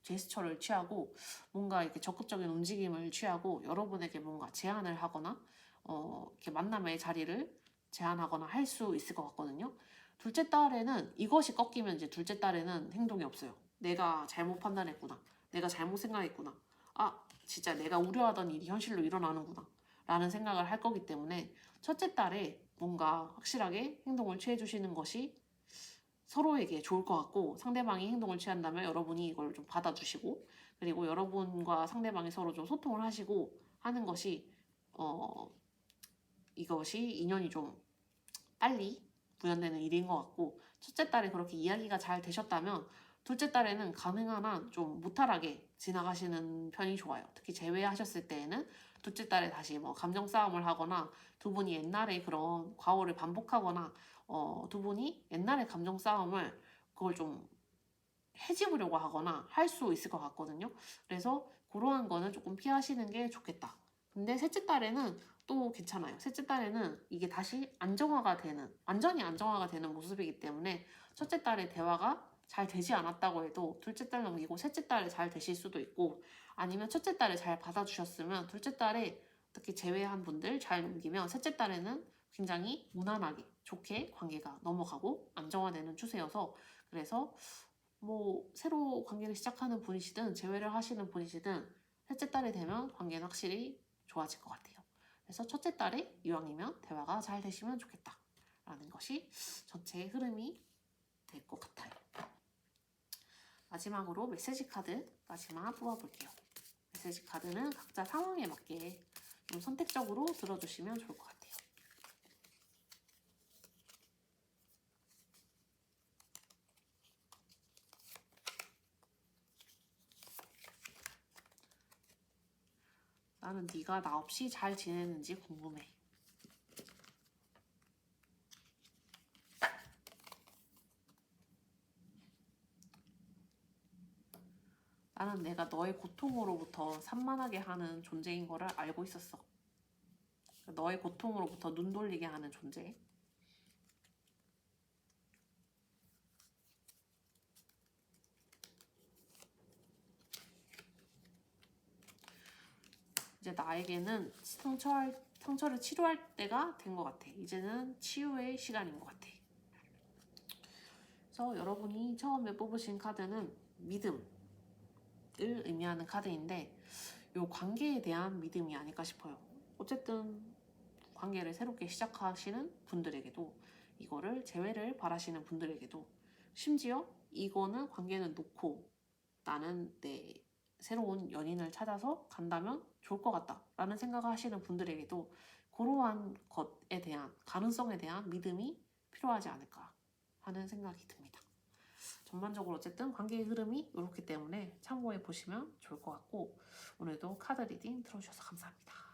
제스처를 취하고 뭔가 이렇게 적극적인 움직임을 취하고 여러분에게 뭔가 제안을 하거나 이렇게 만남의 자리를 제안하거나 할 수 있을 것 같거든요. 둘째 달에는 이것이 꺾이면 이제 둘째 달에는 행동이 없어요. 내가 잘못 판단했구나. 내가 잘못 생각했구나. 아, 진짜 내가 우려하던 일이 현실로 일어나는구나. 라는 생각을 할 거기 때문에 첫째 달에 뭔가 확실하게 행동을 취해주시는 것이 서로에게 좋을 것 같고 상대방이 행동을 취한다면 여러분이 이걸 좀 받아주시고 그리고 여러분과 상대방이 서로 좀 소통을 하시고 하는 것이 이것이 인연이 좀 빨리 구현되는 일인 것 같고 첫째 달에 그렇게 이야기가 잘 되셨다면 둘째 달에는 가능한 한 좀 무탈하게 지나가시는 편이 좋아요. 특히 재회하셨을 때에는 둘째 달에 다시 뭐 감정 싸움을 하거나 두 분이 옛날에 그런 과오를 반복하거나 두 분이 옛날의 감정 싸움을 그걸 좀 해집으려고 하거나 할 수 있을 것 같거든요. 그래서 그러한 거는 조금 피하시는 게 좋겠다. 근데 셋째 달에는 또 괜찮아요. 셋째 달에는 이게 다시 완전히 안정화가 되는 모습이기 때문에 첫째 달에 대화가 잘 되지 않았다고 해도 둘째 달 넘기고 셋째 달에 잘 되실 수도 있고 아니면 첫째 달에 잘 받아주셨으면 둘째 달에 특히 제외한 분들 잘 넘기면 셋째 달에는 굉장히 무난하게 좋게 관계가 넘어가고 안정화되는 추세여서 그래서 뭐 새로 관계를 시작하는 분이시든 재회를 하시는 분이시든 셋째 달이 되면 관계는 확실히 좋아질 것 같아요. 그래서 첫째 달에 이왕이면 대화가 잘 되시면 좋겠다라는 것이 전체의 흐름이 될 것 같아요. 마지막으로 메시지 카드까지만 뽑아볼게요. 메시지 카드는 각자 상황에 맞게 좀 선택적으로 들어주시면 좋을 것 같아요. 나는 네가 나 없이 잘 지내는지 궁금해. 나는 내가 너의 고통으로부터 산만하게 하는 존재인 거를 알고 있었어. 너의 고통으로부터 눈 돌리게 하는 존재. 이제 나에게는 상처를 치료할 때가 된 것 같아. 이제는 치유의 시간인 것 같아. 그래서 여러분이 처음에 뽑으신 카드는 믿음을 의미하는 카드인데 이 관계에 대한 믿음이 아닐까 싶어요. 어쨌든 관계를 새롭게 시작하시는 분들에게도 이거를 재회를 바라시는 분들에게도 심지어 이거는 관계는 놓고 나는 내 새로운 연인을 찾아서 간다면 좋을 것 같다 라는 생각을 하시는 분들에게도 그러한 것에 대한 가능성에 대한 믿음이 필요하지 않을까 하는 생각이 듭니다. 전반적으로 어쨌든 관계의 흐름이 이렇기 때문에 참고해 보시면 좋을 것 같고 오늘도 카드 리딩 들어주셔서 감사합니다.